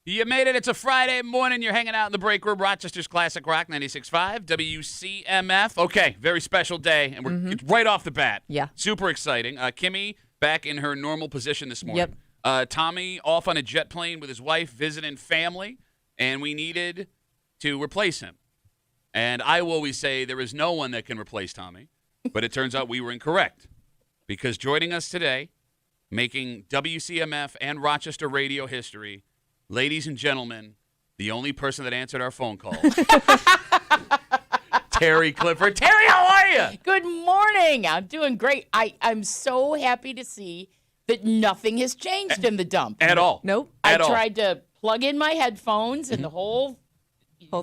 You made it. It's a Friday morning. You're hanging out in the break room. Rochester's Classic Rock 96.5, WCMF. Okay, very special day, and we're it's right off the bat. Yeah. Super exciting. Kimmy back in her normal position this morning. Yep. Tommy off on a jet plane with his wife visiting family, and we needed to replace him. And I will always say there is no one that can replace Tommy, but it turns out we were incorrect because joining us today, making WCMF and Rochester radio history, ladies and gentlemen, the only person that answered our phone call, Terry Clifford. Terry, how are you? Good morning. I'm doing great. I'm so happy to see that nothing has changed in the dump. At all. Nope. I tried to plug in my headphones, and the whole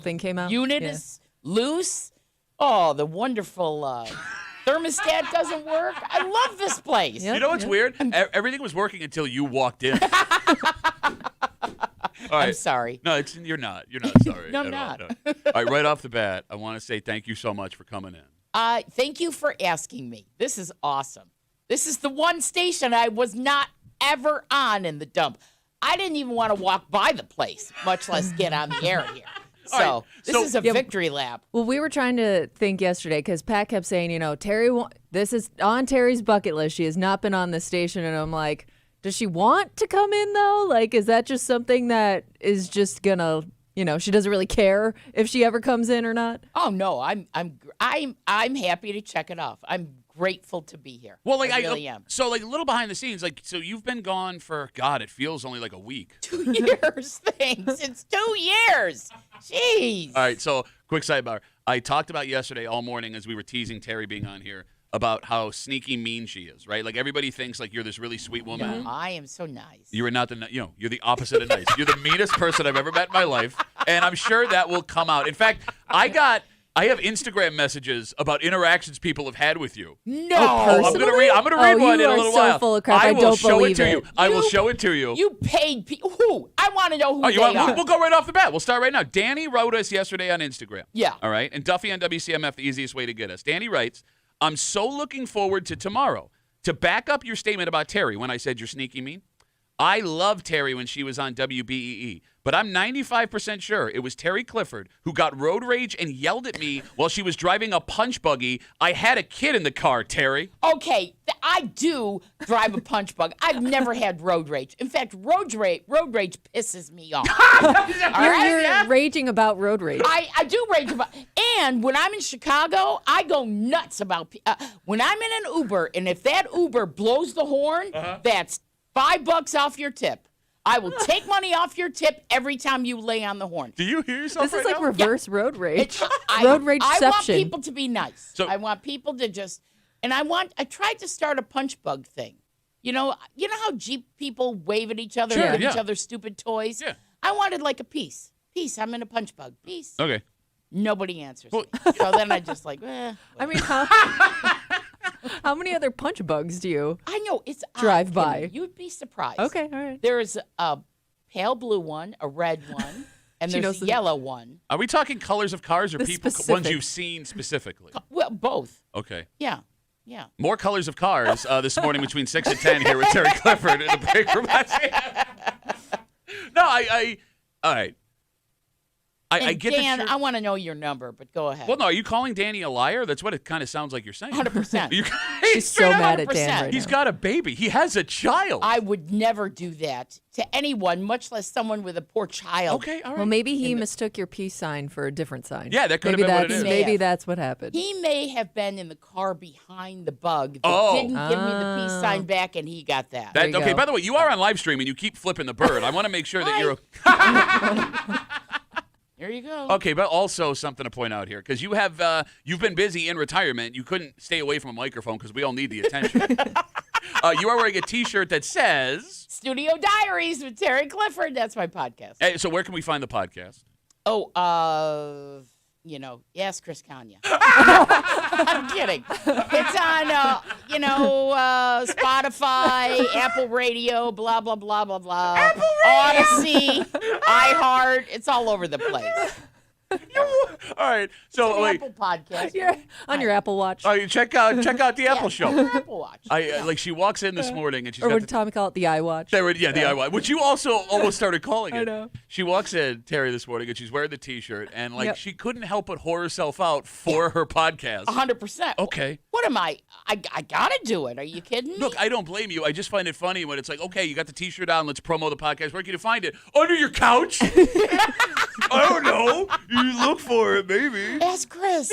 thing came out. unit is loose. Oh, the wonderful thermostat doesn't work. I love this place. Yep. You know what's weird? Everything was working until you walked in. All right. I'm sorry. No, you're not. You're not sorry. No, I'm at all. not. No. All right, right off the bat, I want to say thank you so much for coming in. Thank you for asking me. This is awesome. This is the one station I was not ever on in the dump. I didn't even want to walk by the place, much less get on the air here. So this is a victory lap. Well, we were trying to think yesterday because Pat kept saying, Terry, this is on Terry's bucket list. She has not been on this station. And I'm like, does she want to come in, though? Like, is that just something that is just going to, she doesn't really care if she ever comes in or not? Oh, no, I'm happy to check it off. I'm grateful to be here. Well, I really am. So, a little behind the scenes, so you've been gone for, God, it feels only like a week. 2 years, thanks. It's 2 years. Jeez. All right, so quick sidebar. I talked about yesterday all morning as we were teasing Terry being on here about how sneaky mean she is, right? Like everybody thinks like you're this really sweet woman. No, I am so nice. You are not you're the opposite of nice. You're the meanest person I've ever met in my life, and I'm sure that will come out. In fact, I have Instagram messages about interactions people have had with you. No. I'm gonna read one in a little you are while. so full of crap. I will don't show believe it to it. you. I will show it to you. You paid people. Who? I want to know who they are. We'll go right off the bat. We'll start right now. Danny wrote us yesterday on Instagram. Yeah. All right. And Duffy on WCMF, the easiest way to get us. Danny writes, I'm so looking forward to tomorrow. To back up your statement about Terry when I said you're sneaky mean, I loved Terry when she was on WBEE, but I'm 95% sure it was Terry Clifford who got road rage and yelled at me while she was driving a punch buggy. I had a kid in the car, Terry. Okay, I do drive a punch bug. I've never had road rage. In fact, road rage pisses me off. You're raging about road rage. I do rage about. And when I'm in Chicago, I go nuts about. When I'm in an Uber, and if that Uber blows the horn, that's $5 off your tip. I will take money off your tip every time you lay on the horn. Do you hear yourself This is right like now? reverse road rage. Road rage I want exception. people to be nice. So- I want people to just, and I tried to start a punch bug thing. You know how Jeep people wave at each other Sure, and give yeah. each other stupid toys? Yeah. I wanted like a peace. Peace, I'm in a punch bug. Peace. Okay. Nobody answers Well- me. So then I just like, I mean, how many other punch bugs do you? I know, it's Drive odd, by. Kimmy. You'd be surprised. Okay, all right. There's a pale blue one, a red one, and She there's knows a the- yellow one. Are we talking colors of cars or The people ones specifics. you've seen specifically? Well, both. Okay. Yeah. More colors of cars this morning between 6 and 10 here with Terry Clifford in the break room. No, all right. I get Dan, that I want to know your number, but go ahead. Well, no, are you calling Danny a liar? That's what it kind of sounds like you're saying. 100%. She's so mad at Dan right He's now. got a baby. He has a child. I would never do that to anyone, much less someone with a poor child. Okay, all right. Well, maybe he mistook your peace sign for a different sign. Yeah, that could have Maybe been what it that's is. maybe Yeah. that's what happened. He may have been in the car behind the bug that Oh. didn't give me the peace sign back, and he got that. There you Okay, go. by the way, you are on live stream and you keep flipping the bird. I want to make sure that you're There you go. okay, but also something to point out here because you've been busy in retirement. You couldn't stay away from a microphone because we all need the attention. You are wearing a T-shirt that says. Studio Diaries with Terry Clifford. That's my podcast. Hey, so where can we find the podcast? Yes, Chris Kanye. I'm kidding. It's on, Spotify, Apple Radio, blah, blah, blah, blah, blah. Apple Radio. Odyssey, iHeart. It's all over the place. All right. So An wait. Apple podcast. You're on your Apple Watch. Oh, you check out the Apple Show. Apple Watch. Like she walks in this morning and she's Or got would the, Tommy call it the iWatch? the iWatch, which you also almost started calling it. I know. She walks in, Terry, this morning, and she's wearing the T-shirt, and like Yep. she couldn't help but whore herself out for her podcast. 100%. Okay. What am I gotta do it. Are you kidding me? Look, I don't blame you. I just find it funny when it's like, okay, you got the T-shirt on, let's promo the podcast. Where can you find it? Under your couch? I don't know. You look for it, maybe. Ask Chris.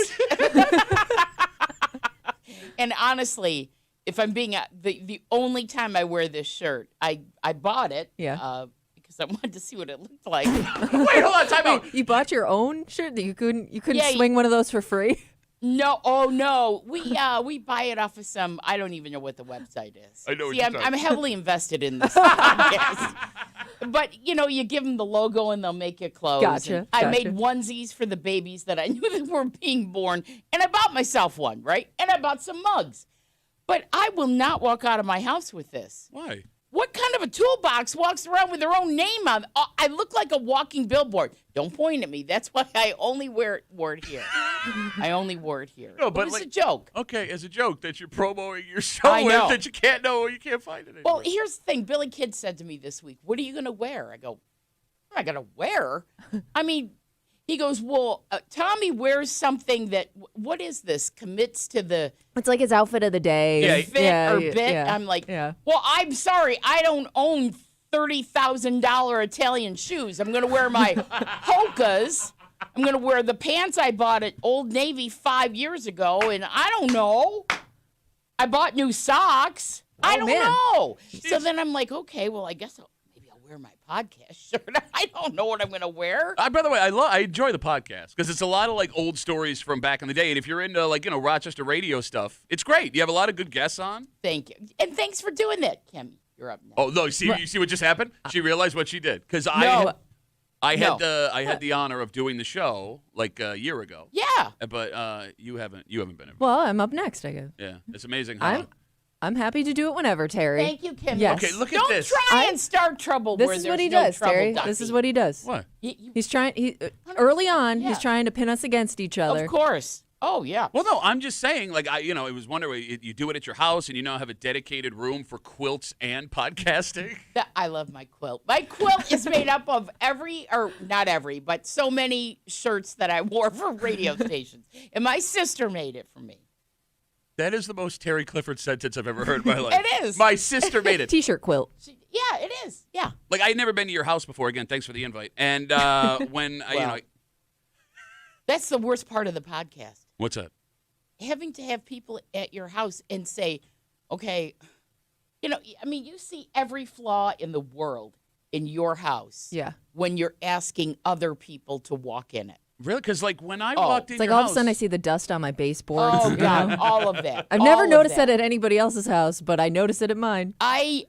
And honestly, if I'm being the only time I wear this shirt, I bought it. Yeah. Because I wanted to see what it looked like. Wait, hold on, time out. You bought your own shirt that you couldn't Yeah, swing one of those for free? No, oh no, we buy it off of some. I don't even know what the website is. I know what See, you're I'm talking- heavily invested in this podcast. But you give them the logo and they'll make you clothes. Gotcha, And I made gotcha. onesies for the babies that I knew that were being born, and I bought myself one, right? And I bought some mugs. But I will not walk out of my house with this. Why? What kind of a toolbox walks around with their own name on? I look like a walking billboard. Don't point at me. That's why I only wore it here. I only wore it here. No, but it was like- a joke. Okay, as a joke that you're promoting your show I with know. that you can't find it anymore. Well, here's the thing. Billy Kidd said to me this week, "What are you going to wear?" I go, "I'm not going to wear." I mean, he goes, "Well, Tommy wears something that, what is this? Commits to the It's like his outfit of the day. Yeah, fit or bit." yeah, I'm like, yeah. "Well, I'm sorry. I don't own $30,000 Italian shoes. I'm going to wear my Hokas. I'm going to wear the pants I bought at Old Navy 5 years ago, and I don't know. I bought new socks. I Oh, don't man. know." So then I'm like, okay, well, I guess maybe I'll wear my podcast shirt. I don't know what I'm going to wear. By the way, I enjoy the podcast because it's a lot of like old stories from back in the day, and if you're into like Rochester radio stuff, it's great. You have a lot of good guests on. Thank you. And thanks for doing that, Kim. You're up next. Oh no! You see what just happened? She realized what she did because No. I had No. the honor of doing the show like a year ago. Yeah. But you haven't been involved. Well, I'm up next, I guess. Yeah, it's amazing how. I'm happy to do it whenever, Terry. Thank you, Kim. Yes. Okay, look at Don't this. try and start trouble This where is there's what he no does, trouble, Terry. Ducky. This is what he does. What? He's trying. 100%, yeah. he's trying to pin us against each other. Of course. Oh, yeah. Well, no, I'm just saying, like, it was wondering, you do it at your house, and you now have a dedicated room for quilts and podcasting. I love my quilt. My quilt is made up of not every, but so many shirts that I wore for radio stations. And my sister made it for me. That is the most Terry Clifford sentence I've ever heard in my life. It is. My sister made it. T-shirt quilt. Yeah, it is. Yeah. Like, I had never been to your house before. Again, thanks for the invite. And when, Well. That's the worst part of the podcast. what's that? Having to have people at your house and say, okay, you see every flaw in the world in your house. Yeah. When you're asking other people to walk in it. Really? Because, like, when I Oh. walked in It's like your all house, of a sudden I see the dust on my baseboards. Oh, you God, know? all of that. I've All never of noticed that. that at anybody else's house, but I noticed it at mine. I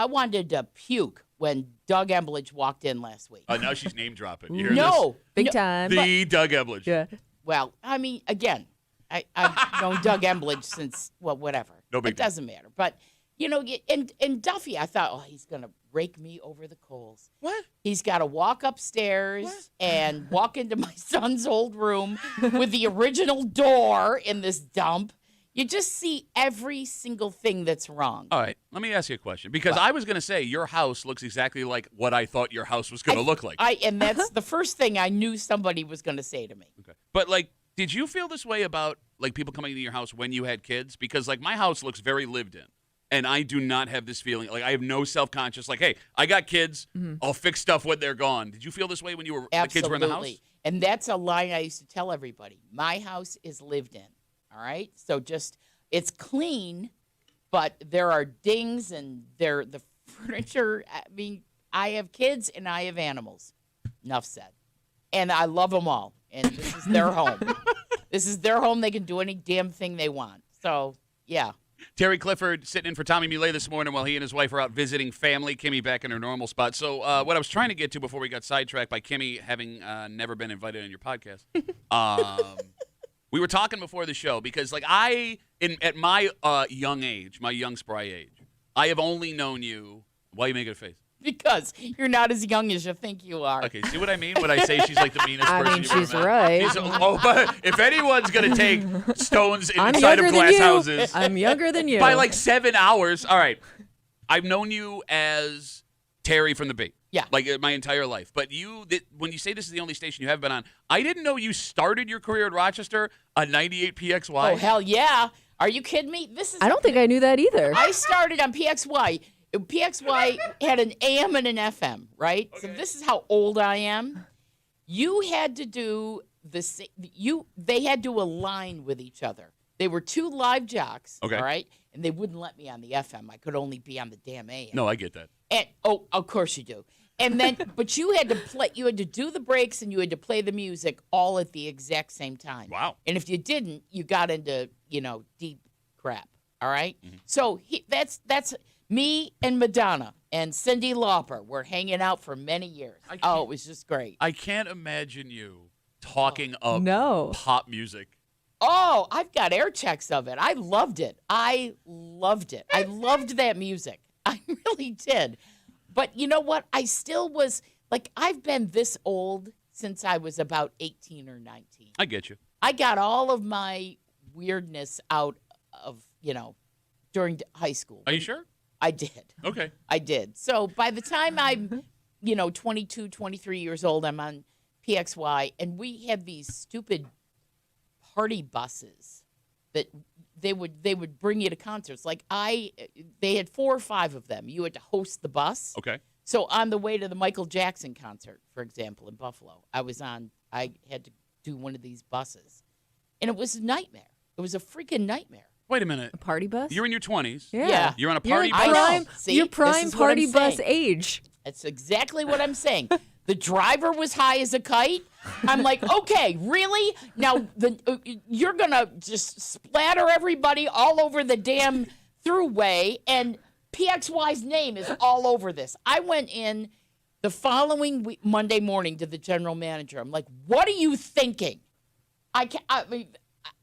wanted to puke when Doug Embledge walked in last week. now she's name dropping. You hear No. Big no, time. this? The Doug Ebledge. Yeah. Well, I mean, again, I've known Doug Embledge since, well, whatever. No big It deal. doesn't matter. But, and Duffy, I thought, he's going to rake me over the coals. What? He's got to walk upstairs and walk into my son's old room with the original door in this dump. You just see every single thing that's wrong. All right, let me ask you a question. Because I was going to say your house looks exactly like what I thought your house was going to look like. And that's the first thing I knew somebody was going to say to me. Okay. But, like, did you feel this way about, like, people coming into your house when you had kids? Because, like, my house looks very lived in. And I do not have this feeling. Like, I have no self-conscious, like, hey, I got kids. I'll fix stuff when they're gone. Did you feel this way when the kids were in the house? Absolutely. And that's a line I used to tell everybody. My house is lived in. All right? So it's clean, but there are dings and the furniture. I mean, I have kids and I have animals. Enough said. And I love them all. And this is their home. This is their home. They can do any damn thing they want. So, yeah. Terry Clifford sitting in for Tommy Muley this morning while he and his wife are out visiting family. Kimmy back in her normal spot. So what I was trying to get to before we got sidetracked by Kimmy having never been invited on your podcast, we were talking before the show because, like, at my young age, my young spry age, I have only known you. Why are you making a face? because you're not as young as you think you are. Okay, see what I mean when I say she's like the meanest I person mean, you've ever she's met? right. But if anyone's going to take stones I'm inside younger of than glass you. houses I'm younger than you. by like 7 hours, all right, I've known you as Terry from the Bee. Yeah. Like my entire life. But when you say this is the only station you have been on, I didn't know you started your career in Rochester on 98 PXY. Oh, hell yeah. Are you kidding me? I don't think I knew that either. I started on PXY. PXY had an AM and an FM, right? Okay. So this is how old I am. You had to do they had to align with each other. They were two live jocks, Okay. all right? And they wouldn't let me on the FM. I could only be on the damn AM. No, I get that. And of course you do. And then but you had to do the breaks and you had to play the music all at the exact same time. Wow. And if you didn't, you got into, deep crap. All right? Mm-hmm. So that's me and Madonna and Cyndi Lauper were hanging out for many years. Oh, it was just great. I can't imagine you talking up No. pop music. Oh, I've got air checks of it. I loved it. I loved that music. I really did. But you know what? I still was like, I've been this old since I was about 18 or 19. I get you. I got all of my weirdness out of, during high school. Are you sure? I did. Okay. I did. So by the time I'm, 22, 23 years old, I'm on PXY, and we had these stupid party buses that they would bring you to concerts. Like they had 4 or 5 of them. You had to host the bus. Okay. So on the way to the Michael Jackson concert, for example, in Buffalo, I had to do one of these buses, and it was a nightmare. It was a freaking nightmare. Wait a minute. A party bus? You're in your 20s. Yeah. You're on a You're party in bus. I know. prime, See, you're this prime is what I'm party bus saying. age. That's exactly what I'm saying. The driver was high as a kite. I'm like, okay, really? Now you're gonna just splatter everybody all over the damn throughway, and PXY's name is all over this. I went in the following Monday morning to the general manager. I'm like, what are you thinking?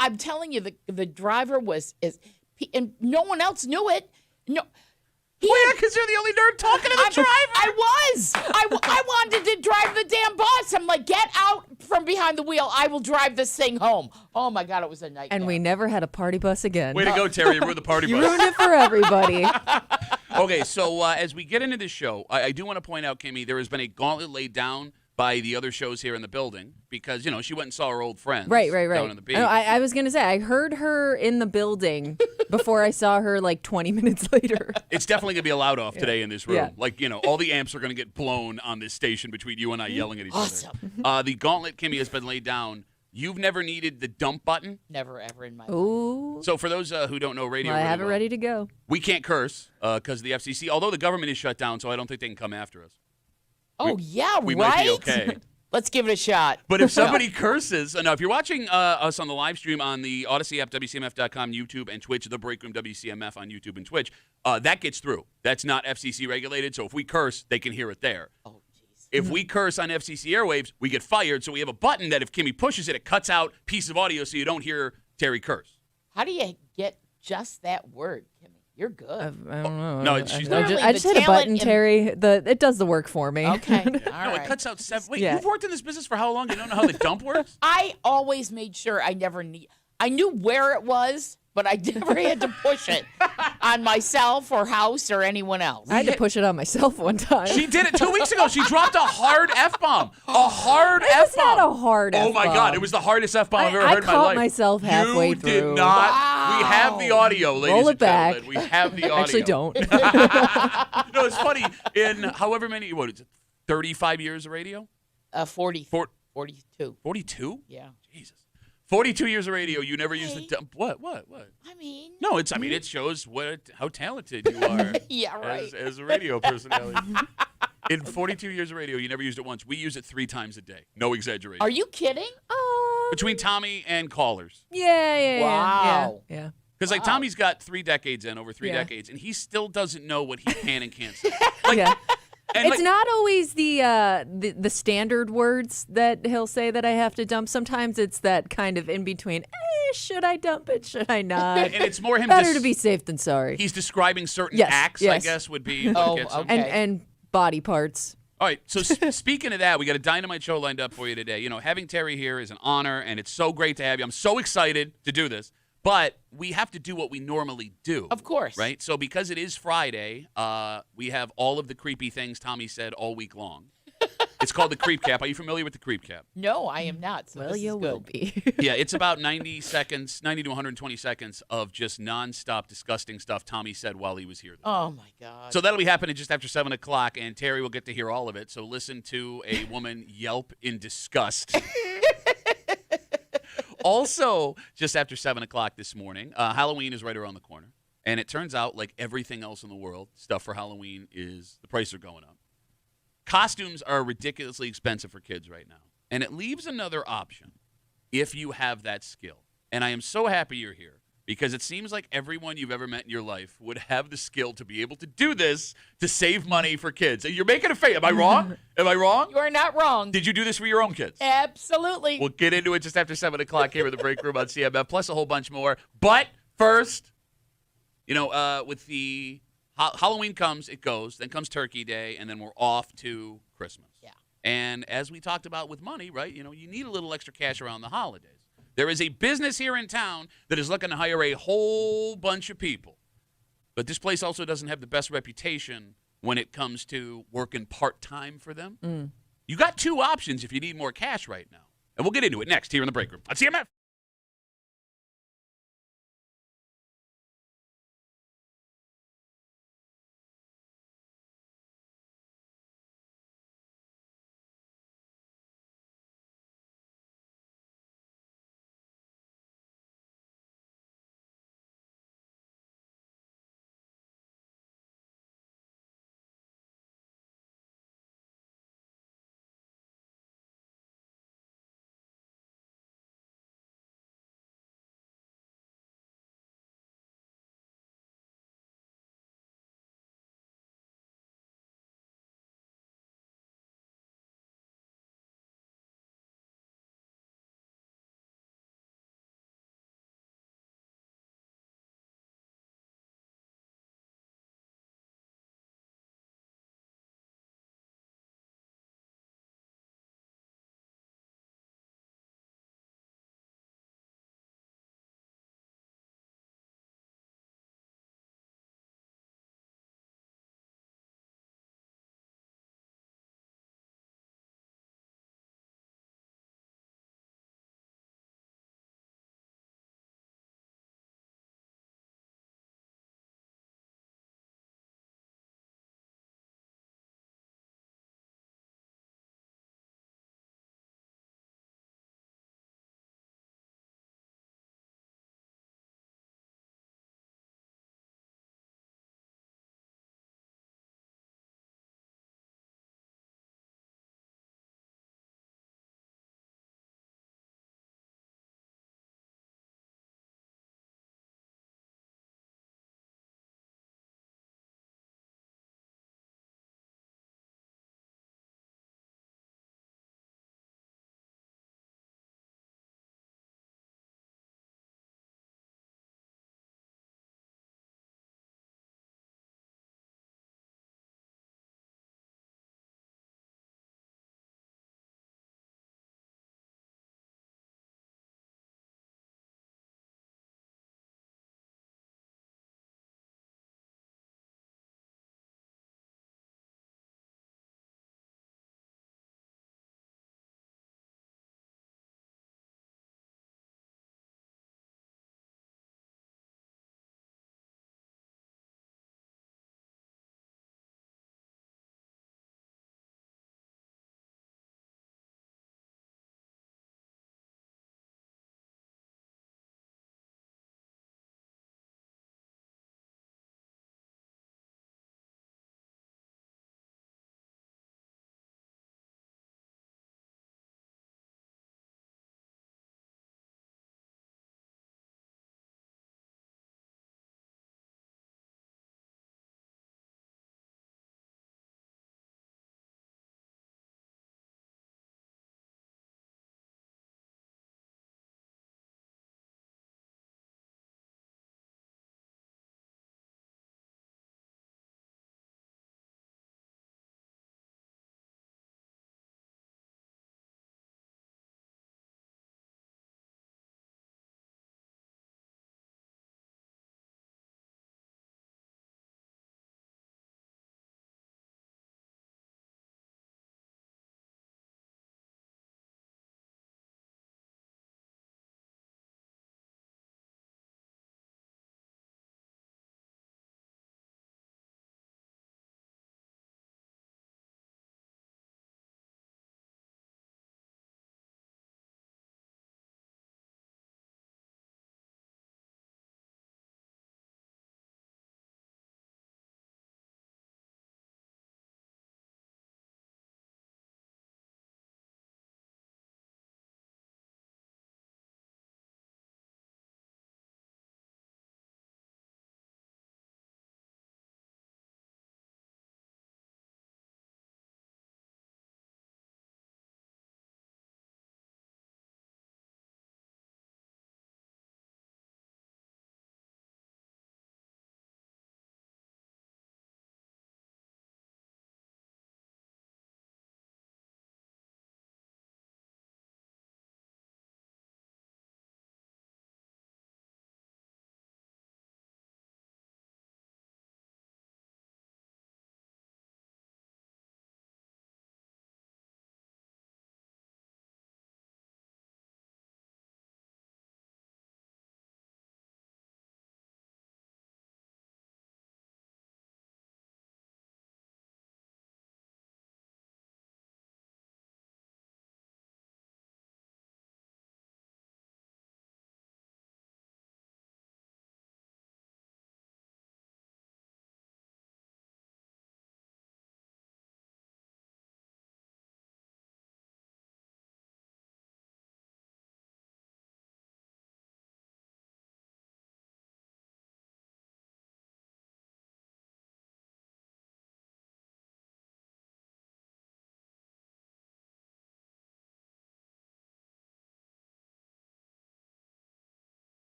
I'm telling you, the driver and no one else knew it. No. Well, yeah, because you're the only nerd talking to the driver. I wanted to drive the damn bus. I'm like, get out from behind the wheel. I will drive this thing home. Oh, my God, it was a nightmare. And we never had a party bus again. Way to go, Terry. You ruined the party You bus. ruined it for everybody. Okay, so as we get into this show, I do want to point out, Kimmy, there has been a gauntlet laid down by the other shows here in the building because, she went and saw her old friends. Right. Down on the beach. I was going to say, I heard her in the building before I saw her like 20 minutes later. It's definitely going to be a loud off today in this room. Yeah. Like, all the amps are going to get blown on this station between you and I yelling at each other. The gauntlet, Kimmy, has been laid down. You've never needed the dump button. Never, ever in my life. Ooh. So for those who don't know radio, I really have it well, ready to go. we can't curse because of the FCC, although the government is shut down, so I don't think they can come after us. Oh, yeah, We right? might be okay. Let's give it a shot. But if somebody curses, now if you're watching us on the live stream on the Odyssey app, WCMF.com, YouTube, and Twitch, The Break Room WCMF on YouTube and Twitch, that gets through. That's not FCC regulated, so if we curse, they can hear it there. Oh, jeez. If we curse on FCC airwaves, we get fired, so we have a button that if Kimmy pushes it, it cuts out piece of audio so you don't hear Terry curse. How do you get just that word, Kimmy? You're good. I don't know. No, she's I not. just hit a button, Terry. It does the work for me. Okay. All No, right. it cuts out 7. Wait, Yeah. you've worked in this business for how long? You don't know how the dump works? I always made sure I knew where it was, but I never had to push it on myself or house or anyone else. I had to push it on myself one time. She did it 2 weeks ago. She dropped a hard F-bomb. A hard F-bomb. It's not a hard Oh, my F-bomb. God. It was the hardest F-bomb I've ever I heard in my caught life. myself halfway you through. did not. We have the audio, ladies Roll it and gentlemen. back. We have the audio. Actually, don't. No, it's funny. In however many, 35 years of radio? 42. 42? Yeah. Jesus. 42 years of radio, you never used the Hey. dump. What? I mean. No, it shows how talented you are Yeah, right. as a radio personality. In 42 years of radio, you never used it once. We use it 3 times a day. No exaggeration. Are you kidding? Between Tommy and callers. Yeah. Wow. Yeah. Because like Tommy's got 3 decades in, over 3 Yeah. decades, and he still doesn't know what he can and can't say. Yeah. And It's not always the standard words that he'll say that I have to dump. Sometimes it's that kind of in between. Should I dump it? Should I not? and it's more him. Better to be safe than sorry. He's describing certain Yes, acts. yes. I guess would be. Oh, what gets him. okay. And body parts. All right, so speaking of that, we got a dynamite show lined up for you today. You know, having Terry here is an honor, and it's so great to have you. I'm so excited to do this, but we have to do what we normally do. Of course. Right? So because it is Friday, we have all of the creepy things Tommy said all week long. It's called the Creep Cap. Are you familiar with the Creep Cap? No, I am not. So Well, this you is will good. be. Yeah, it's about 90 seconds, 90 to 120 seconds of just nonstop disgusting stuff Tommy said while he was here. Oh my God. So that'll be happening just after 7 o'clock, and Terry will get to hear all of it. So listen to a woman yelp in disgust. Also, just after 7 o'clock this morning, Halloween is right around the corner. And it turns out, like everything else in the world, stuff for Halloween the prices are going up. Costumes are ridiculously expensive for kids right now. And it leaves another option if you have that skill. And I am so happy you're here because it seems like everyone you've ever met in your life would have the skill to be able to do this to save money for kids. And you're making a face. Am I wrong? Am I wrong? You are not wrong. Did you do this for your own kids? Absolutely. We'll get into it just after 7 o'clock here in the break room on CMF, plus a whole bunch more. But first, you know, with the Halloween comes, it goes, then comes Turkey Day, and then we're off to Christmas. Yeah. And as we talked about with money, right, you know, you need a little extra cash around the holidays. There is a business here in town that is looking to hire a whole bunch of people. But this place also doesn't have the best reputation when it comes to working part-time for them. You got two options if you need more cash right now. And we'll get into it next here in the break room on CMF.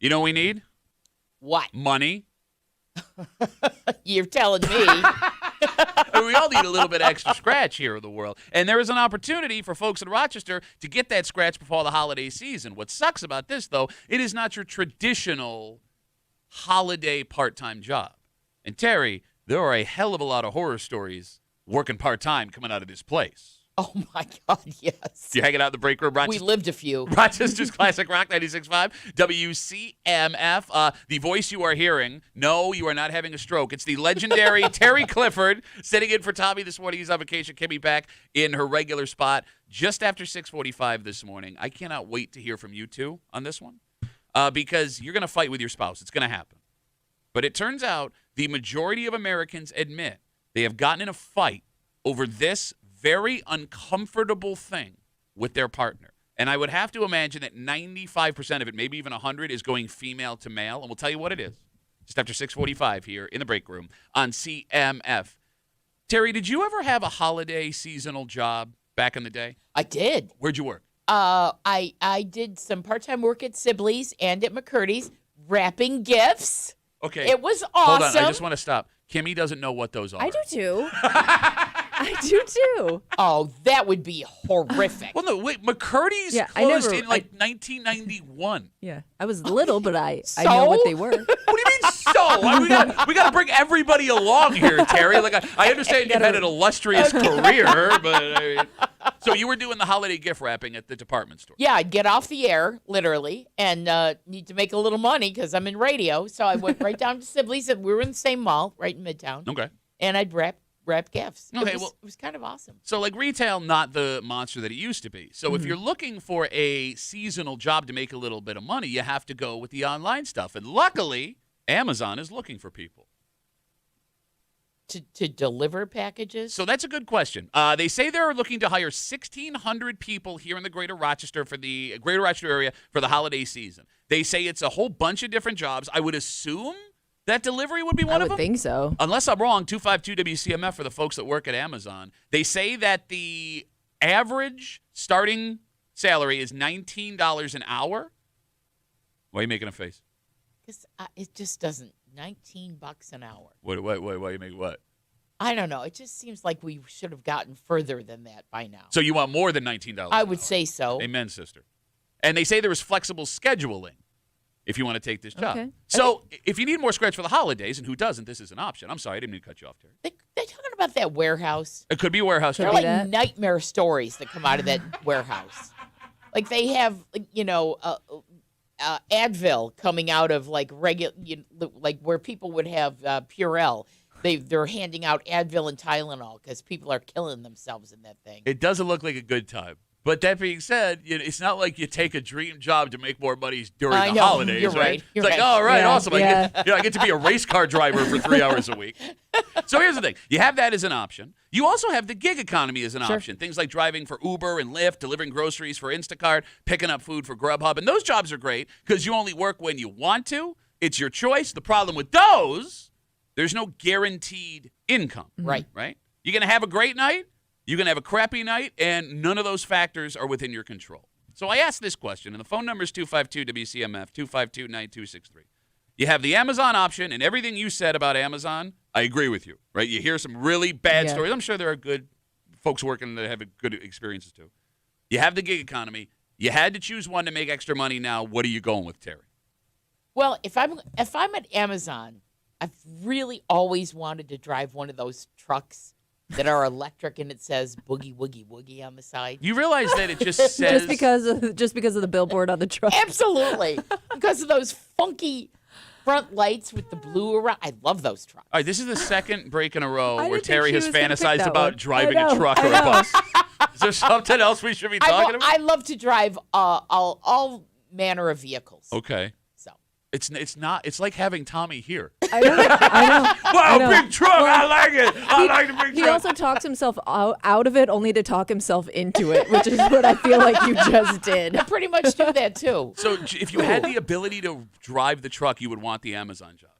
You know what we need? What? Money. You're telling me. I mean, we all need a little bit extra scratch here in the world. And there is an opportunity for folks in Rochester to get that scratch before the holiday season. What sucks about this, though, it is not your traditional holiday part-time job. And, Terry, there are a hell of a lot of horror stories working part-time coming out of this place. Oh, my God, yes. You hanging out in the break room, Rochester? We lived a few. Rochester's Classic Rock 96.5, WCMF. The voice you are hearing, no, you are not having a stroke. It's the legendary Terry Clifford sitting in for Tommy this morning. He's on vacation. Kimmy back in her regular spot just after 6:45 this morning. I cannot wait to hear from you two on this one because you're going to fight with your spouse. It's going to happen. But it turns out the majority of Americans admit they have gotten in a fight over this very uncomfortable thing with their partner. And I would have to imagine that 95% of it, maybe even 100, is going female to male. And we'll tell you what it is just after 6:45 here in the break room on CMF. Terry, did you ever have a holiday seasonal job back in the day? I did. Where'd you work? I did some part-time work at Sibley's and at McCurdy's, wrapping gifts. Okay. It was awesome. Hold on. I just want to stop. Kimmy doesn't know what those are. I do too. I do too. Oh, that would be horrific. Well, no, wait. McCurdy's I closed never- in like 1991. Yeah, I was little, but I So? know what they were. What do you mean so? We got to bring everybody along here, Terry. Like I understand you've had an illustrious career, but I mean, so you were doing the holiday gift wrapping at the department store. Yeah, I'd get off the air, literally, and need to make a little money because I'm in radio. So I went right down to Sibley's. And we were in the same mall, right in Midtown. Okay. And I'd wrap gifts. Okay, it was kind of awesome. So like retail, not the monster that it used to be. So if you're looking for a seasonal job to make a little bit of money, you have to go with the online stuff. And luckily, Amazon is looking for people. To deliver packages? So that's a good question. They say they're looking to hire 1,600 people here in the greater Rochester area for the holiday season. They say it's a whole bunch of different jobs. I would assume that delivery would be one I of would them. think so. Unless I'm wrong, 252 WCMF for the folks that work at Amazon. They say that the average starting salary is $19 an hour. Why are you making a face? Because it just doesn't. $19 an hour. Why you make what? I don't know. It just seems like we should have gotten further than that by now. So you want more than $19? I would say so. Amen, sister. And they say there is flexible scheduling if you want to take this job. Okay. So if you need more scratch for the holidays, and who doesn't, this is an option. I'm sorry, I didn't mean to cut you off, Terry. They're talking about that warehouse. It could be a warehouse They're job. be like that. nightmare stories that come out of that warehouse. Like they have, Advil coming out of like like where people would have Purell. They're handing out Advil and Tylenol because people are killing themselves in that thing. It doesn't look like a good time. But that being said, it's not like you take a dream job to make more money during I the know. holidays, You're right? right. You're It's like, right. all right, Yeah, awesome. yeah. I get to be a race car driver for 3 hours a week. So here's the thing. You have that as an option. You also have the gig economy as an option. Things like driving for Uber and Lyft, delivering groceries for Instacart, picking up food for Grubhub. And those jobs are great because you only work when you want to. It's your choice. The problem with those, there's no guaranteed income. Right. Right? You're going to have a great night. You can have a crappy night, and none of those factors are within your control. So I asked this question, and the phone number is 252-WCMF, 252-9263. You have the Amazon option, and everything you said about Amazon, I agree with you, right? You hear some really bad stories. I'm sure there are good folks working that have good experiences too. You have the gig economy. You had to choose one to make extra money now. What are you going with, Terry? Well, if I'm at Amazon, I've really always wanted to drive one of those trucks that are electric and it says boogie woogie woogie on the side. You realize that it just says... just because of the billboard on the truck. Absolutely. Because of those funky front lights with the blue around. I love those trucks. All right, this is the second break in a row I where didn't think Terry she has was gonna pick fantasized that about one. driving I a know, truck I or a know. bus. Is there something else we should be talking about? I love to drive all manner of vehicles. Okay. So It's like having Tommy here. I know. Wow, I know. big truck! I like it. I like the big He truck. also talks himself out of it only to talk himself into it, which is what I feel like you just did. I pretty much do that too. So if you had the ability to drive the truck, you would want the Amazon job.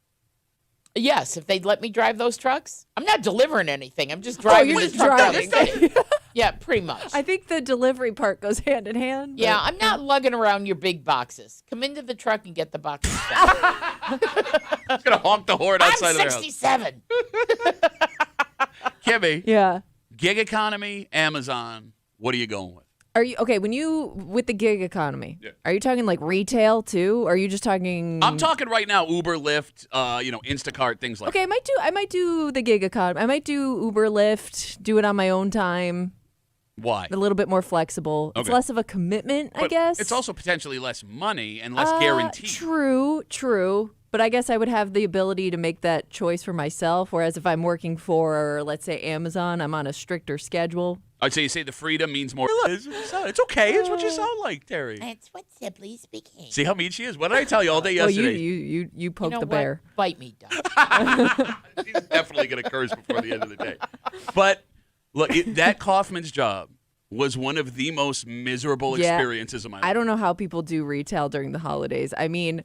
Yes, if they'd let me drive those trucks. I'm not delivering anything. I'm just driving you're the just truck. driving. Yeah, pretty much. I think the delivery part goes hand in hand. Yeah, but- I'm not lugging around your big boxes. Come into the truck and get the boxes back. It's gonna honk the horn outside I'm of their house. 67. Kimmy, Yeah. gig economy, Amazon. What are you going with? Are you okay when you with the gig economy? Yeah. Are you talking like retail too? Or are you just talking? I'm talking right now. Uber, Lyft, Instacart, things like. Okay, I might do the gig economy. I might do Uber, Lyft, do it on my own time. that. Why? A little bit more flexible. It's Okay. less of a commitment, I But guess. it's also potentially less money and less guaranteed. True. But I guess I would have the ability to make that choice for myself. Whereas if I'm working for, let's say, Amazon, I'm on a stricter schedule. I'd say you say the freedom means more. It's okay. It's what you sound like, Terry. That's what siblings became. See how mean she is. What did I tell you all day Well, yesterday? you poked You know the what? bear. Bite me, Doug. She's definitely going to curse before the end of the day. But look, that Kaufman's job was one of the most miserable Yeah. experiences of my life. I don't know how people do retail during the holidays. I mean,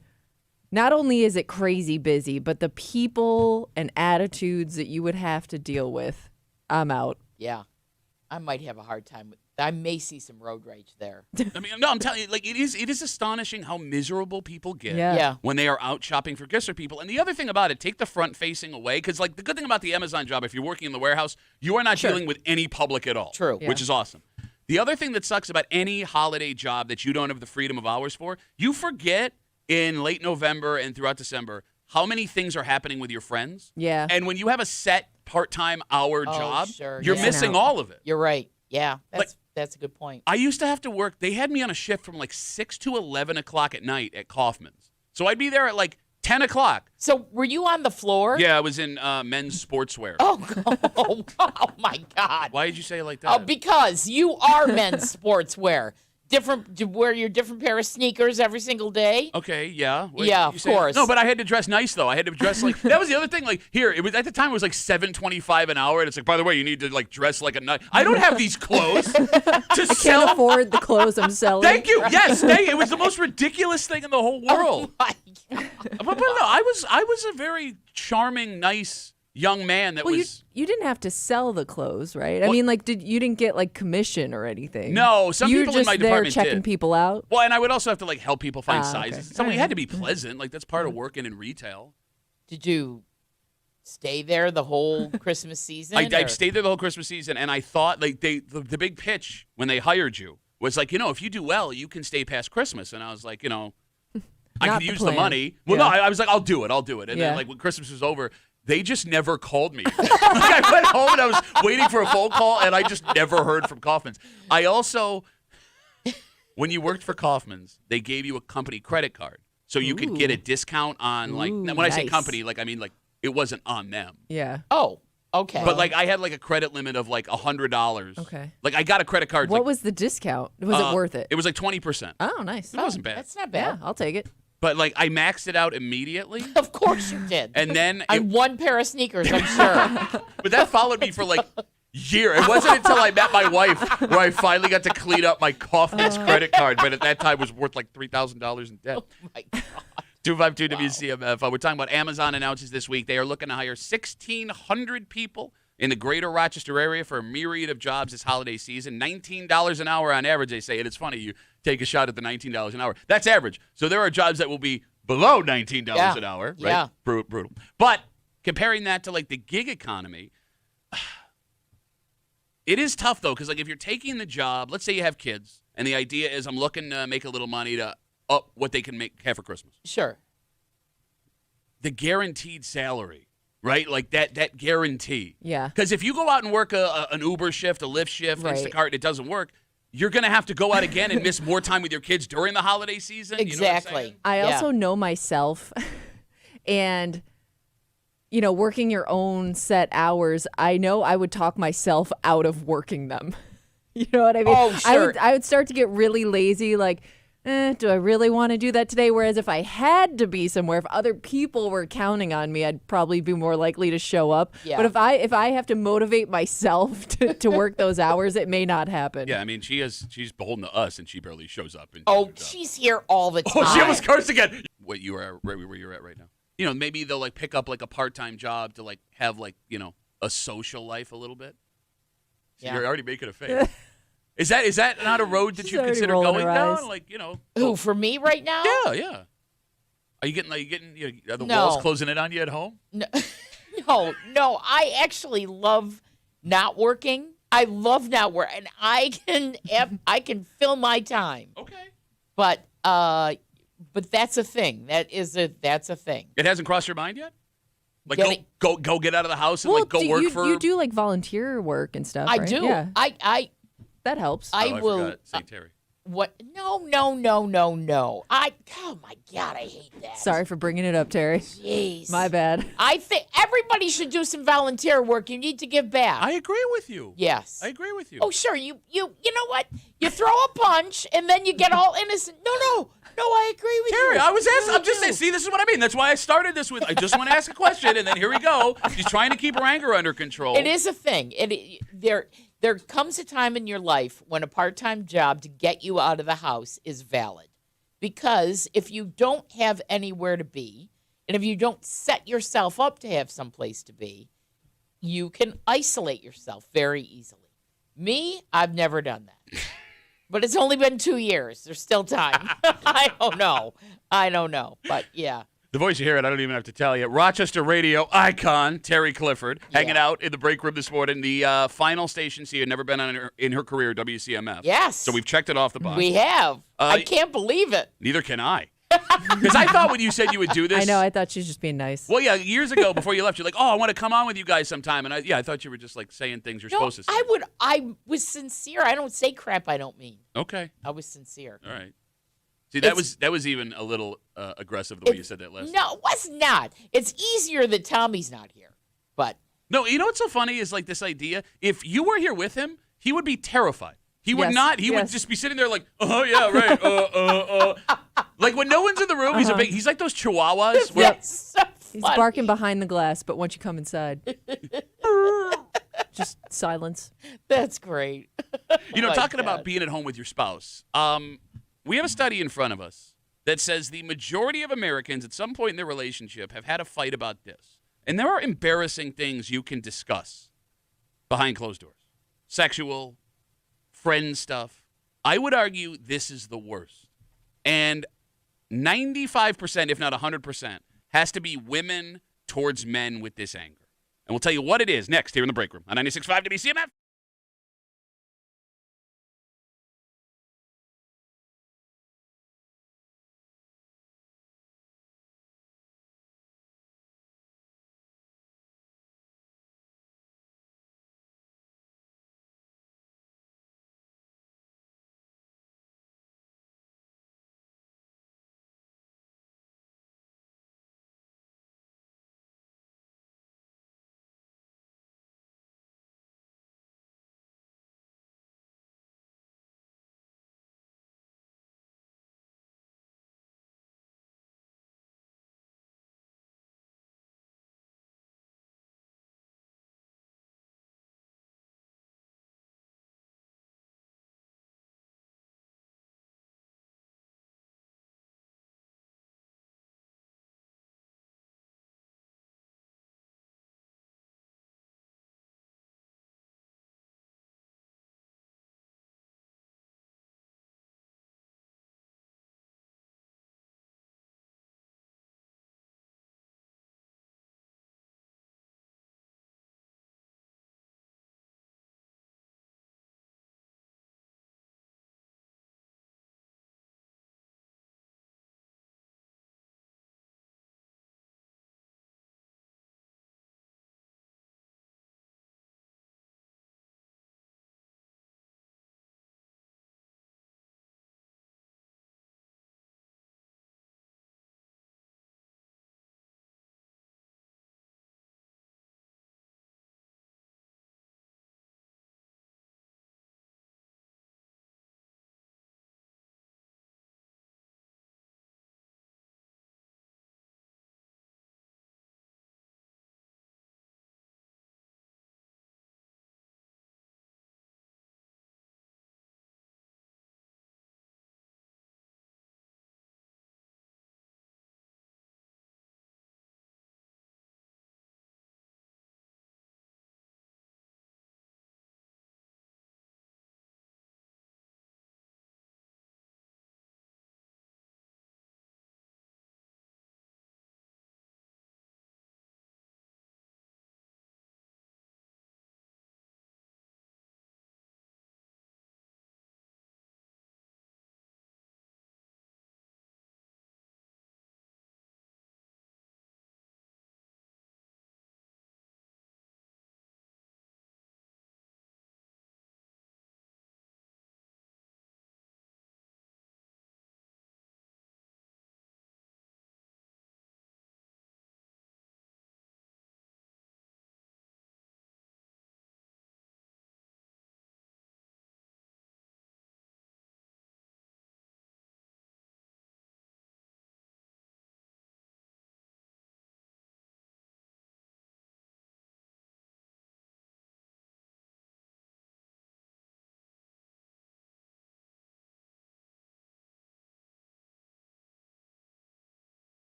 not only is it crazy busy, but the people and attitudes that you would have to deal with, I'm out. Yeah. I might have a hard time with I may see some road rage there. I mean, no, I'm telling you, like it is astonishing how miserable people get Yeah. when they are out shopping for gifts for people. And the other thing about it, take the front facing away, because like the good thing about the Amazon job, if you're working in the warehouse, you are not Sure. dealing with any public at all. True. Which is awesome. The other thing that sucks about any holiday job that you don't have the freedom of hours for, you forget in late November and throughout December how many things are happening with your friends. Yeah. And when you have a set part-time hour Oh, job, sure, you're yeah. missing Out. all of it. You're right. Yeah. Like- That's a good point. I used to have to work. They had me on a shift from like 6 to 11 o'clock at night at Kaufman's. So I'd be there at like 10 o'clock. So were you on the floor? Yeah, I was in men's sportswear. Oh, oh my God. Why did you say it like that? Oh, because you are men's sportswear. Different, to wear your different pair of sneakers every single day. Okay, yeah. Yeah, you of say- course. No, but I had to dress nice though. I had to dress like that was the other thing. Like here, it was at the time it was like $7.25 an hour, and it's like, by the way, you need to like dress like a nut. I don't have these clothes to sell. Can't afford the clothes I'm selling. Thank you. Yes, it was the most ridiculous thing in the whole world. Oh my God. But no, I was a very charming, nice young man that Well, was. you didn't have to sell the clothes, right? I Well- mean, like, you didn't get like commission or anything? No, some you people were in just my there department checking did. people out. Well, and I would also have to like help people find Ah, sizes. okay. So we Alright. had to be pleasant. Like that's part of working in retail. Did you stay there the whole Christmas season? I or- stayed there the whole Christmas season, and I thought like the big pitch when they hired you was like, if you do well, you can stay past Christmas. And I was like, I Not could the use the plan. money. Well, Yeah. no, I was like, I'll do it. And Yeah. then like when Christmas was over, they just never called me. Like, I went home and I was waiting for a phone call, and I just never heard from Kaufman's. I also, when you worked for Kaufman's, they gave you a company credit card, so you could get a discount on like. Ooh, When I say nice. company, like I mean like it wasn't on them. Yeah. Oh, okay. But like I had like a credit limit of like $100. Okay. Like I got a credit card. What like, was the discount? Was it worth it? It was like 20%. Oh, nice. It wasn't bad. That's not Yeah, bad. I'll take it. But like I maxed it out immediately, Of course you did. and then On one pair of sneakers, I'm sure. but that followed me for like year. It wasn't until I met my wife where I finally got to clean up my Kaufman's credit card, but at that time was worth like $3,000 in debt. Oh my God. 252 WCMF. We're talking about Amazon announces this week they are looking to hire 1,600 people in the greater Rochester area for a myriad of jobs this holiday season. $19 an hour on average, they say. And it's funny, you take a shot at the $19 an hour. That's average. So there are jobs that will be below $19 Yeah. an hour, right? Yeah. Brutal. But comparing that to like the gig economy, it is tough though, because like if you're taking the job, let's say you have kids, and the idea is I'm looking to make a little money to up what they can have for Christmas. Sure. The guaranteed salary, right? Like that guarantee. Yeah. Because if you go out and work an Uber shift, a Lyft shift, Right. Instacart, and it doesn't work, you're going to have to go out again and miss more time with your kids during the holiday season. You know what I'm Exactly. saying? I Yeah. also know myself, and working your own set hours, I know I would talk myself out of working them. You know what I mean? Oh, sure. I would start to get really lazy, like, do I really want to do that today? Whereas if I had to be somewhere, if other people were counting on me, I'd probably be more likely to show up. Yeah. But if I have to motivate myself to work those hours, it may not happen. Yeah, I mean, she's beholden to us, and she barely shows up. And Oh, does her job. she's here all the time. Oh, she almost cursed again. What you are right where you're at right now. Maybe they'll like pick up like a part-time job to like have like a social life a little bit. So you're already making a face. Is that not a road that She's you already consider rolling going her down? eyes. Like, you know. Who, for me right now? Yeah. Are you getting are the No. walls closing in on you at home? No, no. I actually love not working. I love not work, and I can fill my time. Okay. But that's a thing. That's a thing. It hasn't crossed your mind yet? Like Getting- go get out of the house and Well, like go work you, for. you do like volunteer work and stuff. I right? do. Yeah, I that helps. I I will. forgot St. Terry. What? No. Oh my God, I hate that. Sorry for bringing it up, Terry. Jeez. My bad. I think everybody should do some volunteer work. You need to give back. I agree with you. Yes. I agree with you. Oh, sure. You know what? You throw a punch and then you get all innocent. No. I agree with Terry, you. I was asking. really I'm just do. saying. See, this is what I mean. That's why I started this with. I just want to ask a question, and then here we go. She's trying to keep her anger under control. It is a thing. There comes a time in your life when a part-time job to get you out of the house is valid. Because if you don't have anywhere to be, and if you don't set yourself up to have someplace to be, you can isolate yourself very easily. Me, I've never done that. But it's only been 2 years. There's still time. I don't know. But yeah. The voice you hear it, I don't even have to tell you. Rochester radio icon, Terry Clifford, hanging out in the break room this morning. The final station she had never been on in her career, WCMF. Yes. So we've checked it off the box. We have. I can't believe it. Neither can I. Because I thought when you said you would do this. I know. I thought she was just being nice. Well, yeah, years ago before you left, you're like, oh, I want to come on with you guys sometime. And I thought you were just like saying things you're No, supposed to say. I was sincere. I don't say crap I don't mean. Okay. I was sincere. All right. See, that was even a little aggressive the way you said that last time. No, it was not. It's easier that Tommy's not here. But No, you know what's so funny is like this idea. If you were here with him, he would be terrified. He would Yes, not. He would yes. just be sitting there like, oh yeah, right. Like when no one's in the room, he's like those chihuahuas. Where, that's so He's funny. barking behind the glass, but once you come inside, just silence. That's great. you know, my talking about God. being at home with your spouse. We have a study in front of us that says the majority of Americans at some point in their relationship have had a fight about this. And there are embarrassing things you can discuss behind closed doors. Sexual, friend stuff. I would argue this is the worst. And 95%, if not 100%, has to be women towards men with this anger. And we'll tell you what it is next here in the break room on 96.5 WCMF.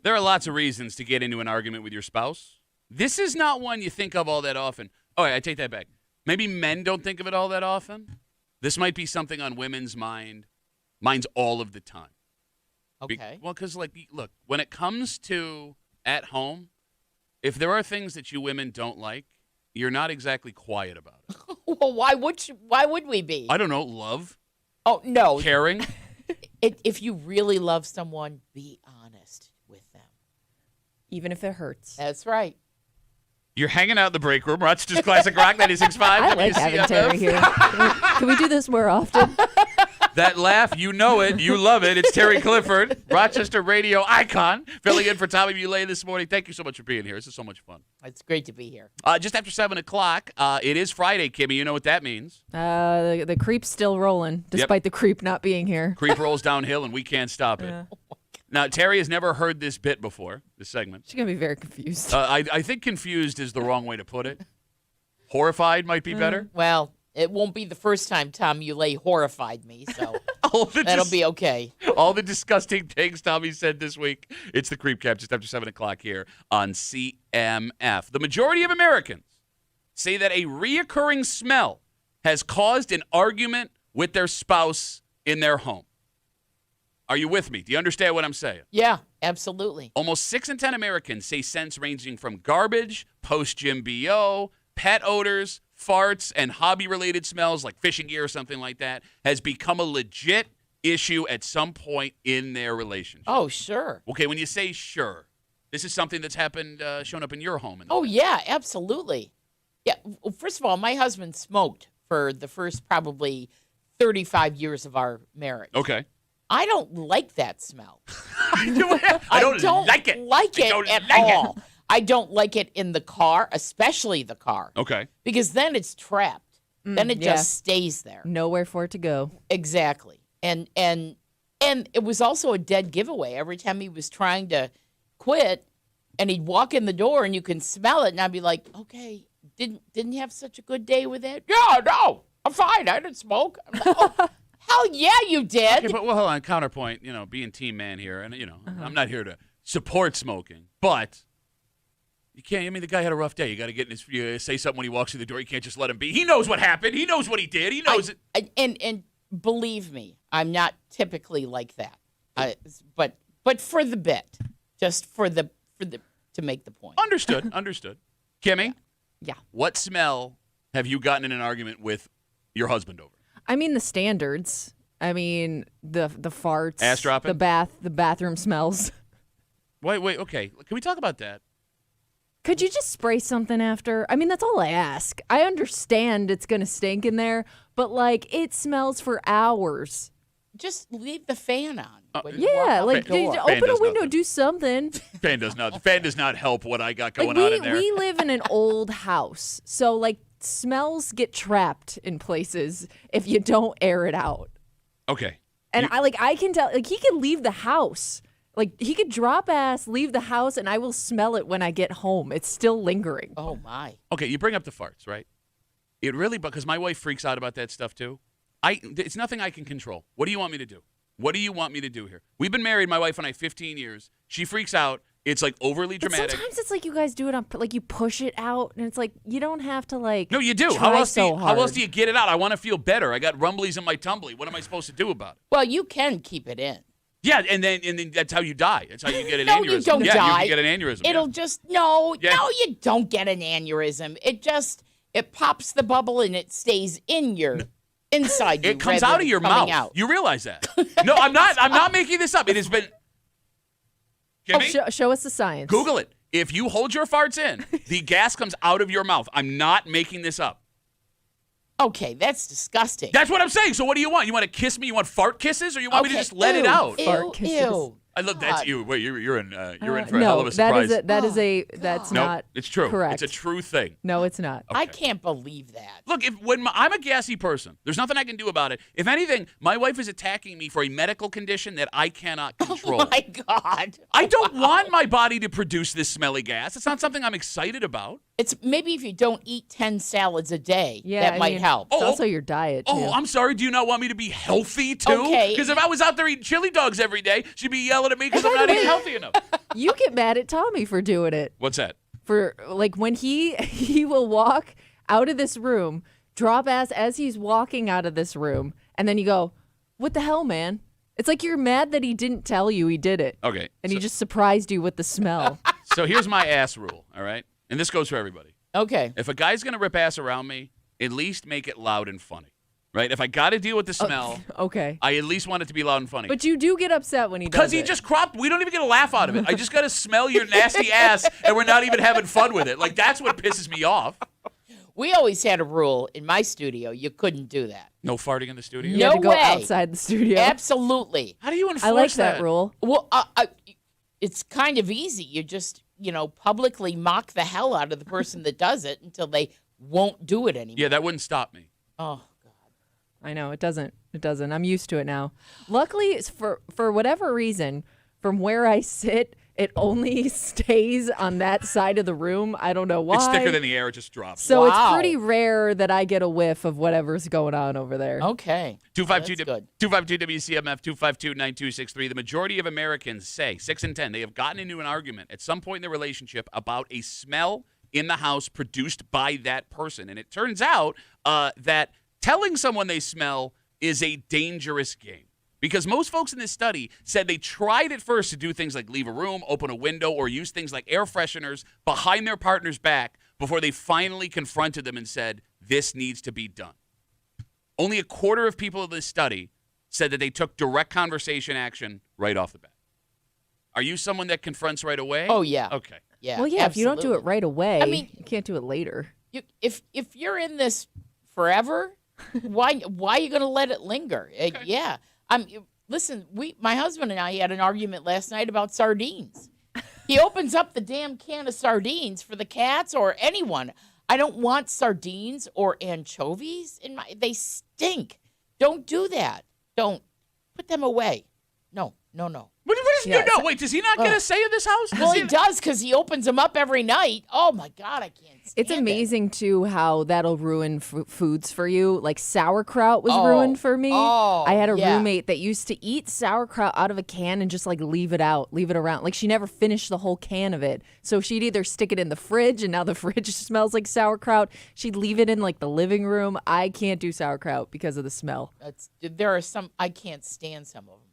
There are lots of reasons to get into an argument with your spouse. This is not one you think of all that often. Oh, I take that back. Maybe men don't think of it all that often. This might be something on women's minds all of the time. Okay. Well, because, look, when it comes to at home, if there are things that you women don't like, you're not exactly quiet about it. Well, why would we be? I don't know, love, Oh, no. caring. If you really love someone, be honest with them. Even if it hurts. That's right. You're hanging out in the break room. Rochester's Classic Rock 96.5. I like having Terry here. Can we do this more often? That laugh, you know it. You love it. It's Terry Clifford, Rochester radio icon, filling in for Tommy Muley this morning. Thank you so much for being here. This is so much fun. It's great to be here. Just after 7 o'clock, it is Friday, Kimmy. You know what that means. The creep's still rolling, despite the creep not being here. Creep rolls downhill, and we can't stop it. Yeah. Now, Terry has never heard this bit before, this segment. She's going to be very confused. I think confused is the wrong way to put it. Horrified might be better. Well, it won't be the first time Tom Muley horrified me, so that'll be okay. All the disgusting things Tommy said this week. It's the Creep Cap just after 7 o'clock here on CMF. The majority of Americans say that a reoccurring smell has caused an argument with their spouse in their home. Are you with me? Do you understand what I'm saying? Yeah, absolutely. Almost 6 in 10 Americans say scents ranging from garbage, post-gym BO, pet odors, farts, and hobby-related smells like fishing gear or something like that has become a legit issue at some point in their relationship. Oh, sure. Okay, when you say sure, this is something that's happened, shown up in your home. Oh, yeah, absolutely. Yeah, well, first of all, my husband smoked for the first probably 35 years of our marriage. Okay. I don't like that smell. I don't like it. I don't at like all. I don't like it in the car, especially the car. Okay. Because then it's trapped. Then it just stays there. Nowhere for it to go. Exactly. And it was also a dead giveaway. Every time he was trying to quit and he'd walk in the door and you can smell it and I'd be like, okay, didn't you have such a good day with it? Yeah, no, I'm fine. I didn't smoke. I'm like, oh, hell yeah, you did. Okay, but hold on, counterpoint, being team man here, and, I'm not here to support smoking, but you can't, the guy had a rough day. You got to get in his, say something when he walks through the door. You can't just let him be. He knows what happened. He knows what he did. He knows it. And believe me, I'm not typically like that. But for the bit, just for the to make the point. Understood. Kimmy? Yeah. What smell have you gotten in an argument with your husband over? I mean, the standards. I mean, the farts. Ass dropping? The bathroom smells. Wait, okay. Can we talk about that? Could you just spray something after? I mean, that's all I ask. I understand it's going to stink in there, but, it smells for hours. Just leave the fan on. When you Yeah, walk out the door. open a window, do something. Fan does not help what I got going on in there. We live in an old house, so, smells get trapped in places if you don't air it out. Okay. And I can tell, he can leave the house. He could drop ass, leave the house, and I will smell it when I get home. It's still lingering. Oh, my. Okay, you bring up the farts, right? It really, because my wife freaks out about that stuff too. It's nothing I can control. What do you want me to do? What do you want me to do here? We've been married, my wife and I, 15 years. She freaks out. It's overly dramatic. But sometimes it's you guys do it on, you push it out, and it's you don't have to No, you do. How else do you get it out? I want to feel better. I got rumblies in my tumbly. What am I supposed to do about it? Well, you can keep it in. Yeah, and then that's how you die. That's how you get an no, aneurysm. You don't yeah, die. You can get an aneurysm. It'll just no, you don't get an aneurysm. It pops the bubble and it stays in your inside you. It comes out of your mouth. Out. You realize that? No, I'm not making this up. It has been. Kimmy? Show us the science. Google it. If you hold your farts in, the gas comes out of your mouth. I'm not making this up. Okay, that's disgusting. That's what I'm saying. So what do you want? You want to kiss me? You want fart kisses, or you want me to just let it out? Fart kisses. Ew. I love that's you. Wait, you're in for a hell of a surprise. That's no, not. It's true. Correct. It's a true thing. No, it's not. Okay. I can't believe that. Look, I'm a gassy person. There's nothing I can do about it. If anything, my wife is attacking me for a medical condition that I cannot control. Oh my God. I don't want my body to produce this smelly gas. It's not something I'm excited about. It's maybe if you don't eat 10 salads a day, Yeah, that I might mean, help. It's also your diet, too. Oh, I'm sorry. Do you not want me to be healthy, too? Okay. Because if I was out there eating chili dogs every day, she'd be yelling at me because I'm not eating healthy enough. You get mad at Tommy for doing it. What's that? For, like, when he will walk out of this room, drop ass as he's walking out of this room, and then you go, what the hell, man? It's like you're mad that he didn't tell you he did it. Okay. And he just surprised you with the smell. So here's my ass rule, all right? And this goes for everybody. Okay. If a guy's going to rip ass around me, at least make it loud and funny, right? If I got to deal with the smell, Okay. I at least want it to be loud and funny. But you do get upset when he does Because he it. just cropped. We don't even get a laugh out of it. I just got to smell your nasty ass, and we're not even having fun with it. Like, that's what pisses me off. We always had a rule in my studio. You couldn't do that. No farting in the studio? You had to No go way. outside the studio. Absolutely. How do you enforce I like that rule. Well, it's kind of easy. You just, publicly mock the hell out of the person that does it until they won't do it anymore. Yeah, that wouldn't stop me. Oh, God. I know it doesn't. It doesn't. I'm used to it now. Luckily, it's for whatever reason, from where I sit, it only stays on that side of the room. I don't know why. It's thicker than the air. It just drops. So Wow. it's pretty rare that I get a whiff of whatever's going on over there. Okay. 252 That's good. 252 WCMF 252-9263. The majority of Americans say 6 in 10 they have gotten into an argument at some point in their relationship about a smell in the house produced by that person. And it turns out that telling someone they smell is a dangerous game. Because most folks in this study said they tried at first to do things like leave a room, open a window, or use things like air fresheners behind their partner's back before they finally confronted them and said, this needs to be done. Only a quarter of people in this study said that they took direct conversation action right off the bat. Are you someone that confronts right away? Oh, yeah. Okay. Yeah. Well, yeah, if you don't do it absolutely. right away, I mean- you can't do it later. If you're in this forever, why are you going to let it linger? Yeah. Listen, my husband and I had an argument last night about sardines. He opens up the damn can of sardines for the cats or anyone. I don't want sardines or anchovies in my. They stink. Don't do that. Don't put them away. No. What is Yeah, no, wait, does he not get a say in this house? Well, he does because he opens them up every night. Oh my God, I can't stand It's it. amazing, too, how that'll ruin foods for you. Like sauerkraut was ruined for me. Oh, I had a yeah. roommate that used to eat sauerkraut out of a can and just like leave it around. Like she never finished the whole can of it. So she'd either stick it in the fridge and now the fridge smells like sauerkraut. She'd leave it in like the living room. I can't do sauerkraut because of the smell. There are some I can't stand some of them.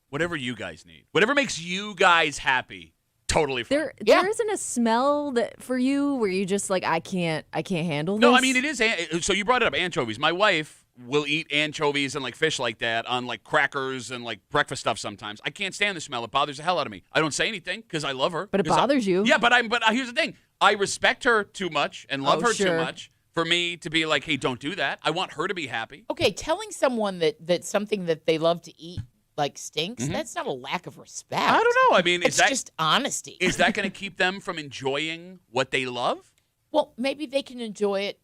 Whatever you guys need. Whatever makes you guys happy. Totally fine. Yeah. There isn't a smell that for you where you just like I can't handle this. No, I mean, it is. So you brought it up, anchovies. My wife will eat anchovies and like fish like that on like crackers and like breakfast stuff sometimes. I can't stand the smell. It bothers the hell out of me. I don't say anything because I love her. But it 'Cause bothers you. Yeah, but here's the thing. I respect her too much and love her too sure. much for me to be like, hey, don't do that. I want her to be happy. Okay, telling someone that something that they love to eat like stinks, that's not a lack of respect. I don't know. I mean, It's just honesty. is that going to keep them from enjoying what they love? Well, maybe they can enjoy it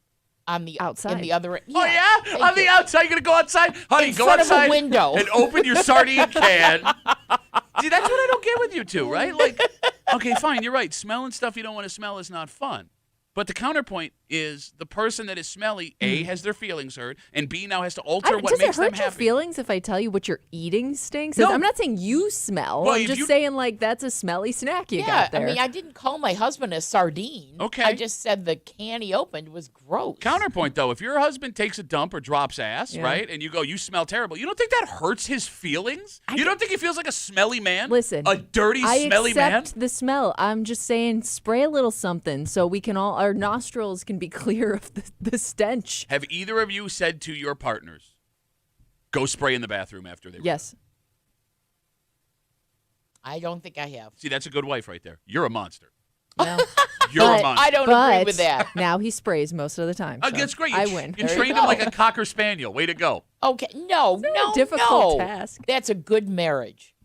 on the Outside. In the other end. Oh yeah, thank on the you. outside. You're gonna go outside, honey. In Go front of a outside window. and open your sardine can. See, that's what I don't get with you two, right? Like, okay, fine, you're right. Smelling stuff you don't want to smell is not fun. But the counterpoint is the person that is smelly, A, has their feelings hurt, and B, now has to alter what does makes it hurt them your happy. feelings if I tell you what you're eating stinks? No. I'm not saying you smell. Well, I'm if just you- saying like that's a smelly snack you Yeah, got there. I mean, I didn't call my husband a sardine. Okay. I just said the can he opened was gross. Counterpoint, though, if your husband takes a dump or drops ass, Yeah. right, and you go, you smell terrible, you don't think that hurts his feelings? You don't think he feels like a smelly man? Listen, A dirty, I smelly man? accept the smell. I'm just saying, spray a little something so we can all our nostrils can be clear of the stench. Have either of you said to your partners, go spray in the bathroom after they Yes. I don't think I have. See, that's a good wife right there. You're a monster. No. You're a But- monster. I don't agree with that. Now he sprays most of the time. Oh, so that's great. I win. You There you trained him go. like a cocker spaniel. Way to go. Okay, no, not a difficult task. That's a good marriage,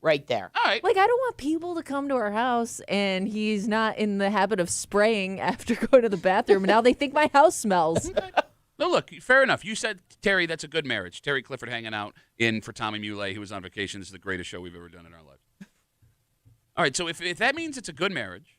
right there. All right. Like, I don't want people to come to our house and he's not in the habit of spraying after going to the bathroom. And now they think my house smells. No, look, fair enough. You said, Terry, that's a good marriage. Terry Clifford hanging out in for Tommy Muley. He was on vacation. This is the greatest show we've ever done in our lives. All right, so if that means it's a good marriage,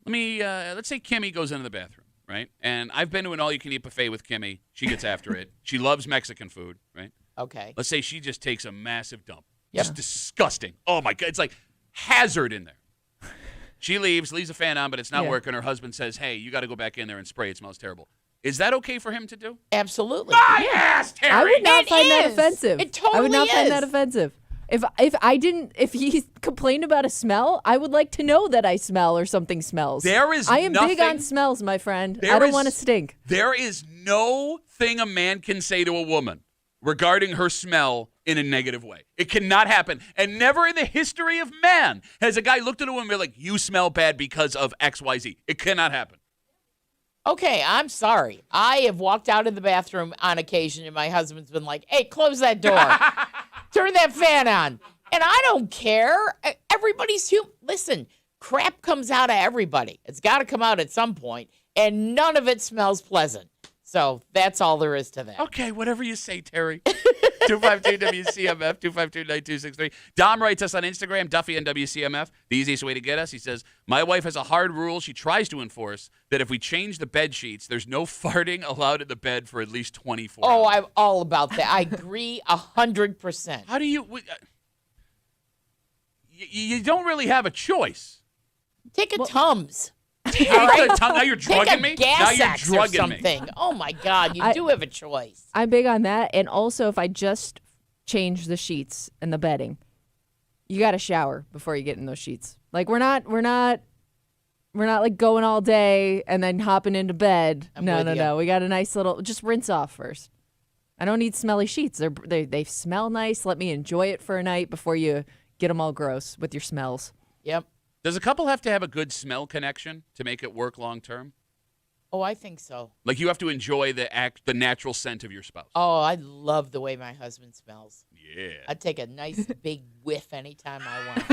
let's say Kimmy goes into the bathroom, right? And I've been to an all-you-can-eat buffet with Kimmy. She gets after it. She loves Mexican food, right? Okay. Let's say she just takes a massive dump. Yep. Just disgusting. Oh, my God. It's like hazard in there. She leaves the fan on, but it's not Yeah. working. Her husband says, hey, you got to go back in there and spray. It smells terrible. Is that okay for him to do? Absolutely. My ass, Terry! I would not It find that is. offensive. It totally I would not find that is. offensive. If he complained about a smell, I would like to know that I smell or something smells. There is I am big on nothing- smells, my friend. There I don't is- want to stink. There is no thing a man can say to a woman regarding her smell in a negative way. It cannot happen. And never in the history of man has a guy looked at a woman and been like, you smell bad because of XYZ. It cannot happen. Okay, I'm sorry. I have walked out of the bathroom on occasion, and my husband's been like, hey, close that door. Turn that fan on. And I don't care. Everybody's human. Listen, crap comes out of everybody. It's got to come out at some point, and none of it smells pleasant. So that's all there is to that. Okay, whatever you say, Terry. 252-WCMF, 252-9263. Dom writes us on Instagram, Duffy and WCMF. The easiest way to get us, he says, my wife has a hard rule she tries to enforce that if we change the bed sheets, there's no farting allowed in the bed for at least 24 Oh, hours. I'm all about that. I agree 100%. How do you... You don't really have a choice. Take a Tums. All right. now you're Take drugging a me? gas Now you're X or drugging me. something. Oh, my God. You I- do have a choice. I'm big on that. And also, if I just change the sheets and the bedding, you got to shower before you get in those sheets. Like we're not like going all day and then hopping into bed. I'm No. with ya. We got a nice little. Just rinse off first. I don't need smelly sheets. They smell nice. Let me enjoy it for a night before you get them all gross with your smells. Yep. Does a couple have to have a good smell connection to make it work long term? Oh, I think so. Like you have to enjoy the natural scent of your spouse. Oh, I love the way my husband smells. Yeah. I'd take a nice big whiff anytime I want.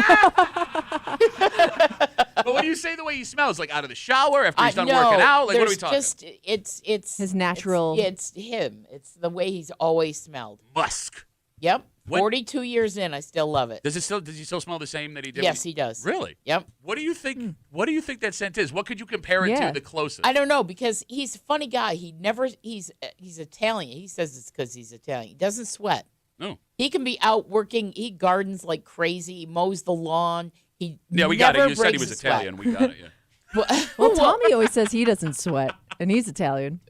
But when you say the way he smells, like out of the shower after he's done No, working out, like what are we there's talking? just it's His natural- It's him. It's the way he's always smelled. Musk. Yep. When- 42 years in, I still love it. Does he still smell the same that he did? Yes, when he does. Really? Yep. What do you think? What do you think that scent is? What could you compare it Yeah. to the closest? I don't know because he's a funny guy. He's Italian. He says it's because he's Italian. He doesn't sweat. No. He can be out working. He gardens like crazy. He mows the lawn. He Yeah, we got it. never You said he breaks was a sweat. Italian. We got it. Yeah. Well, Tommy always says he doesn't sweat, and he's Italian.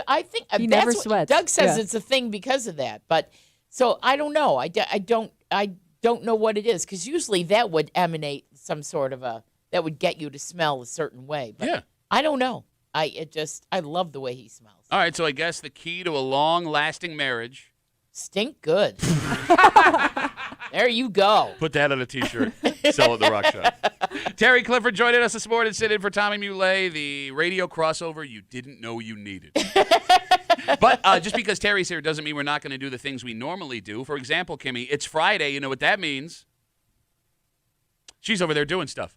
I think He that's never what sweats. Doug says Yeah. it's a thing because of that. But so I don't know. I don't know what it is because usually that would emanate some sort of that would get you to smell a certain way. But Yeah. I don't know. I love the way he smells. All right. So I guess the key to a long-lasting marriage. Stink good. There you go. Put that on a T-shirt. Sell it at the Rock Shop. Terry Clifford joining us this morning, sitting in for Tommy Muley, the radio crossover you didn't know you needed. But just because Terry's here doesn't mean we're not going to do the things we normally do. For example, Kimmy, it's Friday. You know what that means? She's over there doing stuff.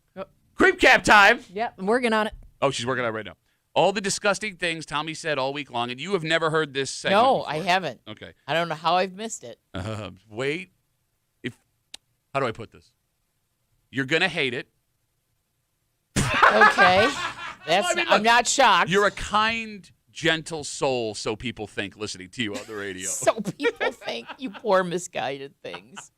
Creep cap time. Yep, I'm working on it. Oh, she's working on it right now. All the disgusting things Tommy said all week long, and you have never heard this segment No, before. I haven't. Okay. I don't know how I've missed it. Wait. How do I put this? You're going to hate it. Okay. I mean, I'm look, not shocked. You're a kind, gentle soul, so people think, listening to you on the radio. So people think you poor misguided things.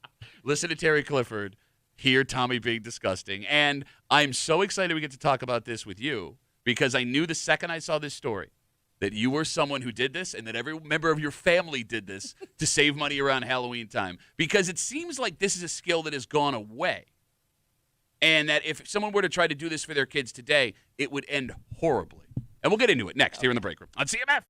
Listen to Terry Clifford, hear Tommy being disgusting. And I'm so excited we get to talk about this with you because I knew the second I saw this story that you were someone who did this and that every member of your family did this to save money around Halloween time. Because it seems like this is a skill that has gone away. And that if someone were to try to do this for their kids today, it would end horribly. And we'll get into it next here in the break room on CMF.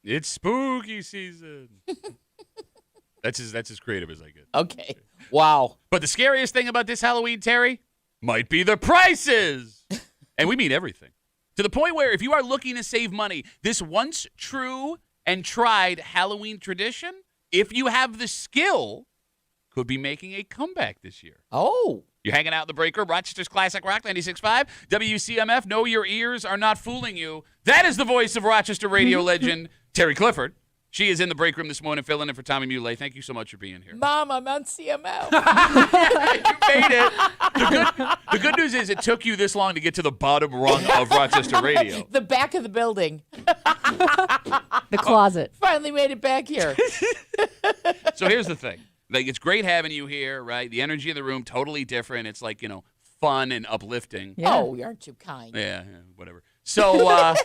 It's spooky season. That's as creative as I get. Okay. Wow. But the scariest thing about this Halloween, Terry, might be the prices. And we mean everything. To the point where if you are looking to save money, this once true and tried Halloween tradition, if you have the skill, could be making a comeback this year. Oh. You're hanging out in the break room, Rochester's Classic Rock 96.5, WCMF. No, your ears are not fooling you. That is the voice of Rochester radio legend, Terry Clifford. She is in the break room this morning filling in for Tommy Muley. Thank you so much for being here. Mom, I'm on CMF. You made it. The good news is it took you this long to get to the bottom rung of Rochester radio. The back of the building. The closet. Finally made it back here. So here's the thing. Like, it's great having you here, right? The energy in the room, totally different. It's like, fun and uplifting. Yeah. Oh, you aren't too kind. Yeah, whatever. So,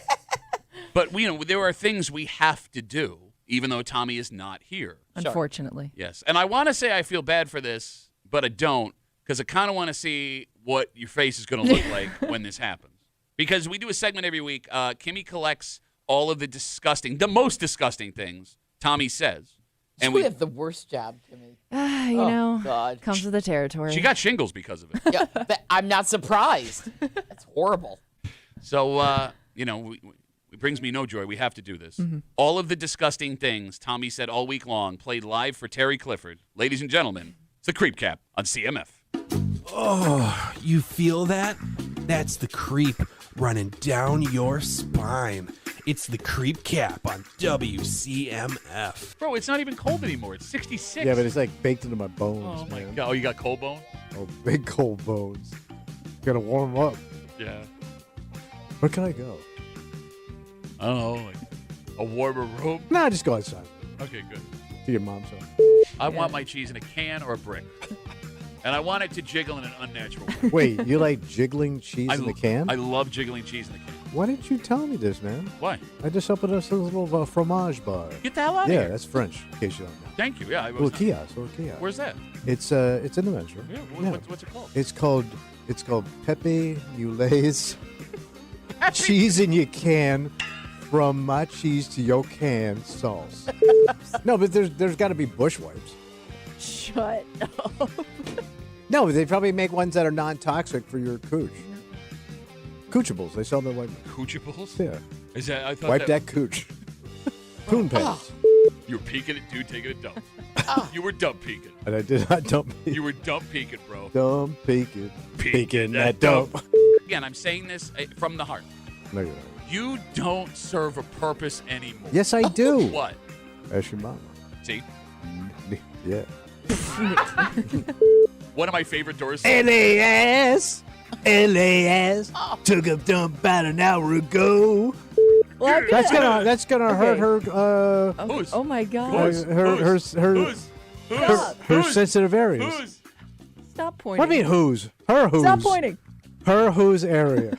but, there are things we have to do, even though Tommy is not here. Unfortunately. Yes. And I want to say I feel bad for this, but I don't, because I kind of want to see what your face is going to look like when this happens. Because we do a segment every week. Kimmy collects all of the most disgusting things Tommy says. And we have the worst job, Kimmy. God. Comes with the territory. She got shingles because of it. Yeah, I'm not surprised. That's horrible. So, it brings me no joy. We have to do this. Mm-hmm. All of the disgusting things Tommy said all week long, played live for Terry Clifford. Ladies and gentlemen, it's the Creep Cap on CMF. Oh, you feel that? That's the creep running down your spine. It's the Creep Cap on WCMF. Bro, it's not even cold anymore. It's 66. Yeah, but it's like baked into my bones. Oh, my man. God. Oh, you got cold bone? Oh, big cold bones. Gotta warm up. Yeah. Where can I go? I don't know. Like a warmer room? Nah, just go outside. Okay, good. To your mom's house. I want my cheese in a can or a brick. And I want it to jiggle in an unnatural way. Wait, you like jiggling cheese in the can? I love jiggling cheese in the can. Why didn't you tell me this, man? Why? I just opened us a little fromage bar. Get the hell out of Yeah, here. that's French, in case you don't know. Thank you. Yeah. Little kiosk. Where's that? It's in the metro. Yeah, Yeah. What's it called? It's called Pepe Mulet's cheese in your can, from my cheese to your can sauce. No, but there's got to be bush wipes. Shut up. No, they probably make ones that are non-toxic for your cooch. Coochables. They sell the white. Coochables? Yeah. Is that? I thought Wipe that cooch. Coon pants. You were peeking at dude taking a dump. You were dump peeking. And I did not dump it. You were dump peeking, bro. Dump peeking. Peeking that dump. Again, I'm saying this from the heart. No, you don't. You don't serve a purpose anymore. Yes, I do. What? Ask your mama. See? Yeah. One of my favorite doors. LAS. Took a dump about an hour ago. Well, That's gonna hurt her. Who's? Oh my God. Her sensitive areas. Who's? Stop pointing. What do you mean whose? Her whose? Stop pointing. Her whose area.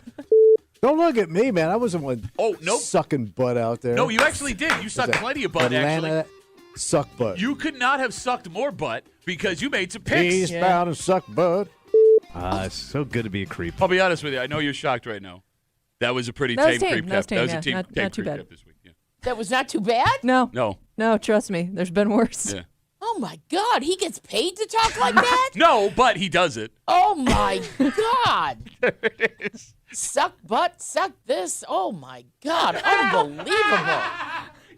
Don't look at me, man. I wasn't one sucking butt out there. No, you actually did. You sucked plenty of butt, Atlanta actually. Suck butt. You could not have sucked more butt because you made some picks. Eastbound and suck butt. It's so good to be a creep. I'll be honest with you. I know you're shocked right now. That was a pretty That was tame tame. creep That was cap. That was tame, a tame, yeah. tame Not too creep bad. cap this week. Yeah. That was not too bad? No. No. Trust me. There's been worse. Yeah. Oh, my God. He gets paid to talk like that? No, but he does it. Oh, my God. There it is. Suck butt, suck this. Oh, my God. Unbelievable.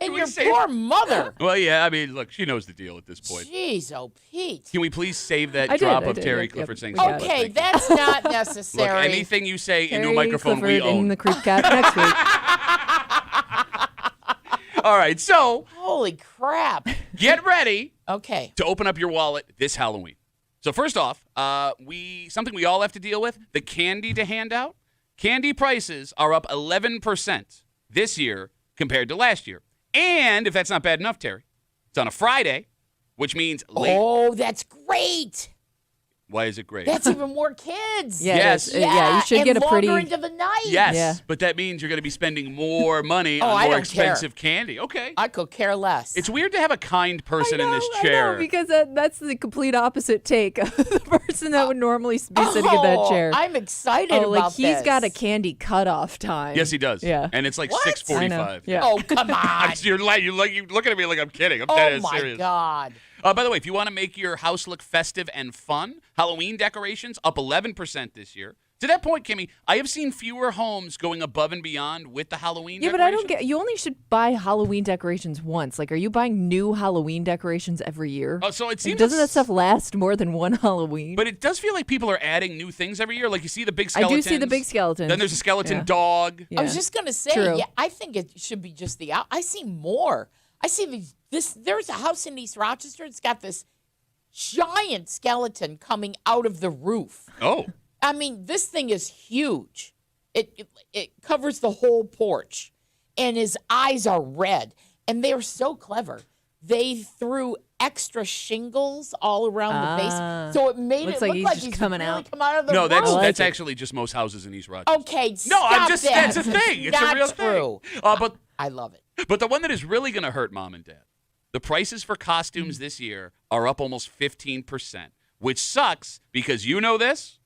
And we your save- poor mother. Well, yeah. I mean, look, she knows the deal at this point. Jeez, oh, Pete. Can we please save that I drop did, of Terry yep, Clifford yep. saying We got suck butt? Okay, Thank you. that's not Look, necessary. anything you say into a Terry microphone, Clifford we own. in the creep cap next week. All right, so Holy crap. get ready Okay. to open up your wallet this Halloween. So first off, something we all have to deal with, the candy to hand out. Candy prices are up 11% this year compared to last year. And if that's not bad enough, Terry, it's on a Friday, which means late. Oh, that's great. Why is it great? That's even more kids. Yeah, Yes. it is. Yeah, you should and get a pretty. longer into the night. Yes, Yeah. but that means you're going to be spending more money Oh, on I more don't care. expensive candy. Okay. I could care less. It's weird to have a kind person in this I chair. know, because that's the complete opposite take of the person person that would normally be sitting in that chair. I'm excited Oh, like about he's this. got a candy cutoff time. Yes, he does. Yeah. And it's like What? 6:45. Yeah. Oh, come on. You're looking at me like I'm kidding. I'm Oh, dead my serious. God. By the way, if you want to make your house look festive and fun, Halloween decorations up 11% this year. To that point, Kimmy, I have seen fewer homes going above and beyond with the Halloween Yeah, but I decorations. don't get. You only should buy Halloween decorations once. Like, are you buying new Halloween decorations every year? Oh, so it Like, seems doesn't that stuff last more than one Halloween? But it does feel like people are adding new things every year. Like you see the big I skeletons. do see the big skeletons. Then there's a skeleton Yeah. dog. Yeah. I was just going to say, True. yeah, I think it should be just the I see more. I see there's a house in East Rochester. It's got this giant skeleton coming out of the roof. Oh. I mean, this thing is huge. It covers the whole porch, and his eyes are red. And they are so clever. They threw extra shingles all around the base, so it made looks it like look he's like just he's coming really out. come out of the No, roof. that's like that's it. actually just most houses in East Rochester. Okay, No, I'm stop just that. that's a thing. It's Not a real true. thing. But I love it. the one that is really going to hurt mom and dad, the prices for costumes this year are up almost 15%, which sucks because you know this.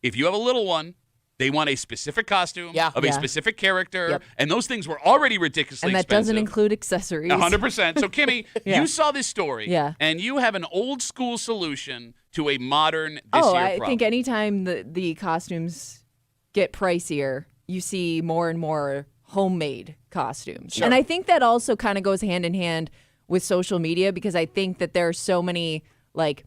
If you have a little one, they want a specific costume of a Yeah. specific character, Yep. and those things were already ridiculously and that expensive. doesn't include accessories. 100%. So, Kimmy, Yeah. you saw this story, Yeah. and you have an old school solution to a modern this Oh, year I problem. think anytime the costumes get pricier, you see more and more homemade costumes. Sure. And I think that also kind of goes hand in hand with social media because I think that there are so many like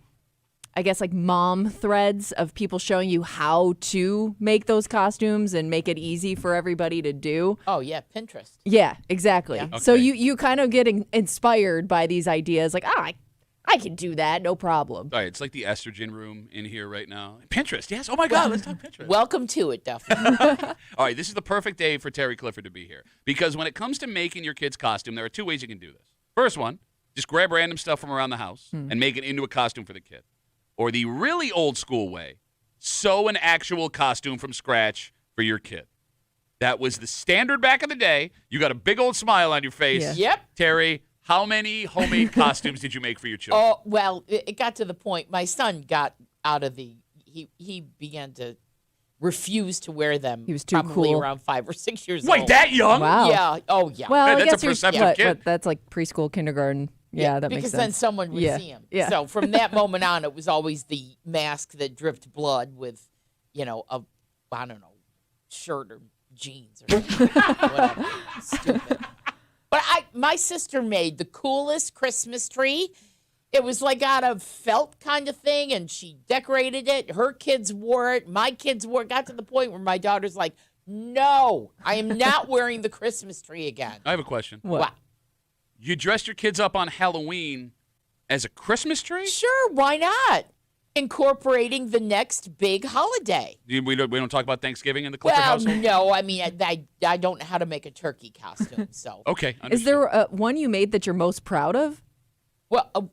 mom threads of people showing you how to make those costumes and make it easy for everybody to do. Oh yeah, Pinterest. Yeah, exactly. Yeah. So Okay. you kind of get inspired by these ideas like, I can do that, no problem. All right, it's like the estrogen room in here right now. Pinterest, yes. Oh, my God, let's talk Pinterest. Welcome to it, Duffy. All right, this is the perfect day for Terry Clifford to be here. Because when it comes to making your kid's costume, there are two ways you can do this. First one, just grab random stuff from around the house and make it into a costume for the kid. Or the really old school way, sew an actual costume from scratch for your kid. That was the standard back in the day. You got a big old smile on your face. Yeah. Yep. Terry, how many homemade costumes did you make for your children? Oh well, it got to the point. My son got out of the. He began to refuse to wear them. He was too probably cool. around 5 or 6 years Wait, old. that young? Wow. Yeah. Oh yeah. Well, Man, I that's a guess you're perceptive what, kid. that's like preschool, kindergarten. Yeah, that because makes then sense. someone would Yeah. see him. Yeah. So from that moment on, it was always the mask that dripped blood with, a I don't know, shirt or jeans or whatever. Stupid. But my sister made the coolest Christmas tree. It was like out of felt kind of thing, and she decorated it. Her kids wore it. My kids wore it. Got to the point where my daughter's like, no, I am not wearing the Christmas tree again. I have a question. What? You dressed your kids up on Halloween as a Christmas tree? Sure, why not? Incorporating the next big holiday. We don't talk about Thanksgiving in the Clifford Well, household? no, I mean, I don't know how to make a turkey costume, so. Okay. Is understood. there one you made that you're most proud of? Well,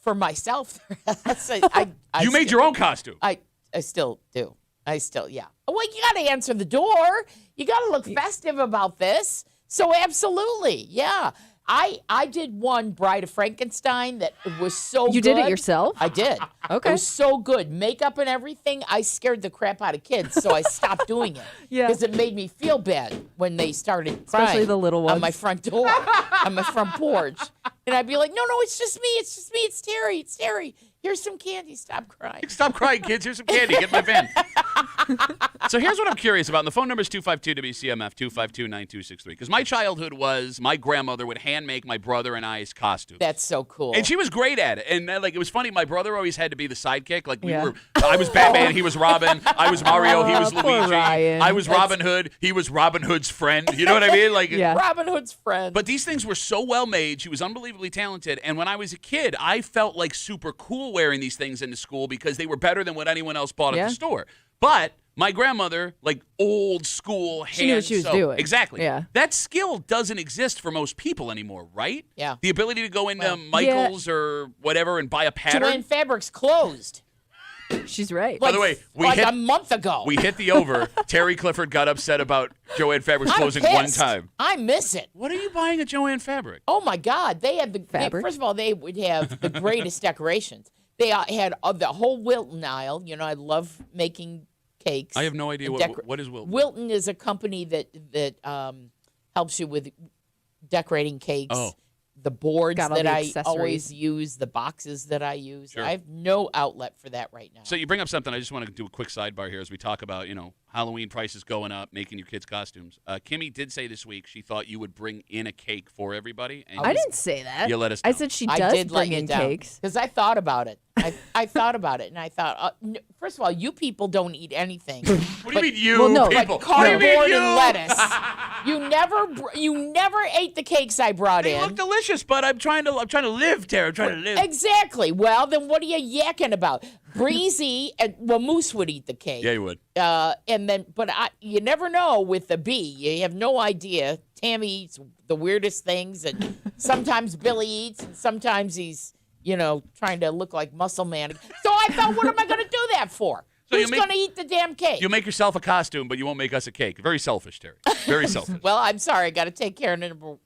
for myself, I You made your own costume. I still do. Yeah. Well, you got to answer the door. You got to look festive about this. So absolutely, yeah. I did one Bride of Frankenstein that was so good. You did it yourself? I did. Okay. It was so good. Makeup and everything. I scared the crap out of kids, so I stopped doing it. Yeah. Because it made me feel bad when they started Especially crying the little on ones. my front door, on my front porch. And I'd be like, no, it's just me. It's Terry. Here's some candy. Stop crying. Stop crying, kids. Here's some candy. Get in my van. So here's what I'm curious about. And the phone number is 252-WCMF, 252-9263. Because my childhood was my grandmother would hand make my brother and I's costumes. That's so cool. And she was great at it. And it was funny. My brother always had to be the sidekick. Like Yeah. I was Batman. He was Robin. I was Mario. He was Aw, poor Luigi. Ryan. I was Robin Hood. He was Robin Hood's friend. You know what I mean? Like, Yeah. Robin Hood's friend. But these things were so well made. She was unbelievably talented. And when I was a kid, I felt like super cool wearing these things into school because they were better than what anyone else bought at Yeah. the store. But my grandmother, like old school, She knew what she was doing. Exactly. Yeah. That skill doesn't exist for most people anymore, right? Yeah. The ability to go into Michael's or whatever and buy a pattern. Joanne Fabrics closed. She's right. By the way, a month ago. we hit the over. Terry Clifford got upset about Joanne Fabrics I'm closing pissed. one time. I miss it. What are you buying at Joanne Fabric? Oh my God, they had Fabric? first of all, they would have the greatest decorations. They had the whole Wilton aisle. You know, I love making cakes. I have no idea and what is Wilton. Wilton is a company that helps you with decorating cakes. Oh. The boards Got all that the I accessories. always use, the boxes that I use. Sure. I have no outlet for that right now. So you bring up something. I just want to do a quick sidebar here as we talk about, Halloween prices going up, making your kids costumes. Kimmy did say this week she thought you would bring in a cake for everybody. And I didn't say that. You let us I know. said she I does did bring let you in down cakes. because I thought about it. I thought about it, and I thought, first of all, you people don't eat anything. What do you mean you Well, no. people? But What do you mean cardboard you? and lettuce. You never ate the cakes I brought They in. look delicious, but I'm trying to live, Tara. I'm trying to live. Exactly. Well, then what are you yakking about? Breezy, Moose would eat the cake. Yeah, you would. But you never know with the bee. You have no idea. Tammy eats the weirdest things, and sometimes Billy eats, and sometimes he's, trying to look like Muscle Man. So I thought, what am I going to do that for? So Who's going to eat the damn cake? You'll make yourself a costume, but you won't make us a cake. Very selfish, Terry. Very selfish. Well, I'm sorry. I got to take care of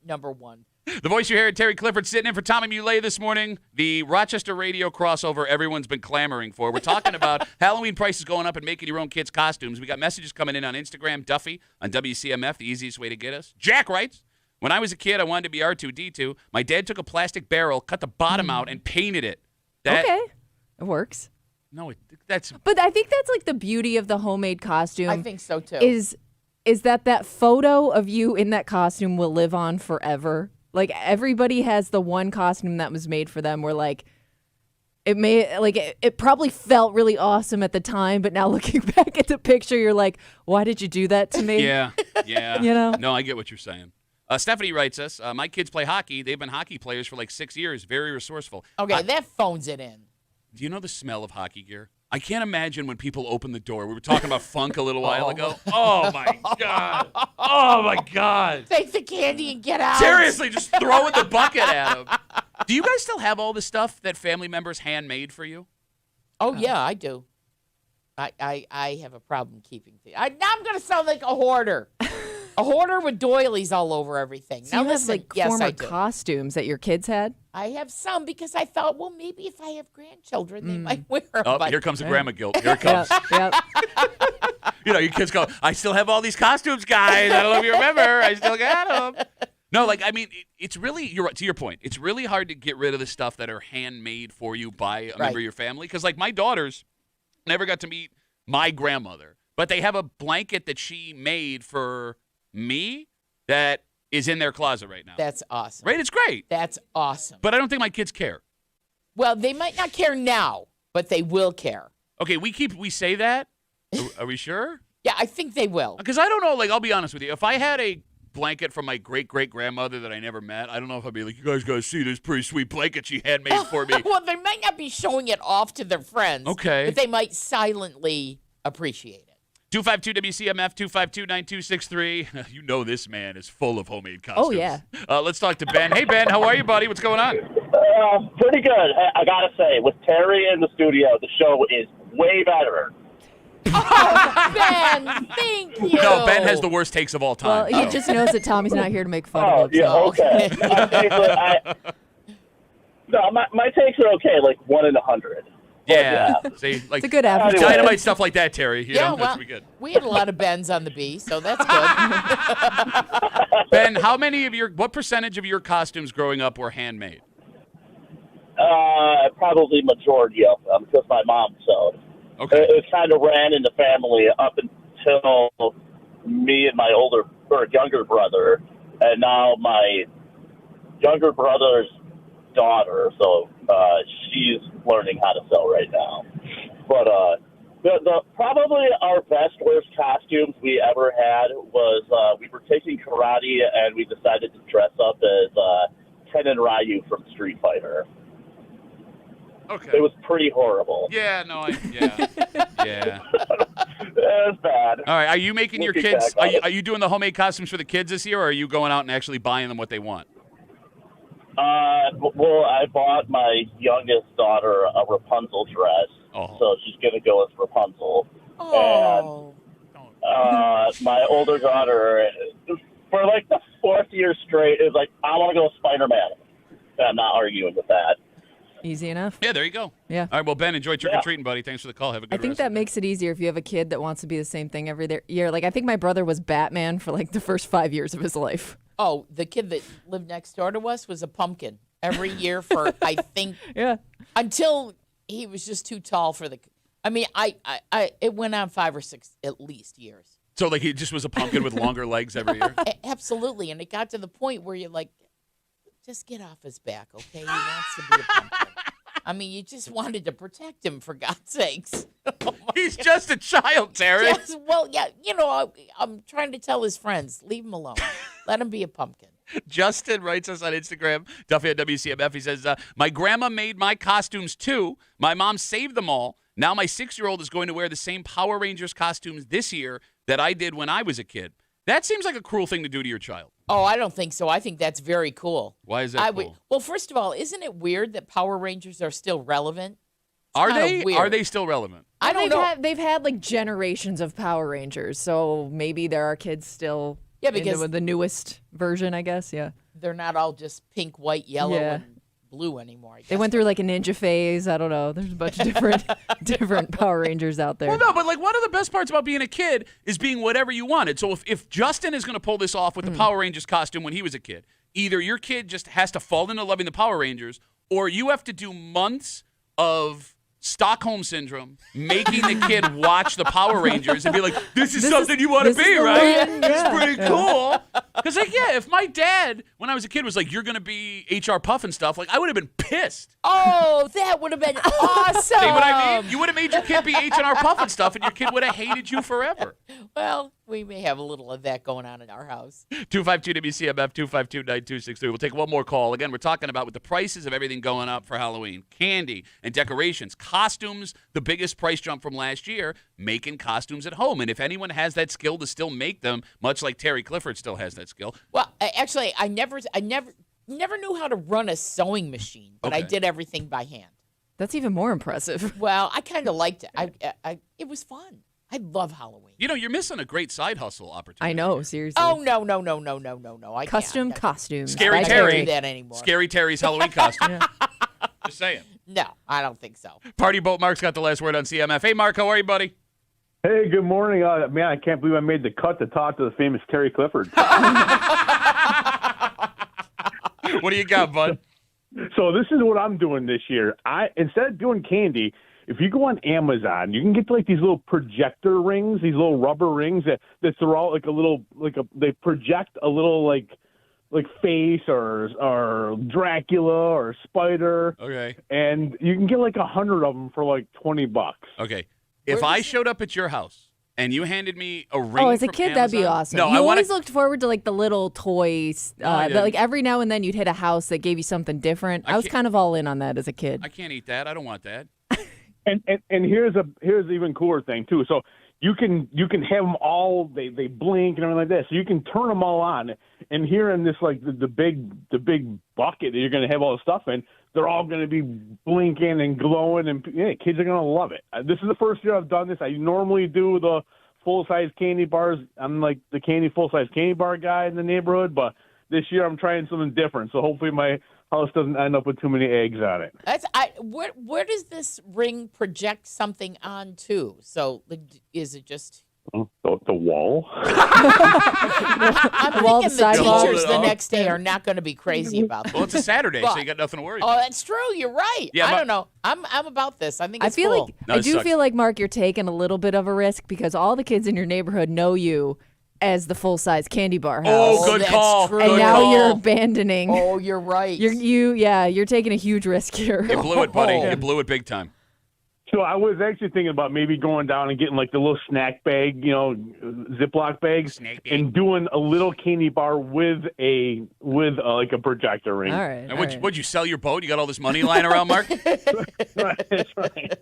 number one. The voice you hear, Terry Clifford, sitting in for Tommy Muley this morning. The Rochester radio crossover everyone's been clamoring for. We're talking about Halloween prices going up and making your own kids' costumes. We got messages coming in on Instagram. Duffy on WCMF, the easiest way to get us. Jack writes, when I was a kid, I wanted to be R2-D2. My dad took a plastic barrel, cut the bottom out, and painted it. Okay. It works. No, that's... But I think that's like the beauty of the homemade costume. I think so, too. Is that photo of you in that costume will live on forever. Like, everybody has the one costume that was made for them where, like, it probably felt really awesome at the time, but now looking back at the picture, you're like, why did you do that to me? Yeah. No, I get what you're saying. Stephanie writes us, my kids play hockey. They've been hockey players for like 6 years. Very resourceful. Okay, that phones it in. Do you know the smell of hockey gear? I can't imagine when people open the door. We were talking about funk a little while ago. Oh, my God. Oh, my God. Take the candy and get out. Seriously, just throwing the bucket at them. Do you guys still have all the stuff that family members handmade for you? Oh, yeah, I do. I have a problem keeping things. Now I'm going to sound like a hoarder. A hoarder with doilies all over everything. So now you listen, have, like, yes, former I do. costumes that your kids had? I have some because I thought, well, maybe if I have grandchildren, they might wear them. Oh, here comes the grandma guilt. Here it comes. Yep. Your kids go, I still have all these costumes, guys. I don't know if you remember. I still got them. No, it's really, you're right, to your point, it's really hard to get rid of the stuff that are handmade for you by a member of your family. Because, my daughters never got to meet my grandmother, but they have a blanket that she made for me that is in their closet right now. That's awesome. Right? It's great. That's awesome. But I don't think my kids care. Well, they might not care now, but they will care. Okay, we say that. Are we sure? Yeah, I think they will. Because I don't know, I'll be honest with you. If I had a blanket from my great-great-grandmother that I never met, I don't know if I'd be like, you guys got to see this pretty sweet blanket she handmade for me. Well, they might not be showing it off to their friends. Okay. But they might silently appreciate it. 252-WCMF, 252-9263. You know this man is full of homemade costumes. Oh, yeah. Let's talk to Ben. Hey, Ben, how are you, buddy? What's going on? Pretty good. I got to say, with Terry in the studio, the show is way better. Oh, Ben, thank you. No, Ben has the worst takes of all Well, time. he just knows that Tommy's not here to make fun Oh, of him. yeah, so. okay. My takes are okay, like 1 in 100. Yeah. See, It's a good average. Anyway. dynamite stuff like that, Terry. You know, well, that's be good. we had a lot of Bens on the bee, so that's good. Ben, what percentage of your costumes growing up were handmade? Probably majority of them, because my mom sewed. Okay. It kind of ran in the family up until me and my younger brother, and now my younger brother's daughter, so she's learning how to sew right now. But probably our best, worst costumes we ever had was we were taking karate, and we decided to dress up as Ken and Ryu from Street Fighter. Okay. It was pretty horrible. Yeah, no, yeah. It was bad. All right, are you making your Looking kids, back on it. are you doing the homemade costumes for the kids this year, or are you going out and actually buying them what they want? Well, I bought my youngest daughter a Rapunzel dress, so she's going to go as Rapunzel. Oh. And my older daughter, for like the 4th year straight, is like, I want to go Spider-Man. I'm not arguing with that. Easy enough. Yeah, there you go. Yeah. All right, well, Ben, enjoy trick-or-treating, buddy. Thanks for the call. Have a good I think rest that of the day. makes it easier if you have a kid that wants to be the same thing every year. Like, I think my brother was Batman for like the first 5 years of his life. Oh, the kid that lived next door to us was a pumpkin every year for, I think, Yeah. until he was just too tall for the. I mean, it went on 5 or 6 at least years. So, like, he just was a pumpkin with longer legs every year? Absolutely, and it got to the point where you're like, just get off his back, okay? He wants to be a pumpkin. I mean, you just wanted to protect him, for God's sakes. He's just a child, Terry. Yes, well, yeah, I'm trying to tell his friends, leave him alone. Let him be a pumpkin. Justin writes us on Instagram, Duffy at WCMF. He says, my grandma made my costumes too. My mom saved them all. Now my 6-year-old is going to wear the same Power Rangers costumes this year that I did when I was a kid. That seems like a cruel thing to do to your child. Oh, I don't think so. I think that's very cool. Why is that cool? Well, first of all, isn't it weird that Power Rangers are still relevant? Are kinda they? weird. Are they still relevant? I don't know. They've had like generations of Power Rangers, so maybe there are kids still because into the newest version, I guess. Yeah. they're not all just pink, white, yellow, Yeah. and blue anymore. I guess. They went through like a ninja phase. I don't know. There's a bunch of different Power Rangers out there. Well, no, but like one of the best parts about being a kid is being whatever you wanted. So if Justin is going to pull this off with the Power Rangers costume when he was a kid, either your kid just has to fall into loving the Power Rangers, or you have to do months of Stockholm Syndrome, making the kid watch the Power Rangers and be like, this is something you want to this be, is the right? one, It's yeah. pretty cool. Because, like, yeah, if my dad, when I was a kid, was like, you're going to be HR Puff and stuff, like, I would have been pissed. Oh, that would have been awesome. See what I mean? You would have made your kid be H&R Puff and stuff, and your kid would have hated you forever. Well, we may have a little of that going on in our house. 252-WCMF, 252-9263. We'll take one more call. Again, we're talking about with the prices of everything going up for Halloween, candy and decorations, costumes, the biggest price jump from last year, making costumes at home. And if anyone has that skill to still make them, much like Terry Clifford still has that skill. Well, actually, I never knew how to run a sewing machine, but I Okay. did everything by hand. That's even more impressive. Well, I kind of liked it. It was fun. I love Halloween. You know, you're missing a great side hustle opportunity. I know, seriously. Oh no! I Custom can't. costumes. Scary I Terry. can't do that anymore. Scary Terry's Halloween costume. Just saying. No, I don't think so. Party Boat Mark's got the last word on CMF. Hey, Mark, how are you, buddy? Hey, good morning. Man, I can't believe I made the cut to talk to the famous Terry Clifford. What do you got, bud? So this is what I'm doing this year. Instead of doing candy, if you go on Amazon, you can get like these little projector rings, these little rubber rings that throw out they project a little like face or Dracula or spider. Okay. And you can get like 100 of them for like $20. Okay. If I showed up at your house and you handed me a ring Oh, as a from kid, that'd be Amazon- awesome. No, you I want always to. looked forward to like the little toys. I That, like didn't. every now and then you'd hit a house that gave you something different. I was can't- kind of all in on that as a kid. I can't eat that. I don't want that. And here's an even cooler thing too. So you can have them all. They blink and everything like that. So you can turn them all on. And here in this like the big bucket that you're going to have all the stuff in, they're all going to be blinking and glowing, and kids are going to love it. This is the first year I've done this. I normally do the full size candy bars. I'm like the full size candy bar guy in the neighborhood, but this year I'm trying something different. So hopefully my house doesn't end up with too many eggs on it. Where does this ring project something onto? So is it just? The wall. I'm Wall thinking to the sidewall. teachers the next day are not going to be crazy about this. Well, it's a Saturday, so But- you got nothing to worry Oh, about. that's true. You're right. Yeah, I but- don't know. I'm about this. I think I it's feel cool. like No, I it do sucks. feel like Mark, you're taking a little bit of a risk because all the kids in your neighborhood know you as the full size candy bar house. Oh, good that's call. true. and Good now call. you're abandoning. Oh, you're right. You're taking a huge risk here. You blew it, buddy. Oh. You blew it big time. So I was actually thinking about maybe going down and getting like the little snack bag, Ziploc bags, Snack bag. and doing a little candy bar with a projector ring. All right. And would you sell your boat? You got all this money lying around, Mark? Right, that's right.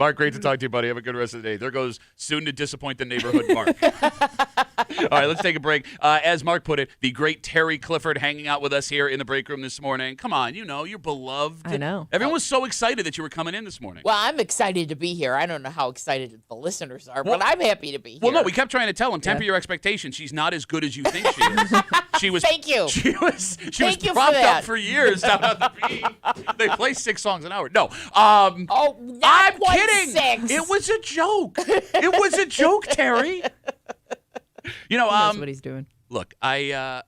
Mark, great to talk to you, buddy. Have a good rest of the day. There goes soon to disappoint the neighborhood Mark. All right, let's take a break. As Mark put it, the great Terry Clifford hanging out with us here in the break room this morning. Come on, you're beloved. I know. Everyone was so excited that you were coming in this morning. Well, I'm excited to be here. I don't know how excited the listeners are, but I'm happy to be here. Well, no, we kept trying to tell him, temper your expectations. She's not as good as you think she is. She was. Thank you. She was Thank you for propped that. up for years down on the beat. They play 6 songs an hour. No. Oh, not I'm quite kidding. 6. It was a joke. It was a joke, Terry. He knows what he's doing. Look, I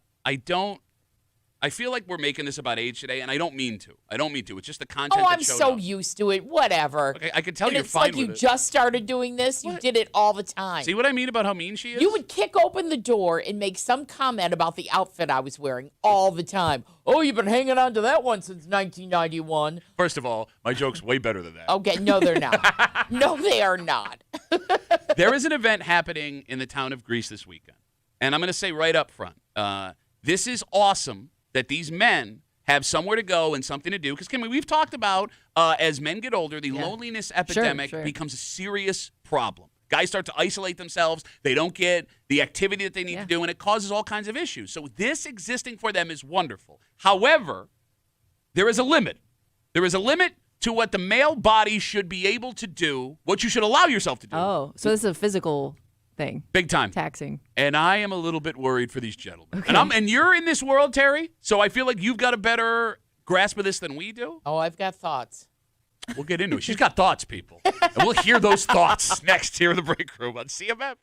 feel like we're making this about age today, and I don't mean to. It's just the content Oh, that I'm showed so up. used to it. Whatever. Okay, I can tell And you're it's fine like with you it. just started doing this. You did it all the time. See what I mean about how mean she is? You would kick open the door and make some comment about the outfit I was wearing all the time. Oh, you've been hanging on to that one since 1991. First of all, my joke's way better than that. Okay, no, they're not. No, they are not. There is an event happening in the town of Greece this weekend. And I'm going to say right up front, this is awesome that these men have somewhere to go and something to do. Because, Kimmy, we've talked about as men get older, the loneliness epidemic becomes a serious problem. Guys start to isolate themselves. They don't get the activity that they need to do, and it causes all kinds of issues. So this existing for them is wonderful. However, there is a limit. There is a limit to what the male body should be able to do, what you should allow yourself to do. Oh, so this is a physical thing. Big time. Taxing. And I am a little bit worried for these gentlemen. Okay. And you're in this world, Terry, so I feel like you've got a better grasp of this than we do. Oh, I've got thoughts. We'll get into it. She's got thoughts, people. And we'll hear those thoughts next here in the break room on CMF.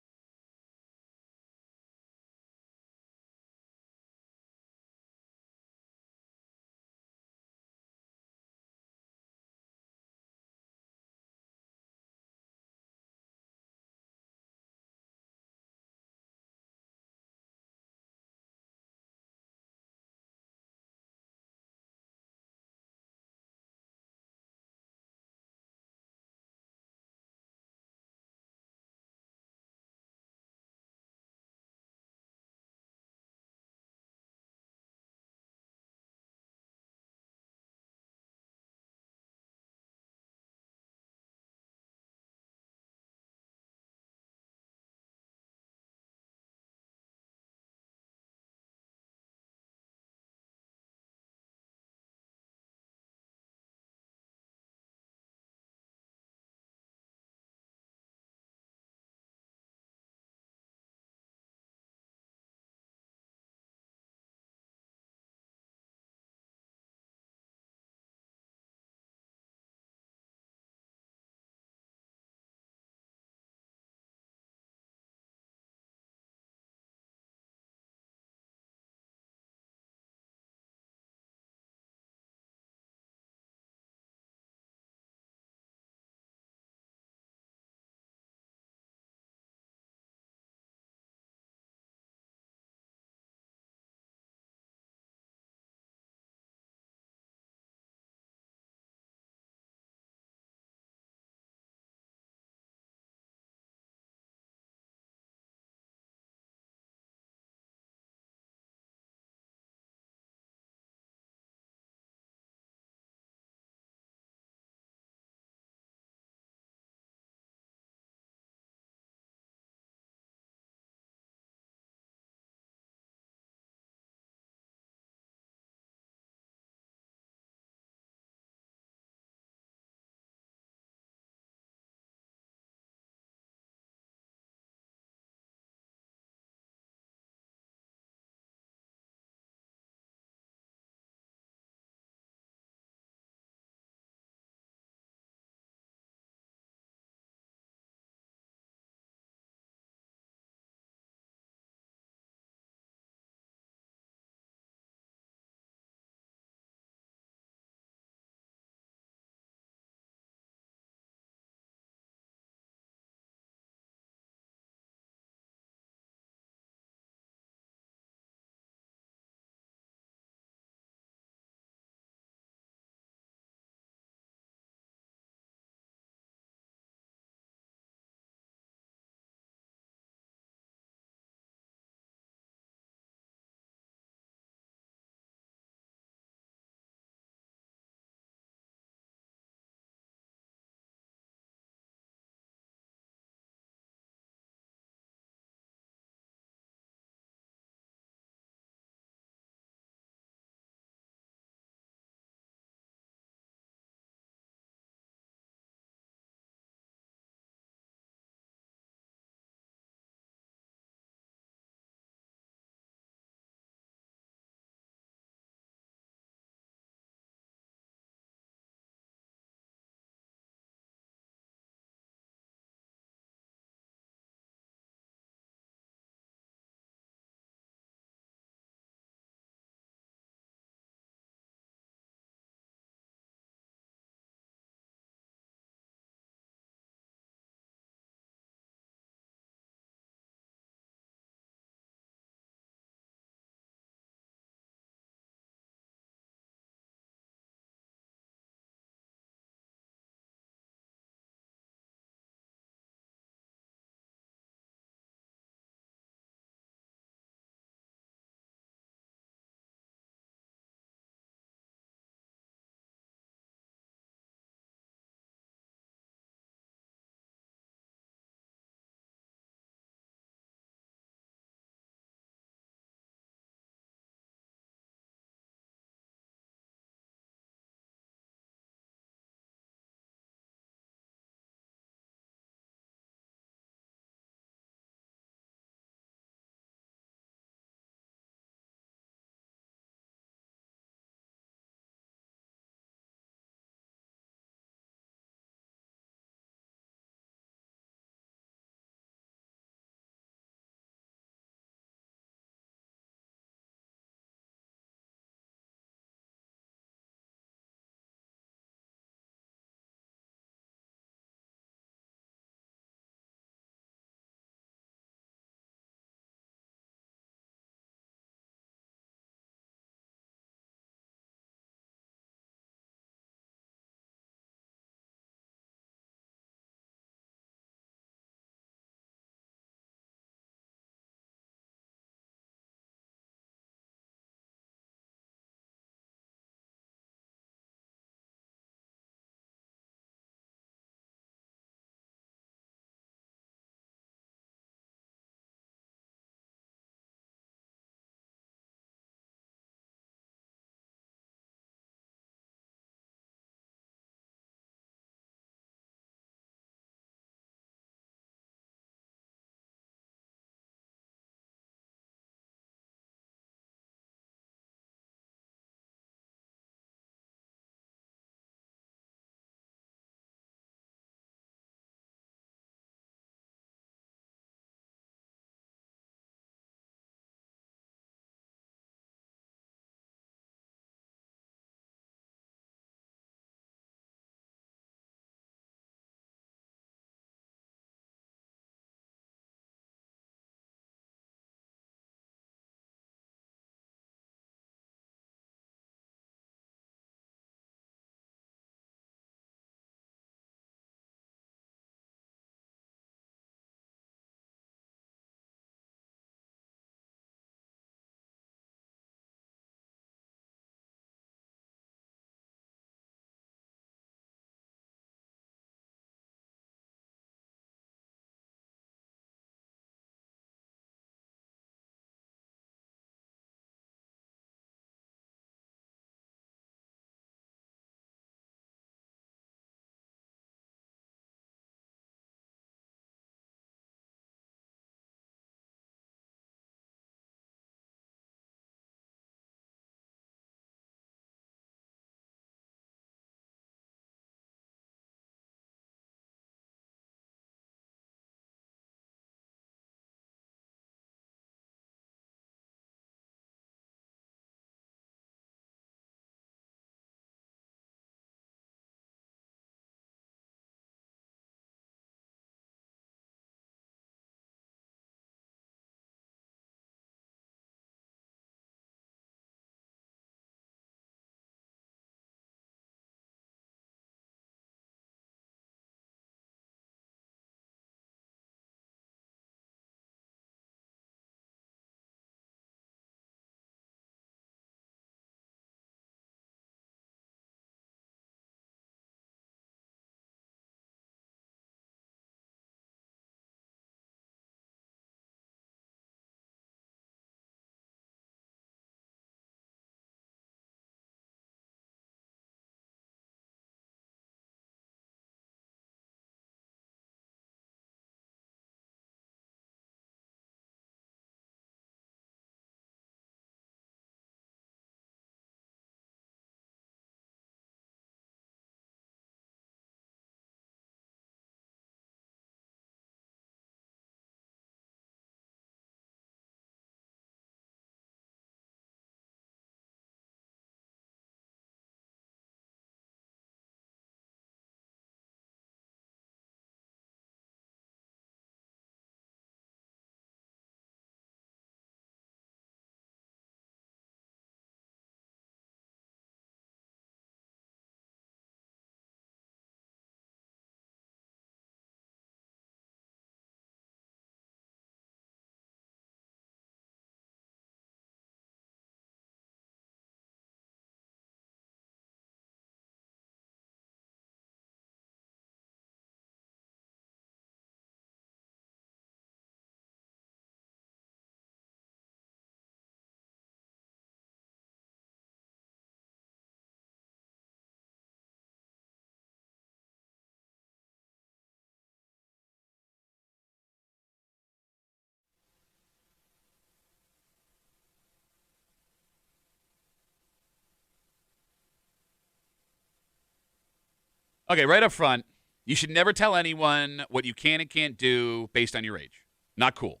Okay, right up front, you should never tell anyone what you can and can't do based on your age. Not cool.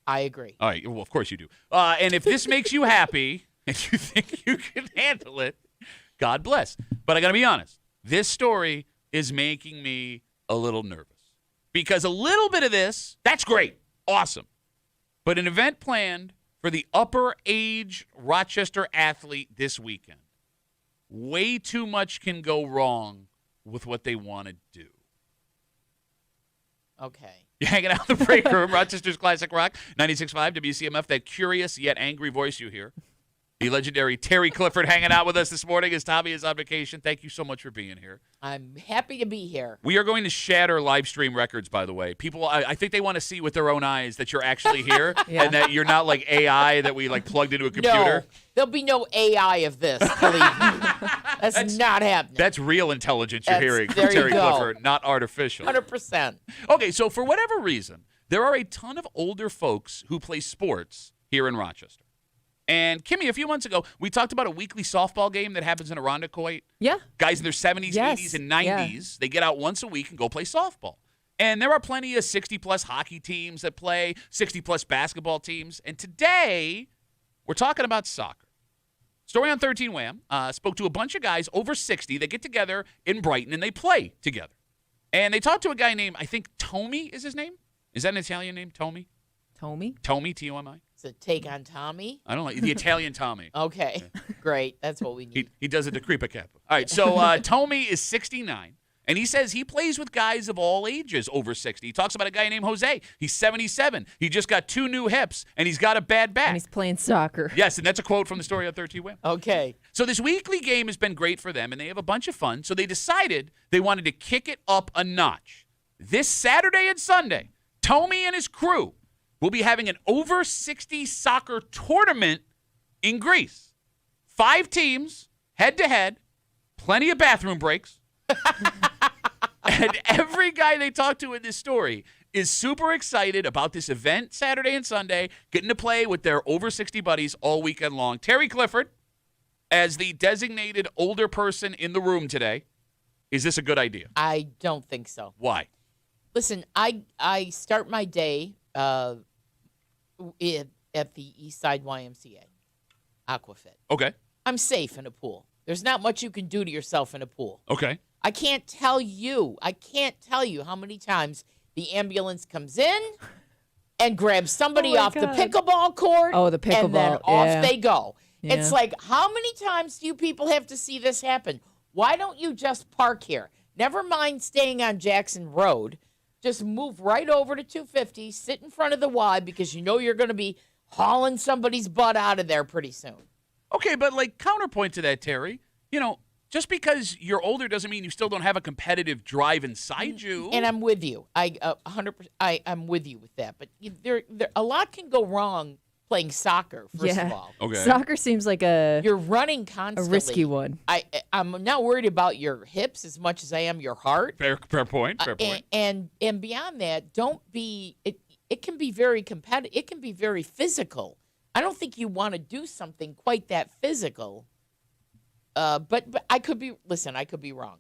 I agree. All right, well, of course you do. And if this makes you happy and you think you can handle it, God bless. But I got to be honest, this story is making me a little nervous. Because a little bit of this, that's great. Awesome. But an event planned for the upper age Rochester athlete this weekend, way too much can go wrong with what they want to do. Okay. You're hanging out in the break room, Rochester's Classic Rock, 96.5 WCMF, that curious yet angry voice you hear. The legendary Terry Clifford hanging out with us this morning as Tommy is on vacation. Thank you so much for being here. I'm happy to be here. We are going to shatter live stream records, by the way. People, I think they want to see with their own eyes that you're actually here and that you're not like AI that we like plugged into a computer. No, there'll be no AI of this, believe me. That's not happening. That's real intelligence you're hearing from there you Terry go. Clifford, not artificial. 100%. Okay, so for whatever reason, there are a ton of older folks who play sports here in Rochester. And Kimmy, a few months ago, we talked about a weekly softball game that happens in Irondequoit. Yeah. Guys in their 70s, Yes. 80s, and 90s, they get out once a week and go play softball. And there are plenty of 60-plus hockey teams that play, 60-plus basketball teams. And today, we're talking about soccer. Story on 13 Wham spoke to a bunch of guys over 60 that get together in Brighton and they play together. And they talked to a guy named, I think, Tomi is his name? Is that an Italian name, Tomi? Tomi? Tomi, T-O-M-I? It's a take on Tommy. I don't know. The Italian Tommy. Okay. Great. That's what we need. He does it to Creepa Kappa. All right, so Tomi is 69, and he says he plays with guys of all ages over 60. He talks about a guy named Jose. He's 77. He just got 2 new hips, and he's got a bad back. And he's playing soccer. Yes, and that's a quote from the story on 13 Wham. Okay. So this weekly game has been great for them, and they have a bunch of fun. So they decided they wanted to kick it up a notch. This Saturday and Sunday, Tomi and his crew will be having an over 60 soccer tournament in Greece. 5 teams, head-to-head, plenty of bathroom breaks. And every guy they talk to in this story is super excited about this event Saturday and Sunday, getting to play with their over 60 buddies all weekend long. Terry Clifford, as the designated older person in the room today, is this a good idea? I don't think so. Why? Listen, I start my day at the East Side YMCA, Aquafit. Okay. I'm safe in a pool. There's not much you can do to yourself in a pool. Okay. I can't tell you how many times the ambulance comes in and grabs somebody Oh my off God. the pickleball court. Oh, the And then pickleball, off yeah. they go. Yeah. It's like, how many times do you people have to see this happen? Why don't you just park here? Never mind staying on Jackson Road. Just move right over to 250, sit in front of the Y because you know you're going to be hauling somebody's butt out of there pretty soon. Okay, but like counterpoint to that, Terry, just because you're older doesn't mean you still don't have a competitive drive inside you. And I'm with you. I 100%. I'm with you with that. But there, a lot can go wrong playing soccer. First of all, Okay. Soccer seems like a you're running constantly. risky one. I'm not worried about your hips as much as I am your heart. Fair point. Fair point. And beyond that, don't be. It can be very competitive. It can be very physical. I don't think you want to do something quite that physical. But I could be. Listen, I could be wrong.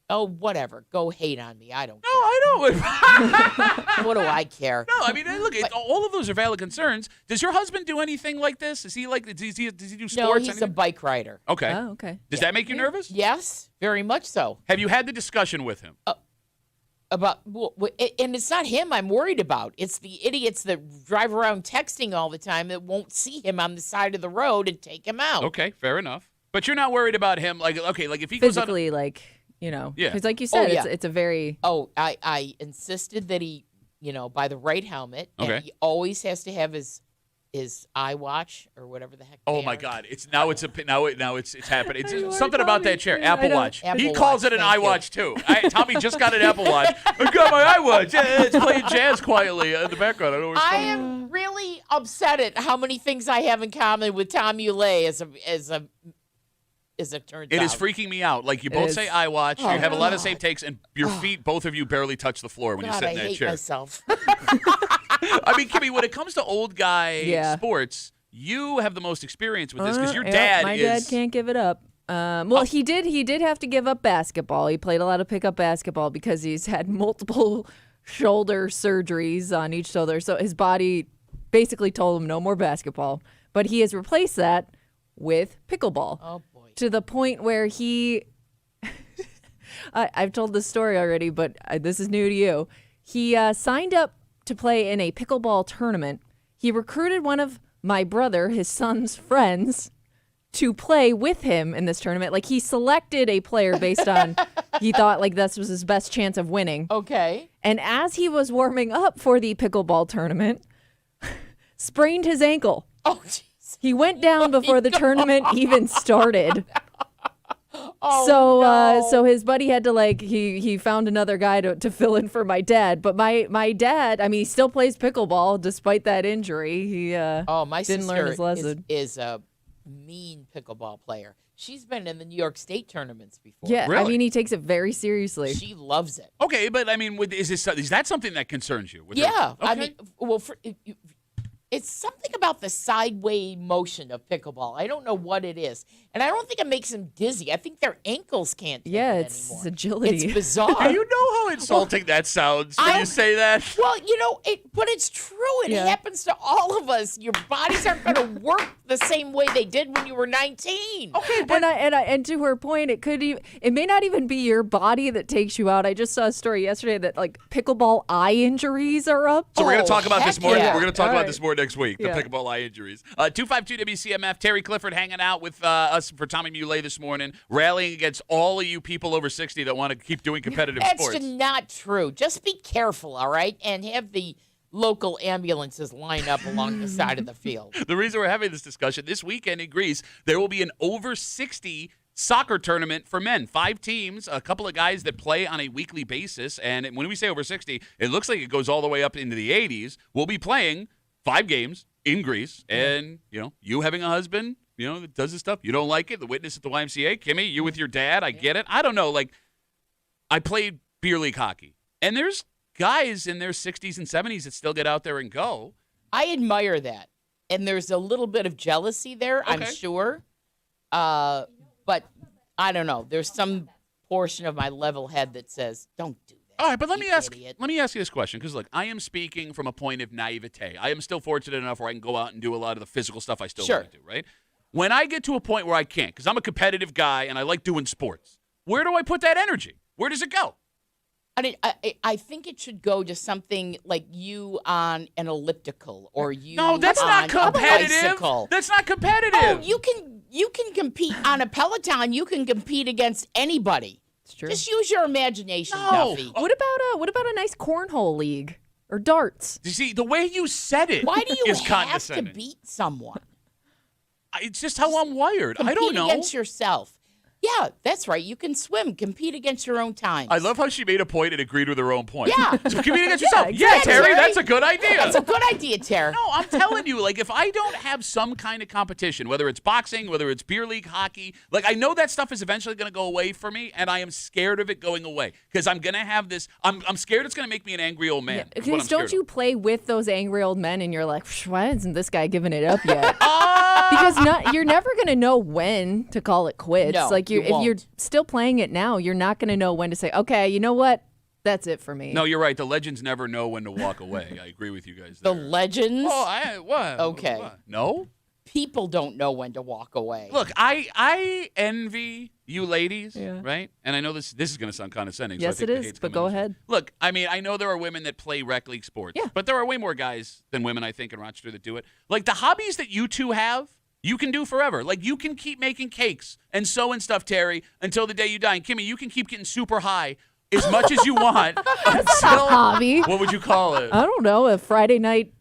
Whatever. Go hate on me. I don't care. No, I don't. What do I care? No, I mean, look, all of those are valid concerns. Does your husband do anything like this? Is he like? Does he do sports? No, he's a anything? bike rider. Okay. Oh, okay. Does that make you nervous? Yes, very much so. Have you had the discussion with him? And it's not him I'm worried about. It's the idiots that drive around texting all the time that won't see him on the side of the road and take him out. Okay, fair enough. But you're not worried about him, like if he goes on. Physically, Yeah. because like you said, yeah. it's a very Oh, I insisted that he, buy the right helmet. Okay. And he always has to have his iWatch or whatever the heck. Oh they my are. God! It's happening. It's You are something about that Tommy. chair. Yeah, I Apple know. Watch. Apple He calls Watch, it an thank you. iWatch too. Tommy just got an Apple Watch. I got my iWatch. Yeah, it's playing jazz quietly in the background. I know where it's I coming. am really upset at how many things I have in common with Tom Ulay as it turns out. It is freaking me out. Like you both is. say iWatch. Oh, You have a lot of God. same takes, and your feet, both of you, barely touch the floor when you God, sit I in that hate chair. myself. I mean, Kimmy, when it comes to old guy Yeah. sports, you have the most experience with this because your yeah, dad my is. dad can't give it up. Well, he did have to give up basketball. He played a lot of pickup basketball because he's had multiple shoulder surgeries on each shoulder. So his body basically told him no more basketball. But he has replaced that with pickleball. Oh, boy. To the point where he, I've told this story already, but this is new to you. He signed up to play in a pickleball tournament. He recruited one of my brother, his son's friends, to play with him in this tournament. Like, he selected a player based on, he thought like this was his best chance of winning. Okay. And as he was warming up for the pickleball tournament, sprained his ankle. Oh, jeez. He went down before the tournament even started. Oh, So no. so his buddy had to he found another guy to fill in for my dad. But my dad, I mean, he still plays pickleball despite that injury. He my didn't sister learn his lesson. is a mean pickleball player. She's been in the New York State tournaments before. Yeah, I Really? mean, he takes it very seriously. She loves it. Okay, but I mean, is that something that concerns you? With her- Yeah. I Okay. mean, well, it's something about the sideway motion of pickleball. I don't know what it is. And I don't think it makes them dizzy. I think their ankles can't take Yeah, it it's anymore. agility. It's bizarre. Do you know how insulting that sounds when you say that? Well, but it's true. It Yeah. happens to all of us. Your bodies aren't going to work the same way they did when you were 19. Okay, And to her point, it may not even be your body that takes you out. I just saw a story yesterday that like pickleball eye injuries are up. So we're going Oh, to talk about this heck more. yeah. We're going to talk All about right. this more next week. Yeah. The pickleball eye injuries. 252 WCMF. Terry Clifford hanging out with us for Tommy Muley this morning, rallying against all of you people over 60 that want to keep doing competitive That's sports. not true. Just be careful, all right? And have the local ambulances line up along the side of the field. The reason we're having this discussion this weekend in Greece, there will be an over 60 soccer tournament for men. 5 teams, a couple of guys that play on a weekly basis. And when we say over 60, it looks like it goes all the way up into the 80s. We'll be playing 5 games in Greece. And, you having a husband, that does this stuff, you don't like it. The witness at the YMCA, Kimmy, you with your dad, I get it. I don't know. Like, I played beer league hockey. And there's guys in their 60s and 70s that still get out there and go. I admire that. And there's a little bit of jealousy there, I'm Okay. sure. But I don't know. There's some portion of my level head that says, don't do that. All right, but let you me ask idiot. you this question, because look, I am speaking from a point of naivete. I am still fortunate enough where I can go out and do a lot of the physical stuff I still Sure. want to do, right? When I get to a point where I can't, because I'm a competitive guy and I like doing sports, where do I put that energy? Where does it go? I think it should go to something like you on an elliptical or you No, that's not on a competitive. bicycle. That's not competitive. Oh, you can compete on a Peloton. You can compete against anybody. It's true. Just use your imagination, No. Duffy. What about a nice cornhole league or darts? You see, the way you said it Why do you is have to condescending. beat someone? It's just how I'm wired. I don't Compete know. against yourself. Yeah, that's right. You can swim. Compete against your own time. I love how she made a point and agreed with her own point. Yeah. So compete against yourself. Yeah, Yeah, exactly. Terry, that's a good idea. That's a good idea, Tara. No, I'm telling you, like, if I don't have some kind of competition, whether it's boxing, whether it's beer league hockey, like, I know that stuff is eventually going to go away for me, and I am scared of it going away because I'm going to have this. I'm scared it's going to make me an angry old man. is what I'm Because don't scared you of. play with those angry old men and you're like, why isn't this guy giving it up yet? Because you're never going to know when to call it quits. No, like you if you're won't. still playing it now, you're not going to know when to say, okay, you know what? That's it for me. No, you're right. The legends never know when to walk away. I agree with you guys The there. legends. What? Okay. What? No? People don't know when to walk away. Look, I envy you ladies, Yeah. right? And I know this is going to sound condescending. Yes, so I think it the is, hate's but coming go in. ahead. Look, I mean, I know there are women that play rec league sports, Yeah. but there are way more guys than women, I think, in Rochester that do it. Like, the hobbies that you two have, you can do forever. Like, you can keep making cakes and sewing stuff, Terry, until the day you die. And Kimmy, you can keep getting super high as much as you want until, Hobby. what would you call it? I don't know, a Friday night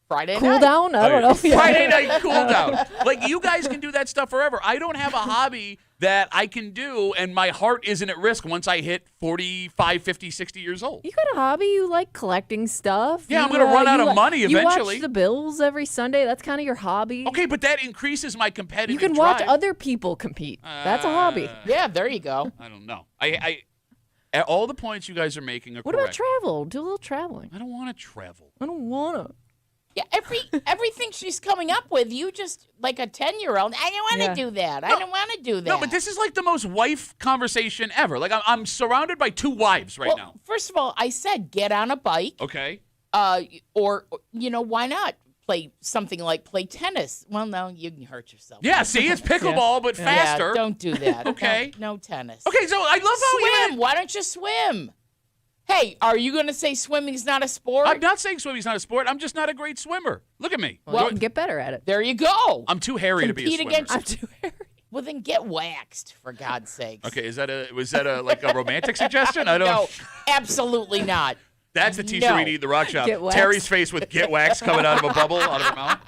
Friday cool night. down? I don't know. Friday night cool down. Like, you guys can do that stuff forever. I don't have a hobby that I can do, and my heart isn't at risk once I hit 45, 50, 60 years old. You got a hobby? You like collecting stuff? Yeah, I'm You, gonna run out you of money You eventually. watch the Bills every Sunday. That's kind of your hobby. Okay, but that increases my competitive You can watch drive. other people compete. That's a hobby. Yeah, there you go. I don't know. I at all the points you guys are making are What about correct. travel? Do a little traveling. I don't want to travel. I don't want to. Yeah, everything she's coming up with, you just like a 10-year-old. I don't want to Yeah. do that. I don't want to do that. No, but this is like the most wife conversation ever. Like I'm surrounded by 2 wives right well, now. First of all, I said get on a bike. Okay. Or why not play something like play tennis? Well, no, you can hurt yourself. Yeah, see, it's pickleball, but faster. Yeah, don't do that. Okay. No tennis. Okay, so I love how Swim. Why don't you swim? Hey, are you going to say swimming's not a sport? I'm not saying swimming's not a sport. I'm just not a great swimmer. Look at me. Well, get better at it. There you go. I'm too hairy to be a Compete swimmer. against. I'm too hairy. Well, then get waxed, for God's sakes. Okay, was that a like a romantic suggestion? I don't. No, absolutely not. That's the T-shirt we No. need in the rock shop. Get waxed. Terry's face with "get waxed" coming out of a bubble out of her mouth.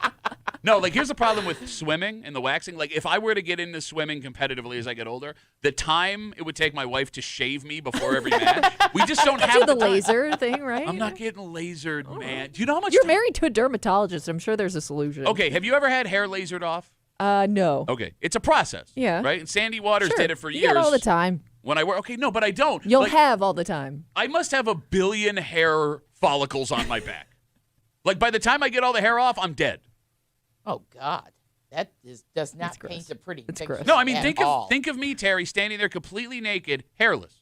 No, like here's the problem with swimming and the waxing. Like if I were to get into swimming competitively as I get older, the time it would take my wife to shave me before every match, we just don't have Do the time. laser thing, right? I'm not getting lasered, man. Do you know how much? You're time- married to a dermatologist. I'm sure there's a solution. Okay, have you ever had hair lasered off? No. Okay, it's a process. Yeah. Right. And Sandy Waters Sure. did it for You years. get all the time. When I work. Okay, no, but I don't. You'll Like, have all the time. I must have 1 billion hair follicles on my back. Like by the time I get all the hair off, I'm dead. Oh God, that does not It's gross. paint a pretty It's picture. gross. No, I mean at all. think of me, Terry, standing there completely naked, hairless.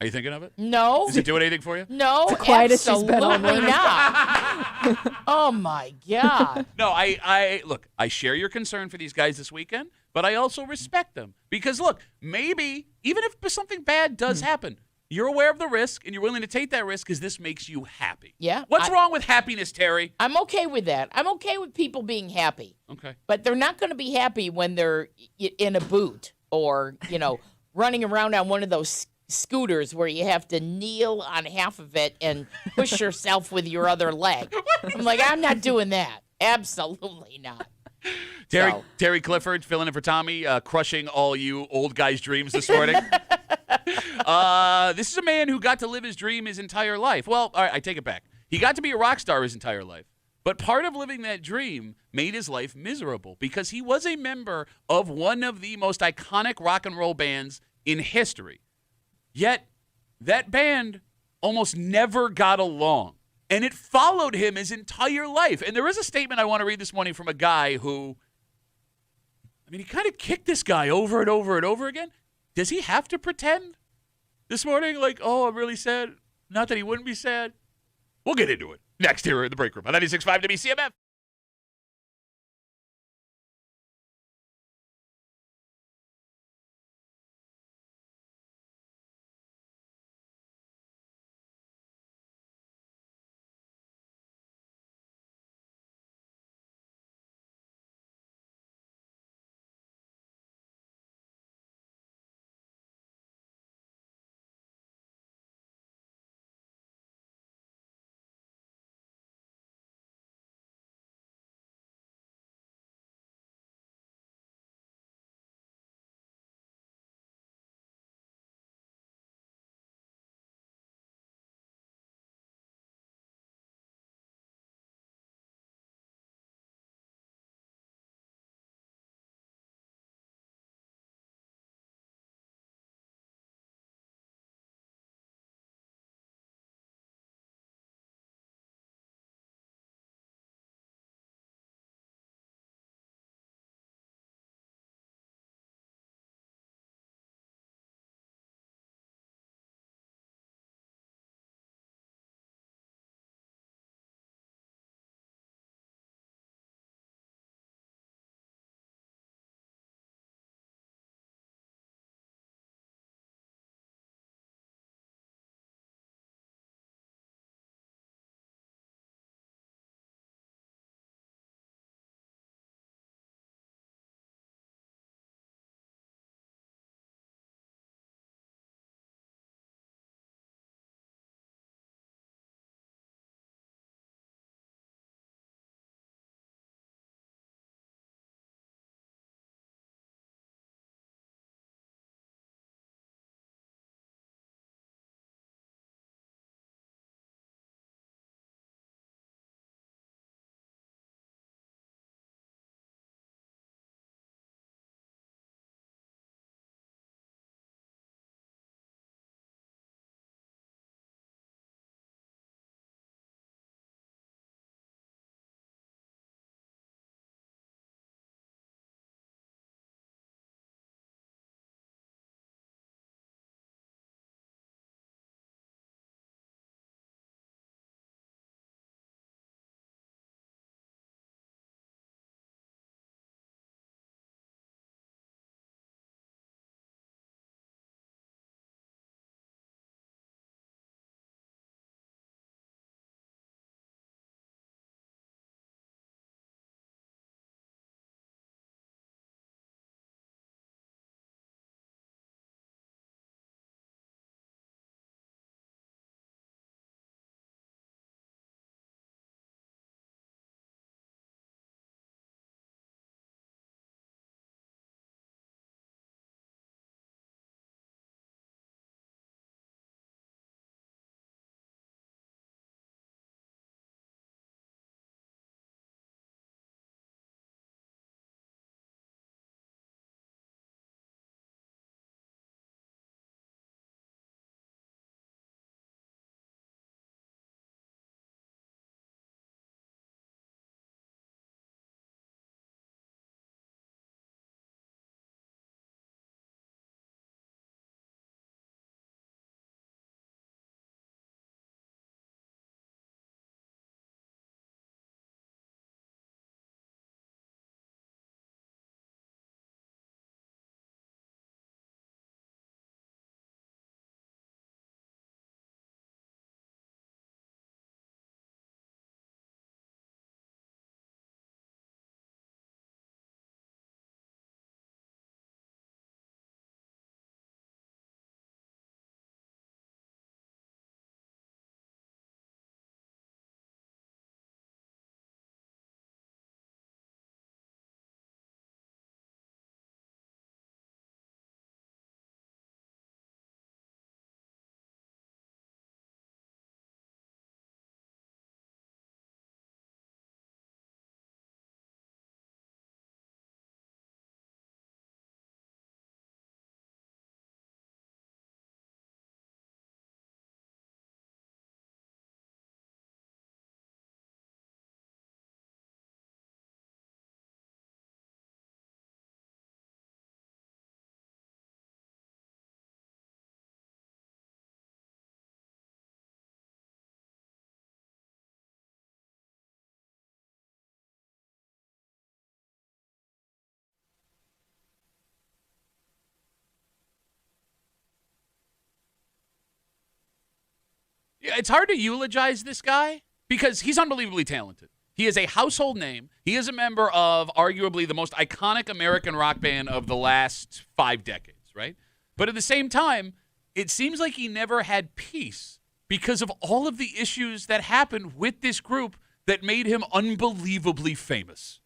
Are you thinking of it? No. Does it do anything for you? No, the quietest she's been all absolutely morning. not. Oh my God. No, I look, I share your concern for these guys this weekend, but I also respect them. Because look, maybe even if something bad does happen, you're aware of the risk and you're willing to take that risk because this makes you happy. Yeah, What's wrong with happiness, Terry? I'm okay with that. I'm okay with people being happy, Okay. but they're not going to be happy when they're in a boot or running around on one of those scooters where you have to kneel on half of it and push yourself with your other leg. I'm like, I'm not doing that. Absolutely not. So- Terry Clifford filling in for Tommy, crushing all you old guys' dreams this morning. This is a man who got to live his dream his entire life. Well, all right, I take it back. He got to be a rock star his entire life. But part of living that dream made his life miserable because he was a member of one of the most iconic rock and roll bands in history. Yet, that band almost never got along. And it followed him his entire life. And there is a statement I want to read this morning from a guy who, I mean, he kind of kicked this guy over and over and over again. Does he have to pretend this morning like, oh, I'm really sad? Not that he wouldn't be sad. We'll get into it next here in the break room on 96.5 WCMF. it's hard to eulogize this guy because he's unbelievably talented. He is a household name. He is a member of arguably the most iconic American rock band of the last 5 decades, right? But at the same time, it seems like he never had peace because of all of the issues that happened with this group that made him unbelievably famous.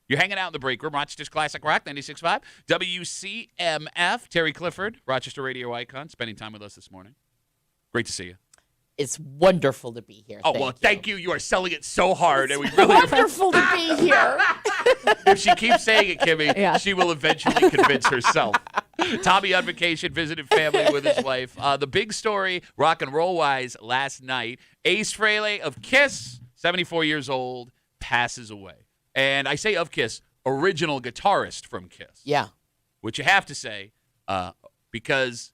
You're hanging out in the break room, Rochester's Classic Rock, 96.5, WCMF. Terry Clifford, Rochester radio icon, spending time with us this morning. Great to see you. It's wonderful to be here. Thank you. You are selling it so hard, and we really Wonderful to be here. If she keeps saying it, Kimmy, Yeah. she will eventually convince herself. Tommy on vacation, visited family with his wife. The big story, rock and roll-wise, last night, Ace Frehley of Kiss, 74 years old, passes away. And I say of Kiss, original guitarist from Kiss. Yeah. Which you have to say, because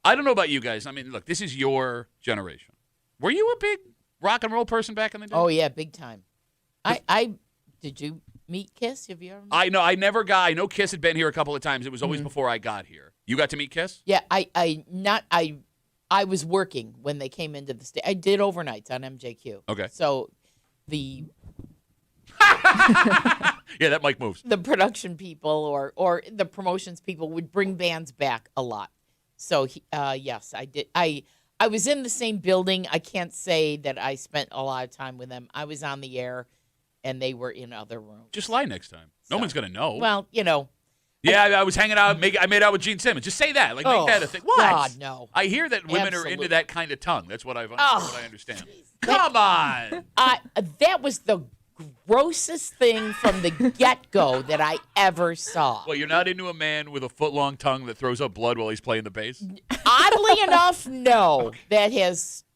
I don't know about you guys. I mean, look, this is your generation. Were you a big rock and roll person back in the day? Oh, yeah, big time. I did you meet Kiss? Have you ever met? I know Kiss had been here a couple of times. It was always before I got here. You got to meet Kiss? Yeah, I was working when they came into the state. I did overnights on MJQ. Okay. So the Yeah, that mic moves. the production people or the promotions people would bring bands back a lot. So yes, I did. I was in the same building. I can't say that I spent a lot of time with them. I was on the air, and they were in other rooms. Just lie next time. No one's going to know. Well, yeah, I was hanging out. I made out with Gene Simmons. Just say that. Like, make that a thing. What? God, no. I hear that women are into Absolutely. that kind of tongue. That's what I understand. That- Come on. That was the grossest thing from the get-go that I ever saw. Well, you're not into a man with a foot-long tongue that throws up blood while he's playing the bass? Oddly enough, no. That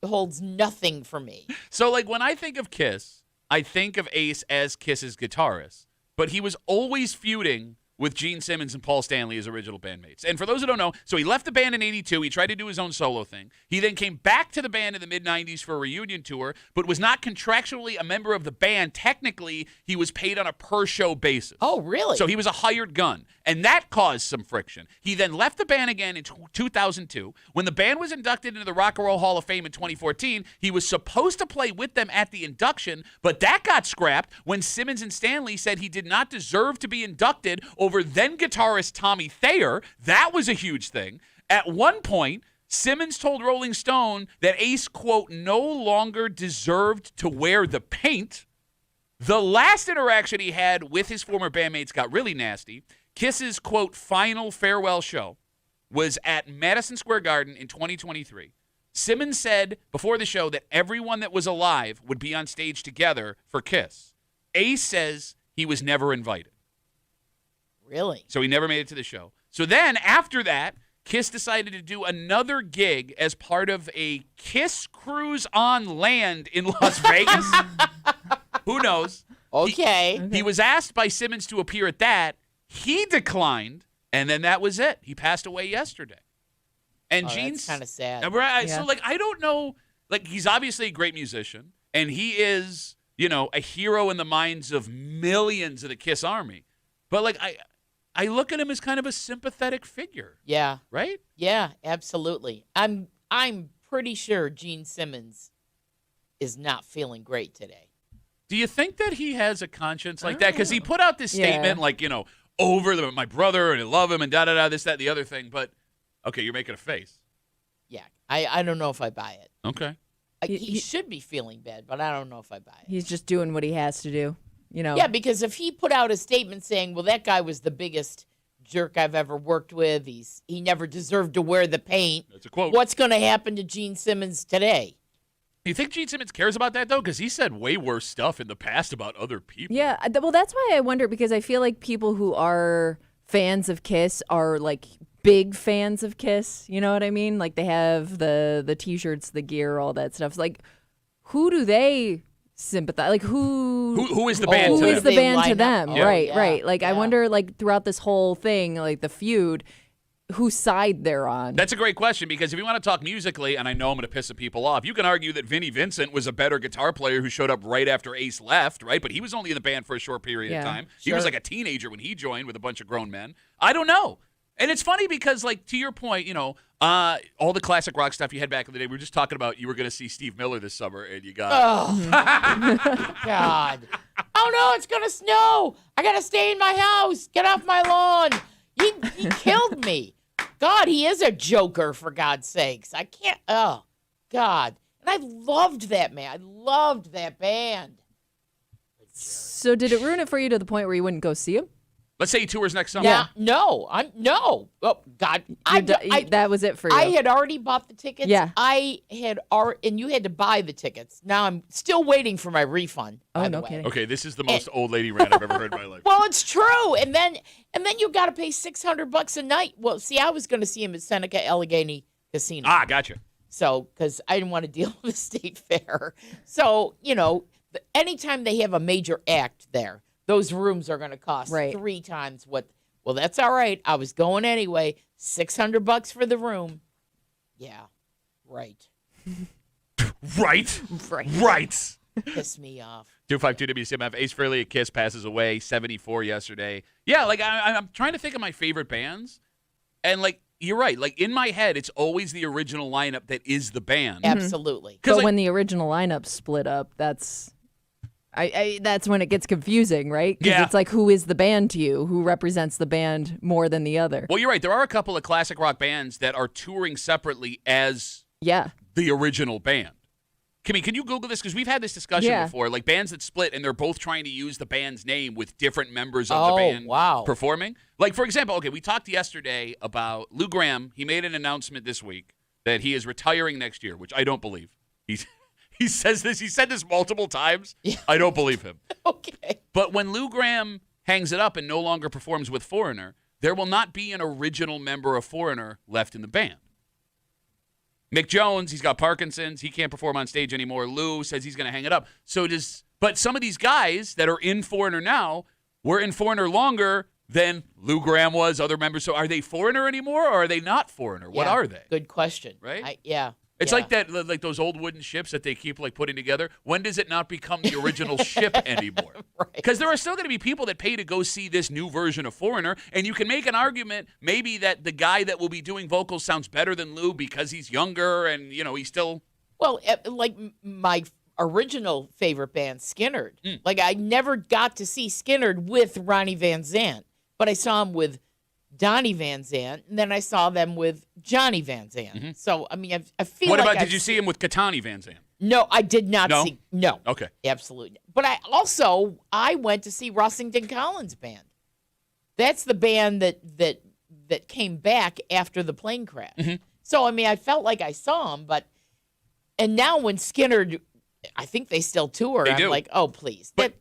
holds nothing for me. So, like, when I think of Kiss, I think of Ace as Kiss's guitarist. But he was always feuding with Gene Simmons and Paul Stanley as original bandmates. And for those who don't know, so he left the band in 82. He tried to do his own solo thing. He then came back to the band in the mid-90s for a reunion tour, but was not contractually a member of the band. Technically, he was paid on a per-show basis. Oh, really? So he was a hired gun, and that caused some friction. He then left the band again in 2002. When the band was inducted into the Rock and Roll Hall of Fame in 2014, he was supposed to play with them at the induction, but that got scrapped when Simmons and Stanley said he did not deserve to be inducted over then guitarist Tommy Thayer. That was a huge thing. At one point, Simmons told Rolling Stone that Ace, quote, no longer deserved to wear the paint. The last interaction he had with his former bandmates got really nasty. Kiss's, quote, final farewell show was at Madison Square Garden in 2023. Simmons said before the show that everyone that was alive would be on stage together for Kiss. Ace says he was never invited. Really? So he never made it to the show. So then after that, Kiss decided to do another gig as part of a Kiss cruise on land in Las Vegas. Who knows? Okay. He was asked by Simmons to appear at that. He declined, and then that was it. He passed away yesterday. And Gene's that's kind of sad. Right. Yeah. So, like, I don't know. Like, he's obviously a great musician, and he is, a hero in the minds of millions of the Kiss Army. But, like, I look at him as kind of a sympathetic figure. Yeah. Right? Yeah, absolutely. I'm pretty sure Gene Simmons is not feeling great today. Do you think that he has a conscience like that? Because he put out this Yeah. statement, like, over my brother, and I love him, and da-da-da, this, that, the other thing. But, okay, you're making a face. Yeah. I don't know if I buy it. Okay. He should be feeling bad, but I don't know if I buy it. He's just doing what he has to do. Yeah, because if he put out a statement saying, well, that guy was the biggest jerk I've ever worked with, he never deserved to wear the paint. That's a quote. What's going to happen to Gene Simmons today? You think Gene Simmons cares about that, though? Because he said way worse stuff in the past about other people. Yeah, well, that's why I wonder, because I feel like people who are fans of Kiss are like big fans of Kiss. You know what I mean? Like they have the T-shirts, the gear, all that stuff. Like, who do they sympathize? Like Who is the band who to is them? the band to line up. them? Oh, Right, yeah, right. Like I yeah. wonder, like throughout this whole thing, like the feud, whose side they're on. That's a great question, because if you want to talk musically, and I know I'm going to piss some people off, you can argue that Vinnie Vincent was a better guitar player who showed up right after Ace left, right? But he was only in the band for a short period of Yeah, time. He was sure. like a teenager when he joined with a bunch of grown men. I don't know. And it's funny because, like, to your point, all the classic rock stuff you had back in the day, we were just talking about you were going to see Steve Miller this summer, and you got God. Oh, no, it's going to snow. I got to stay in my house. Get off my lawn. He killed me. God, he is a joker, for God's sakes. I can't. Oh, God. And I loved that man. I loved that band. So did it ruin it for you to the point where you wouldn't go see him? Let's say he tours next summer. Yeah. No. Oh, God. That was it for you. I had already bought the tickets. Yeah. And you had to buy the tickets. Now I'm still waiting for my refund. Oh, by no the way. kidding. Okay, this is the most old lady rant I've ever heard in my life. Well, it's true. And then you got to pay $600 a night. Well, see, I was going to see him at Seneca Allegheny Casino. Ah, gotcha. So, because I didn't want to deal with the state fair. So, anytime they have a major act there, those rooms are going to cost 3 times what. Well, that's all right. I was going anyway. $600 for the room. Yeah, right. Right. Piss me off. 252 WCMF. Ace Frehley at Kiss passes away, 74 yesterday. Yeah, like I'm trying to think of my favorite bands, and like you're right. Like in my head, it's always the original lineup that is the band. Absolutely. But when the original lineup split up, that's when it gets confusing, right? Because it's like, who is the band to you? Who represents the band more than the other? Well, you're right. There are a couple of classic rock bands that are touring separately as the original band. Kimmy, can you Google this? Because we've had this discussion before. Like bands that split and they're both trying to use the band's name with different members of the band performing. Like, for example, we talked yesterday about Lou Gramm. He made an announcement this week that he is retiring next year, which I don't believe. He says this. He said this multiple times. Yeah. I don't believe him. Okay. But when Lou Gramm hangs it up and no longer performs with Foreigner, there will not be an original member of Foreigner left in the band. Mick Jones, he's got Parkinson's. He can't perform on stage anymore. Lou says he's going to hang it up. But some of these guys that are in Foreigner now were in Foreigner longer than Lou Gramm was, other members. So are they Foreigner anymore or are they not Foreigner? What are they? Good question. Right? It's like that, like those old wooden ships that they keep like putting together. When does it not become the original ship anymore? Because there are still going to be people that pay to go see this new version of Foreigner, and you can make an argument maybe that the guy that will be doing vocals sounds better than Lou because he's younger and he's still. Well, like my original favorite band, Skynyrd. Like I never got to see Skynyrd with Ronnie Van Zant, but I saw him with Donnie Van Zant, and then I saw them with Johnny Van Zant. Mm-hmm. So, I mean, I feel What like about, did you see him with Katani Van Zant? No, I did not see. No. Okay. Absolutely. But I went to see Russington Collins Band. That's the band that came back after the plane crash. Mm-hmm. So, I mean, I felt like I saw him, and now when Skynyrd, I think they still tour. I'm like, oh, please. That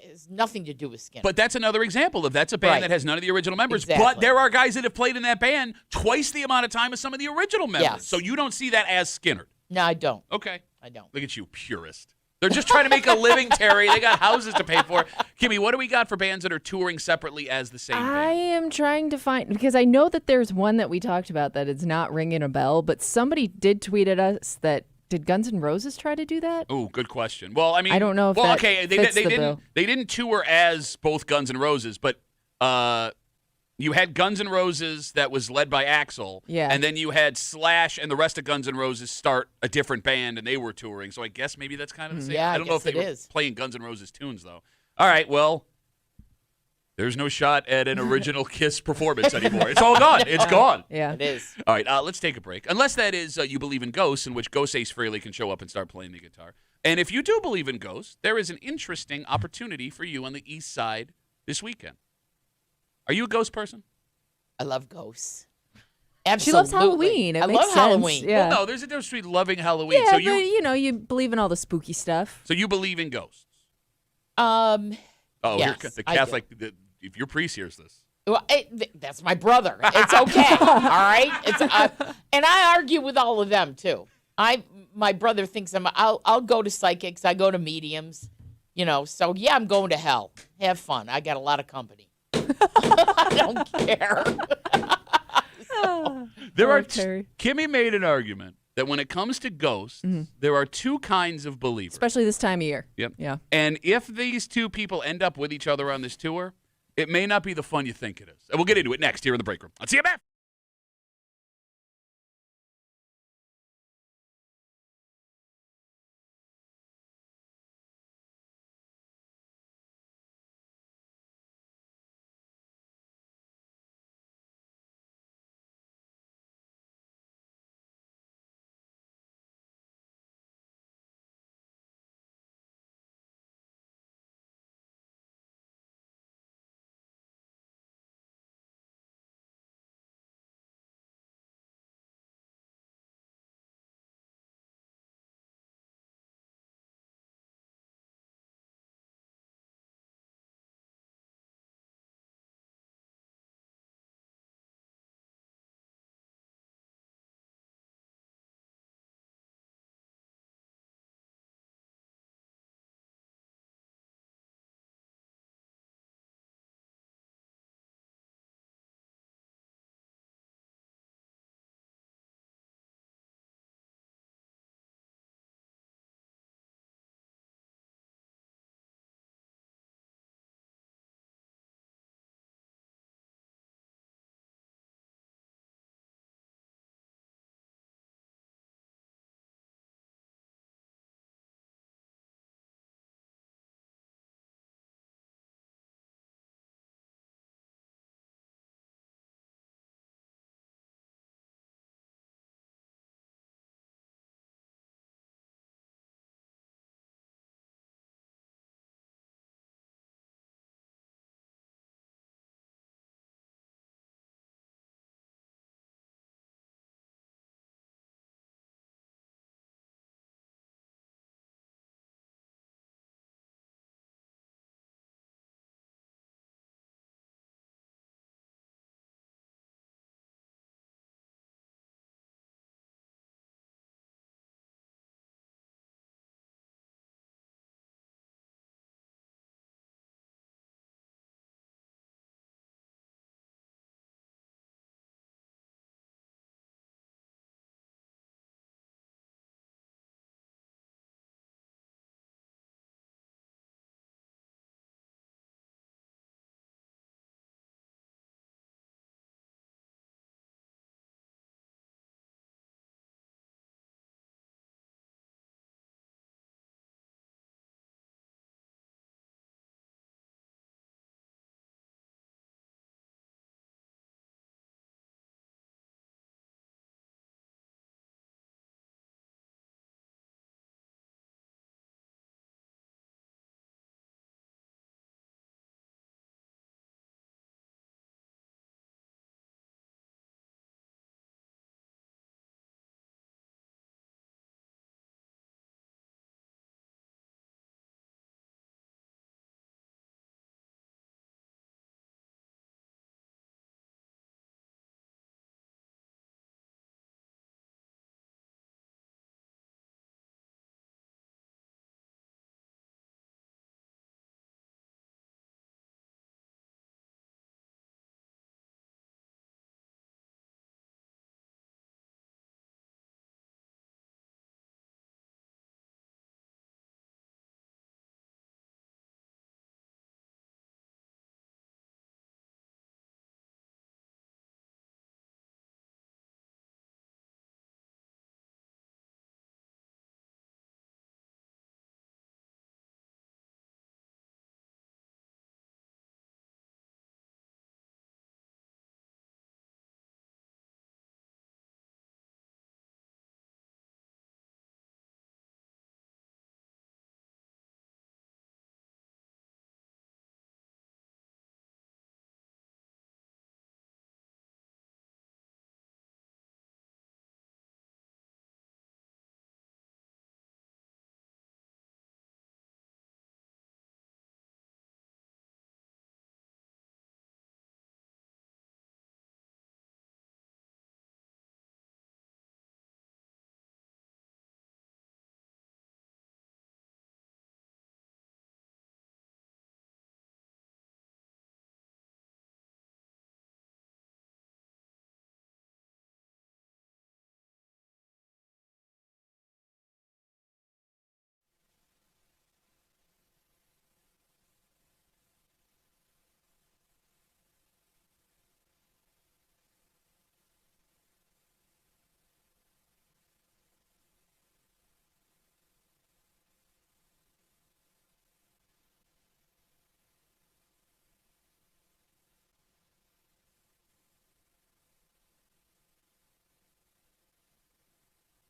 has nothing to do with Skynyrd. But that's another example of that's a band that has none of the original members. Exactly. But there are guys that have played in that band twice the amount of time as some of the original members. Yes. So you don't see that as Skynyrd. No, I don't. Okay. I don't. Look at you, purist. They're just trying to make a living, Terry. They got houses to pay for. Kimmy, what do we got for bands that are touring separately as the same band? I am trying to find, because I know that there's one that we talked about that is not ringing a bell, but somebody did tweet at us that, did Guns N' Roses try to do that? Oh, good question. Well, I mean, I don't know if they didn't tour as both Guns N' Roses, but you had Guns N' Roses that was led by Axl, and then you had Slash and the rest of Guns N' Roses start a different band, and they were touring. So I guess maybe that's kind of the same. Yeah, I don't know if they were playing Guns N' Roses tunes, though. All right, well, there's no shot at an original Kiss performance anymore. It's all gone. It's gone. Yeah, it is. All right, let's take a break. Unless that is you believe in ghosts, in which Ghost Ace Frehley can show up and start playing the guitar. And if you do believe in ghosts, there is an interesting opportunity for you on the East Side this weekend. Are you a ghost person? I love ghosts. Absolutely. She loves Halloween. It I makes love sense. Halloween. Yeah. Well, no, there's a difference between loving Halloween. Yeah, So but you believe in all the spooky stuff. So you believe in ghosts? Yes, here, the Catholic. If your priest hears this, well, that's my brother. It's okay. All right. And I argue with all of them too. My brother thinks I'll go to psychics. I go to mediums. So yeah, I'm going to hell. Have fun. I got a lot of company. I don't care. Kimmy made an argument that when it comes to ghosts, there are two kinds of believers. Especially this time of year. Yep. Yeah. And if these two people end up with each other on this tour, it may not be the fun you think it is. And we'll get into it next here in the break room on CMF.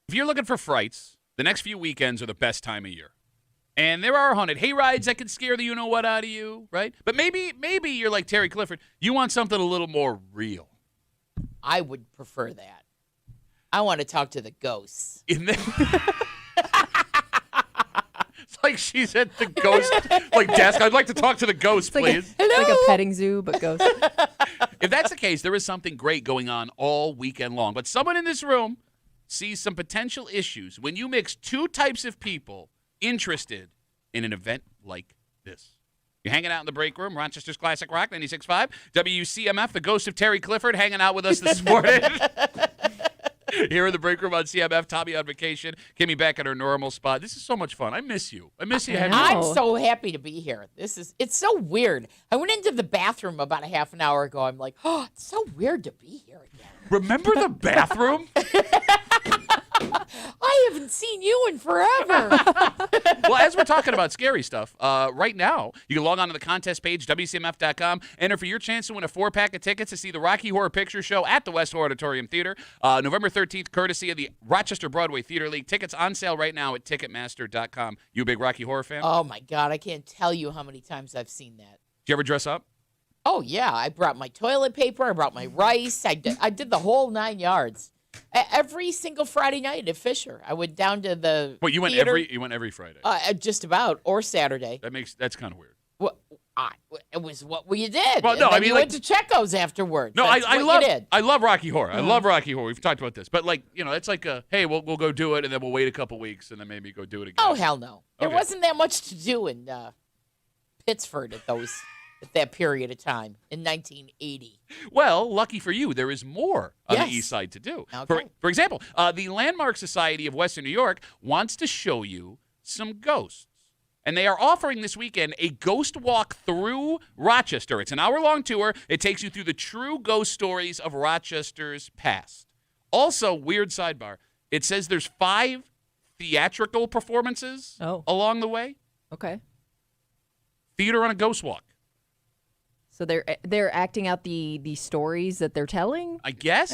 If you're looking for frights, the next few weekends are the best time of year. And there are haunted hayrides that can scare the you-know-what out of you, right? But maybe you're like Terry Clifford. You want something a little more real. I would prefer that. I want to talk to the ghosts. It's like she's at the ghost desk. I'd like to talk to the ghost, please. It's like a petting zoo, but ghost. If that's the case, there is something great going on all weekend long. But someone in this room sees some potential issues when you mix two types of people interested in an event like this. You're hanging out in the break room, Rochester's Classic Rock 96.5, WCMF, the ghost of Terry Clifford, hanging out with us this morning. Here in the break room on CMF, Tommy on vacation, Kimmy back at her normal spot. This is so much fun. I miss you. I miss you. I'm so happy to be here. It's so weird. I went into the bathroom about a half an hour ago. I'm like, oh, it's so weird to be here again. Remember the bathroom? I haven't seen you in forever. Well, as we're talking about scary stuff, right now, you can log on to the contest page, WCMF.com, enter for your chance to win a 4-pack of tickets to see the Rocky Horror Picture Show at the West Auditorium Theater, November 13th, courtesy of the Rochester Broadway Theater League. Tickets on sale right now at Ticketmaster.com. You a big Rocky Horror fan? Oh, my God. I can't tell you how many times I've seen that. Did you ever dress up? Oh, yeah. I brought my toilet paper. I brought my rice. I did the whole 9 yards. Every single Friday night at Fisher, I went down to the. Well, you went every Friday. Just about, or Saturday. That's kind of weird. Well, it was what you did. Well, no, and then I mean, you went to Checo's afterwards. No, That's I love Rocky Horror. I love Rocky Horror. We've talked about this, but it's like hey, we'll go do it, and then we'll wait a couple weeks, and then maybe go do it again. Oh hell no! There wasn't that much to do in Pittsford at that period of time in 1980. Well, lucky for you, there is more on the east side to do. Okay. For example, the Landmark Society of Western New York wants to show you some ghosts. And they are offering this weekend a ghost walk through Rochester. It's an hour-long tour. It takes you through the true ghost stories of Rochester's past. Also, weird sidebar, it says there's 5 theatrical performances along the way. Okay. Theater on a ghost walk. So they're acting out the stories that they're telling? I guess.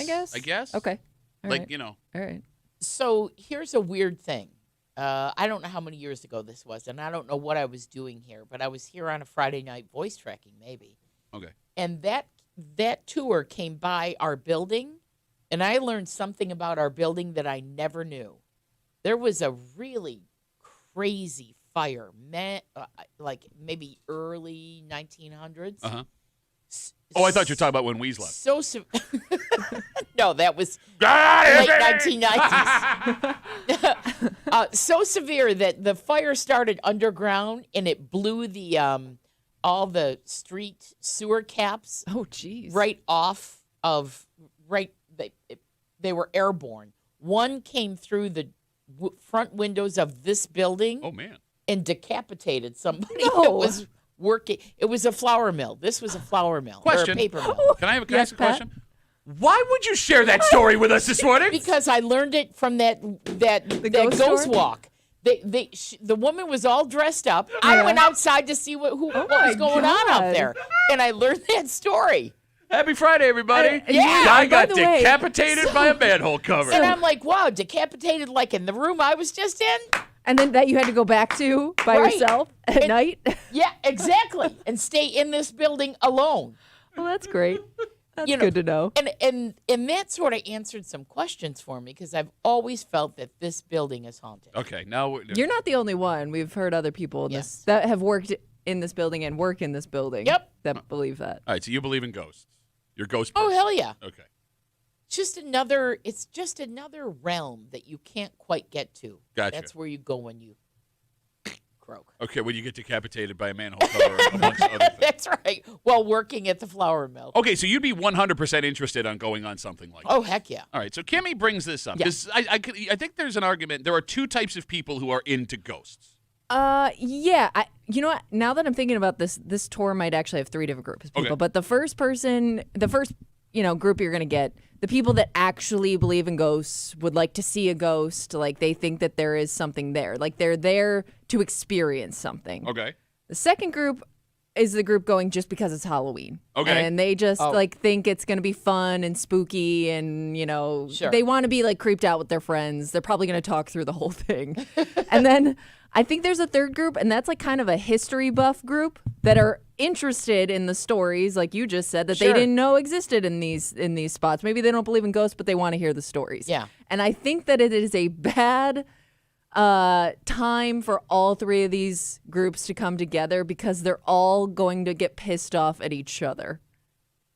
Okay. All right. All right. So here's a weird thing. I don't know how many years ago this was, and I don't know what I was doing here, but I was here on a Friday night voice tracking, maybe. Okay. And that tour came by our building, and I learned something about our building that I never knew. There was a really crazy fire, like maybe early 1900s. Uh-huh. I thought you were talking about when Weeze left. No, that was late 1990s. So severe that the fire started underground and it blew the all the street sewer caps. Oh, geez. Right off of they were airborne. One came through the front windows of this building. Oh man! And decapitated somebody that was working. It was a flour mill. This was a flour mill. Question. Or a paper mill. Can I ask a question? Why would you share that story with us this morning? Because I learned it from that ghost walk. The woman was all dressed up. Yeah. I went outside to see what was going on out there, and I learned that story. Happy Friday, everybody! Yeah, I got decapitated by a manhole cover, and I'm like, wow, decapitated like in the room I was just in. And then that you had to go back to by yourself at night? Yeah, exactly. And stay in this building alone. Well, that's great. That's good to know. And that sort of answered some questions for me because I've always felt that this building is haunted. Okay, now you're not the only one. We've heard other people that have worked in this building and work in this building. Yep. That believe that. All right, so you believe in ghosts. You're a ghost person. Oh, hell yeah. Okay. It's just another realm that you can't quite get to. Gotcha. That's where you go when you croak. Okay, when you get decapitated by a manhole cover, amongst other things. That's right. While working at the flour mill. Okay, so you'd be 100% interested on going on something like that. Oh, heck yeah. All right, so Kimmy brings this up. Yeah. I think there's an argument. There are 2 types of people who are into ghosts. Yeah. You know what? Now that I'm thinking about this tour might actually have 3 different groups of people. Okay. But the first group you're gonna get, the people that actually believe in ghosts would like to see a ghost, like they think that there is something there, like they're there to experience something. Okay. The second group is the group going just because it's Halloween. Okay. And they just like think it's going to be fun and spooky and, you know, Sure. they want to be like creeped out with their friends. They're probably going to talk through the whole thing. And then I think there's a third group, and that's like kind of a history buff group that are interested in the stories, like you just said, that they Sure. didn't know existed in these spots. Maybe they don't believe in ghosts, but they want to hear the stories. Yeah. And I think that it is a bad time for all three of these groups to come together because they're all going to get pissed off at each other.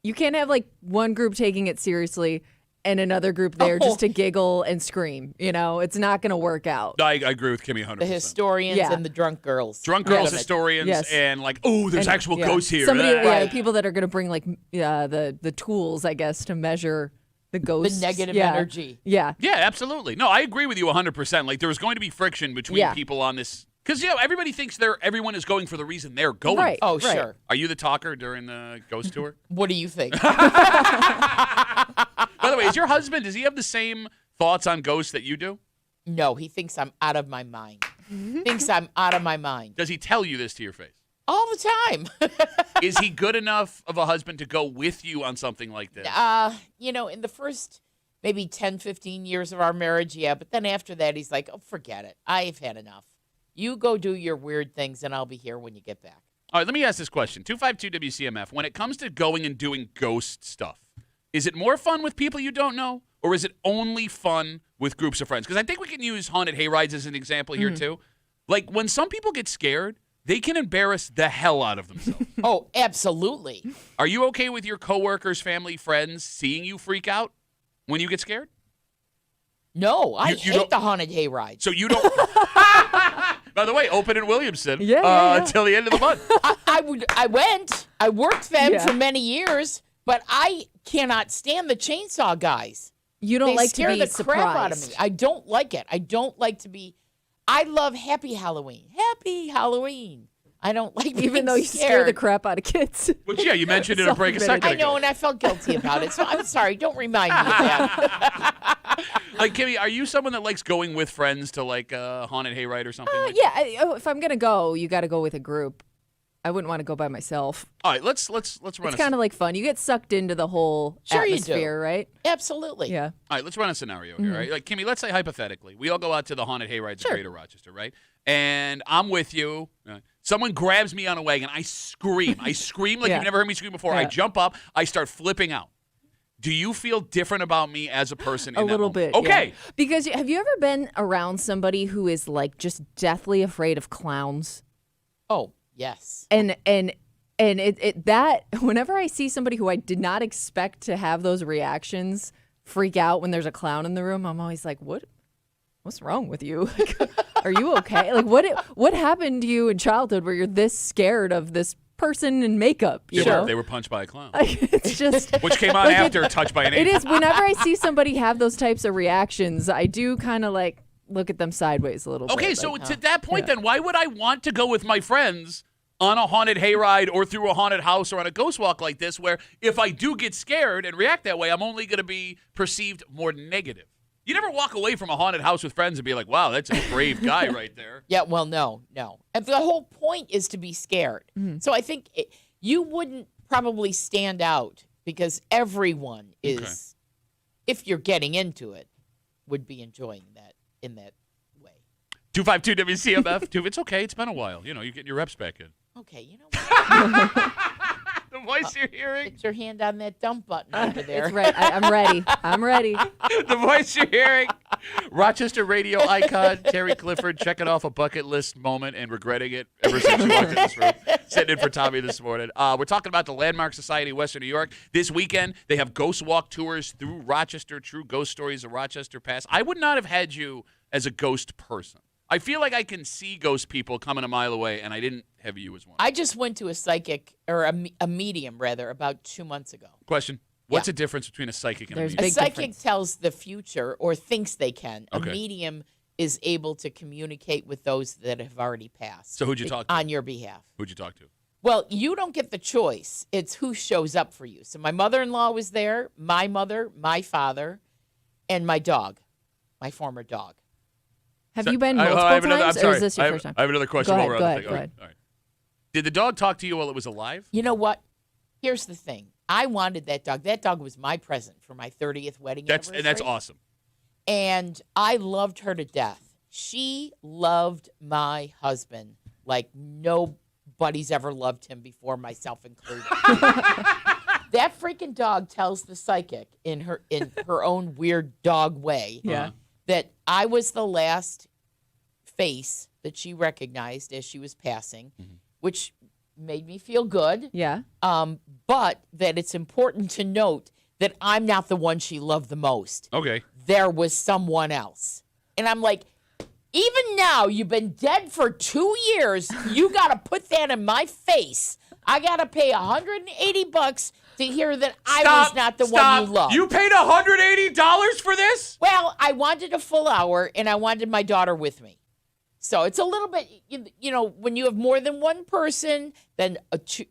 You can't have like one group taking it seriously and another group there just to giggle and scream. You know, it's not going to work out. I agree with Kimmy 100%. The historians Yeah. and the drunk girls. Drunk girls, Yes. historians, Yes. and like, oh, there's And, actual yeah. ghosts here. Somebody, Ah. yeah, people that are going to bring like the tools, I guess, to measure the ghosts. negative Yeah. energy. Yeah. Yeah, absolutely. No, I agree with you 100%. Like, there's going to be friction between Yeah. people on this. Because, you know, everybody thinks everyone is going for the reason they're going. Right. Oh, right. sure. Are you the talker during the ghost tour? What do you think? By the way, is your husband, does he have the same thoughts on ghosts that you do? No, he thinks I'm out of my mind. Thinks I'm out of my mind. Does he tell you this to your face? All the time. Is he good enough of a husband to go with you on something like this? You know, in the first maybe 10, 15 years of our marriage, yeah. But then after that, he's like, oh, forget it. I've had enough. You go do your weird things, and I'll be here when you get back. All right, let me ask this question. 252 WCMF, when it comes to going and doing ghost stuff, is it more fun with people you don't know, or is it only fun with groups of friends? Because I think we can use haunted hayrides as an example here, too. Like, when some people get scared, they can embarrass the hell out of themselves. Oh, absolutely. Are you okay with your coworkers, family, friends seeing you freak out when you get scared? No, I You hate don't- the haunted hayrides. So you don't... By the way, open in Williamson Yeah. until the end of the month. I worked them Yeah. for many years, but I cannot stand the chainsaw guys. You don't They like scare to be the crap out of me. surprised. I don't like it. I don't like to be. I love Happy Halloween. Happy Halloween. I don't like being Even though you scared. scare the crap out of kids. Which, yeah, you mentioned in a break a second I ago. know, and I felt guilty about it. So I'm sorry. Don't remind me of that. Like, Kimmy, are you someone that likes going with friends to, like, a haunted hayride or something? like Yeah, if I'm gonna go, you got to go with a group. I wouldn't want to go by myself. All right, let's run It's kind of like fun. You get sucked into the whole Sure you do. atmosphere, right? Absolutely. Yeah. All right, let's run a scenario here, right? Like, Kimmy, let's say hypothetically, we all go out to the haunted hayrides in Greater Rochester, right? And I'm with you. Someone grabs me on a wagon. I scream. I scream like Yeah. you've never heard me scream before. I Yeah. jump up. I start flipping out. Do you feel different about me as a person in A that little moment? bit. Okay. Yeah. Because have you ever been around somebody who is like just deathly afraid of clowns? Oh, yes. And it that whenever I see somebody who I did not expect to have those reactions freak out when there's a clown in the room, I'm always like, what's wrong with you? Like, are you okay? Like what happened to you in childhood where you're this scared of this person in makeup? You know? They were punched by a clown, It's just which came on after Touched by an it Angel. is whenever I see somebody have those types of reactions, I do kind of like look at them sideways a little bit. Okay, like, so to that point, then, why would I want to go with my friends on a haunted hayride or through a haunted house or on a ghost walk like this, where if I do get scared and react that way, I'm only going to be perceived more negative? You never walk away from a haunted house with friends and be like, wow, that's a brave guy right there. Yeah, well, no. And the whole point is to be scared. Mm-hmm. So I think you wouldn't probably stand out because everyone is, if you're getting into it, would be enjoying that in that way. 252 WCMF. It's okay. It's been a while. You know, you're getting your reps back in. Okay, you know what? The voice you're hearing. Put your hand on that dump button over there. It's right. I'm ready. I'm ready. The voice you're hearing. Rochester radio icon Terry Clifford checking off a bucket list moment and regretting it ever since she walked in this room. Sitting in for Tommy this morning. We're talking about the Landmark Society of Western New York. This weekend, they have ghost walk tours through Rochester, True Ghost Stories of Rochester Past. I would not have had you as a ghost person. I feel like I can see ghost people coming a mile away, and I didn't have you as one. I just went to a psychic, or a medium, rather, about 2 months ago. Question. What's the difference between a psychic and There's a A medium? Big psychic difference. tells the future or thinks they can. Okay. A medium is able to communicate with those that have already passed. So who'd you talk to? On your behalf. Who'd you talk to? Well, you don't get the choice. It's who shows up for you. So my mother-in-law was there, my mother, my father, and my dog, my former dog. Have So- you been I multiple have another, times, I'm sorry. or is this your I have, first time? I have another question Go while ahead, we're on go the thing. ahead, All right. Did the dog talk to you while it was alive? You know what? Here's the thing. I wanted that dog. That dog was my present for my 30th wedding anniversary. And that's awesome. And I loved her to death. She loved my husband like nobody's ever loved him before, myself included. That freaking dog tells the psychic in her own weird dog way that I was the last face that she recognized as she was passing, which made me feel good. Yeah. But that it's important to note that I'm not the one she loved the most. Okay. There was someone else. And I'm like, even now, you've been dead for 2 years. You got to put that in my face. I got to pay $180 to hear that I was not the one you loved. You paid $180 for this? Well, I wanted a full hour, and I wanted my daughter with me. So it's a little bit, you know, when you have more than one person, then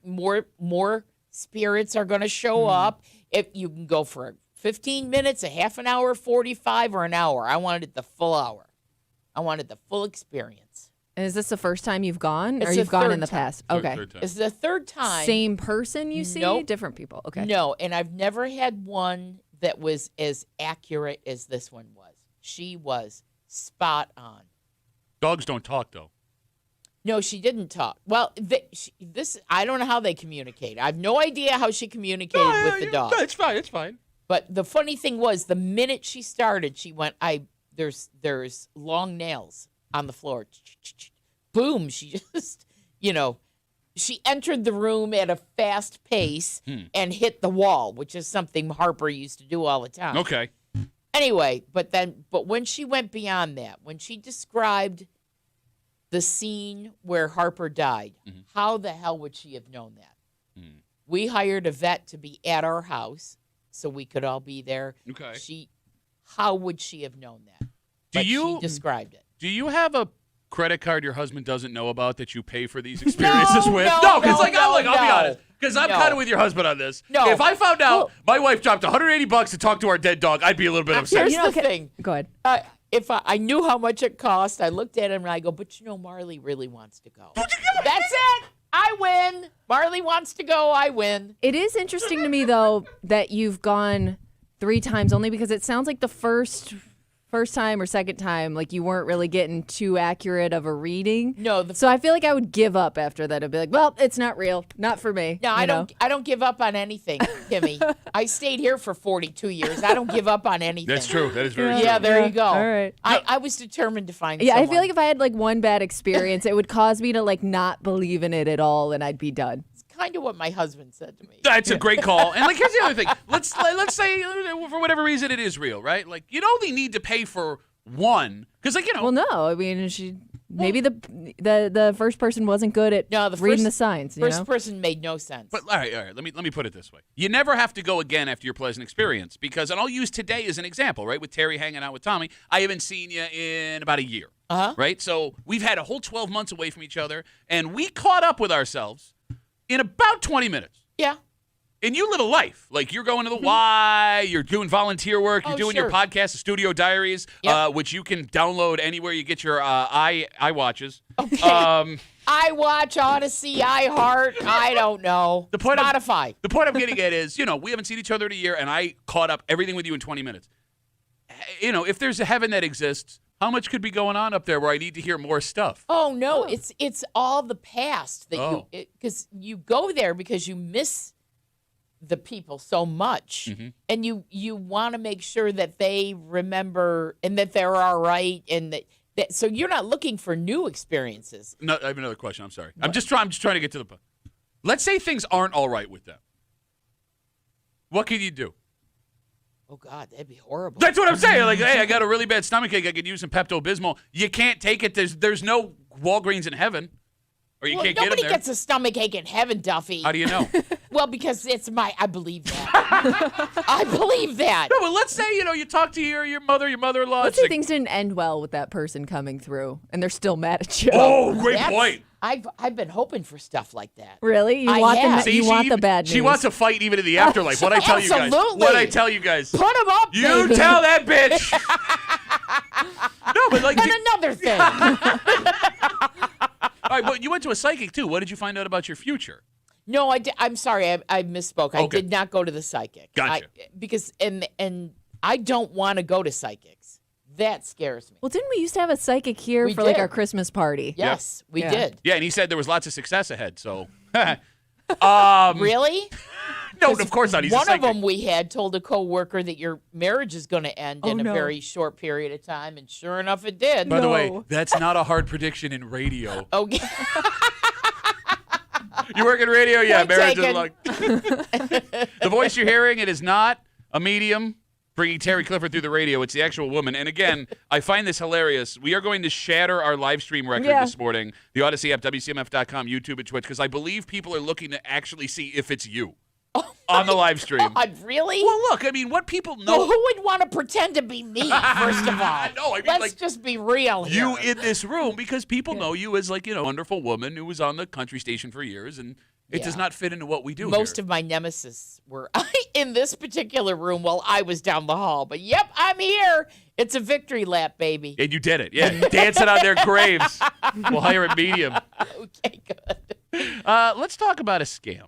more spirits are going to show up. If you can go for 15 minutes, a half an hour, 45, or an hour. I wanted the full hour. I wanted the full experience. And is this the first time you've gone, It's or the you've gone third in the time. past? Okay. Third time. It's the third time. Same person you see? Nope. Different people. Okay. No, and I've never had one that was as accurate as this one was. She was spot on. Dogs don't talk, though. No, she didn't talk. Well, I don't know how they communicate. I have no idea how she communicated with the dog. No, it's fine. It's fine. But the funny thing was, the minute she started, she went, there's long nails on the floor. Boom. She just, she entered the room at a fast pace and hit the wall, which is something Harper used to do all the time. Okay. Anyway, but when she went beyond that, when she described the scene where Harper died, how the hell would she have known that? We hired a vet to be at our house so we could all be there. Okay. How would she have known that? She described it. Do you have a credit card your husband doesn't know about that you pay for these experiences with? No, because I'll be no. honest. Because I'm No. kind of with your husband on this. No. If I found out my wife dropped $180 to talk to our dead dog, I'd be a little bit upset. Here's the thing. Go ahead. If I knew how much it cost, I looked at him and I go, but Marley really wants to go. That's it. I win. Marley wants to go. I win. It is interesting to me, though, that you've gone 3 times, only because it sounds like the first time or second time, like you weren't really getting too accurate of a reading. No. So I feel like I would give up after that. I'd be like, well, it's not real. Not for me. No, I don't give up on anything, Kimmy. I stayed here for 42 years. I don't give up on anything. That's true. That is very true. Yeah, there you go. All right. I was determined to find Yeah, someone. I feel like if I had like one bad experience, it would cause me to like not believe in it at all, and I'd be done. It's kind of what my husband said to me. That's a great call. And here's the other thing. Let's say for whatever reason it is real, right? Like you only need to pay for one, because Well, no, I mean, maybe the first person wasn't good at reading the signs. First person made no sense. But all right. Let me put it this way: you never have to go again after your pleasant experience, because, and I'll use today as an example, right? With Terry hanging out with Tommy, I haven't seen you in about a year, right? So we've had a whole 12 months away from each other, and we caught up with ourselves in about 20 minutes. Yeah. And you live a life. Like, you're going to the Y, you're doing volunteer work, you're doing your podcast, the Studio Diaries, which you can download anywhere you get your iWatches. Okay. iWatch, Odyssey, iHeart, I don't know. Spotify. The point I'm getting at is, we haven't seen each other in a year, and I caught up everything with you in 20 minutes. If there's a heaven that exists, how much could be going on up there where I need to hear more stuff? Oh, no, it's all the past that because you go there because you miss the people so much, and you want to make sure that they remember and that they're all right, and that so you're not looking for new experiences. No, I have another question. I'm sorry. I'm just trying to get to the point. Let's say things aren't all right with them. What can you do? Oh God, that'd be horrible. That's what I'm saying. Like, hey, I got a really bad stomachache. I could use some Pepto-Bismol. You can't take it. There's no Walgreens in heaven. Or you can't get them nobody there. gets a stomachache in heaven, Duffy. How do you know? Well, because I believe that. I believe that. No, but let's say, you talk to your mother-in-law. Let's say things didn't end well with that person coming through, and they're still mad at you. Oh, great point. I've been hoping for stuff like that. Really? You I want have. the you want the bad news? She wants to fight even in the afterlife. What I tell you guys? Absolutely. What I tell you guys? Put them up, You baby. tell that bitch. No, but like. And another thing. All right, but you went to a psychic too. What did you find out about your future? No, I'm sorry. I misspoke. I Okay. did not go to the psychic. Gotcha. Because I don't want to go to psychics. That scares me. Well, didn't we used to have a psychic here We for like did. our Christmas party? Yes, we Yeah. did. Yeah, and he said there was lots of success ahead. So, Really? no, of course not. He's a One of psychic. them we had told a coworker that your marriage is going to end in a no. very short period of time, and sure enough, it did. By the way, No. that's not a hard prediction in radio. Okay. You work in radio? Yeah, Point marriage is taken. like. The voice you're hearing, it is not a medium bringing Terry Clifford through the radio. It's the actual woman. And again, I find this hilarious. We are going to shatter our live stream record Yeah. this morning. The Odyssey app, WCMF.com, YouTube, and Twitch, because I believe people are looking to actually see if it's you on the live stream. God, really? Well, look, I mean, what people know. Well, who would want to pretend to be me, first of all? No, I mean, Let's like, just be real here. you in this room, because people know you as, like, wonderful woman who was on the country station for years, and it does Yeah. not fit into what we do Most here. of my nemesis were in this particular room while I was down the hall. But yep, I'm here. It's a victory lap, baby. And you did it. Yeah, dancing on their graves. We'll hire a medium. Okay, good. Let's talk about a scam.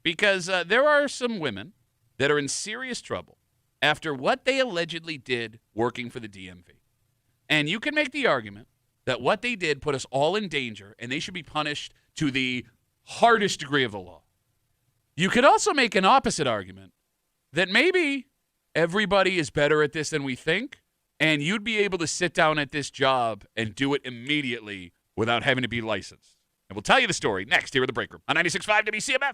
Because there are some women that are in serious trouble after what they allegedly did working for the DMV. And you can make the argument that what they did put us all in danger, and they should be punished to the hardest degree of the law. You could also make an opposite argument that maybe everybody is better at this than we think, and you'd be able to sit down at this job and do it immediately without having to be licensed. And we'll tell you the story next here at the Break Room on 96.5 WCMF.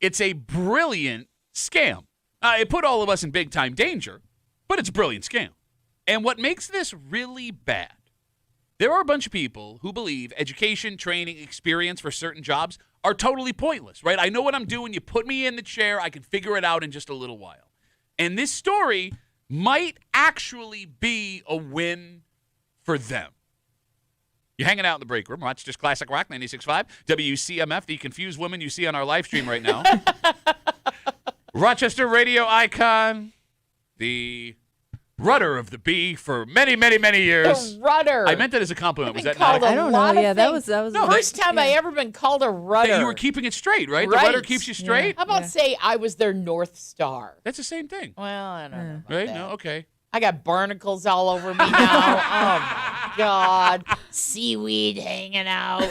It's a brilliant scam. It put all of us in big-time danger, but it's a brilliant scam. And what makes this really bad, there are a bunch of people who believe education, training, experience for certain jobs are totally pointless, right? I know what I'm doing. You put me in the chair, I can figure it out in just a little while. And this story might actually be a win for them. You're hanging out in the break room. Watch just Classic Rock 96.5, WCMF, the confused woman you see on our live stream right now. Rochester radio icon, the rudder of the bee for many, many, many years. The rudder. I meant that as a compliment. Was that called not? a I don't know. lot of Yeah, that things. was No, First time I ever been called a rudder. You were keeping it straight, right? The Right. rudder keeps you straight. How about say I was their North Star? That's the same thing, Well, I don't know. about right? that. No, okay. I got barnacles all over me now. Oh my God. Seaweed hanging out.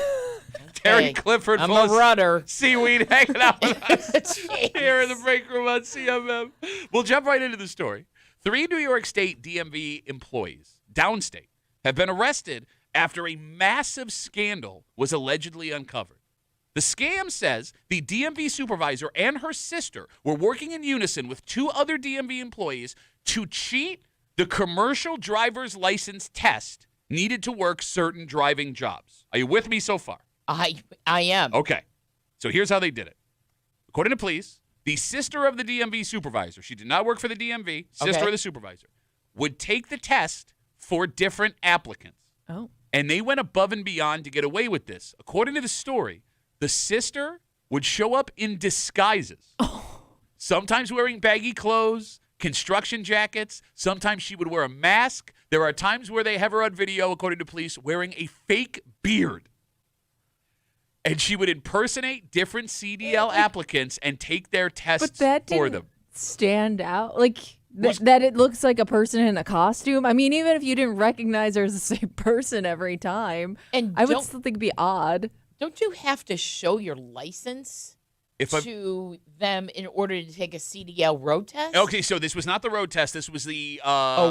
Terry Hey, Clifford, I'm full a of rudder. seaweed hanging out with us Jeez. here in the break room on CMM. We'll jump right into the story. 3 New York State DMV employees, downstate, have been arrested after a massive scandal was allegedly uncovered. The scam says the DMV supervisor and her sister were working in unison with 2 other DMV employees to cheat the commercial driver's license test needed to work certain driving jobs. Are you with me so far? I am. Okay. So here's how they did it. According to police, the sister of the DMV supervisor, she did not work for the DMV, sister Okay. of the supervisor, would take the test for different applicants. Oh. And they went above and beyond to get away with this. According to the story, the sister would show up in disguises. Sometimes wearing baggy clothes, construction jackets. Sometimes she would wear a mask. There are times where they have her on video, according to police, wearing a fake beard. And she would impersonate different CDL applicants and take their tests But that for didn't them. stand out. Like, that it looks like a person in a costume. I mean, even if you didn't recognize her as the same person every time, And I would don't- still think it'd be odd. Don't you have to show your license If I- to them in order to take a CDL road test? Okay, so this was not the road test. This was the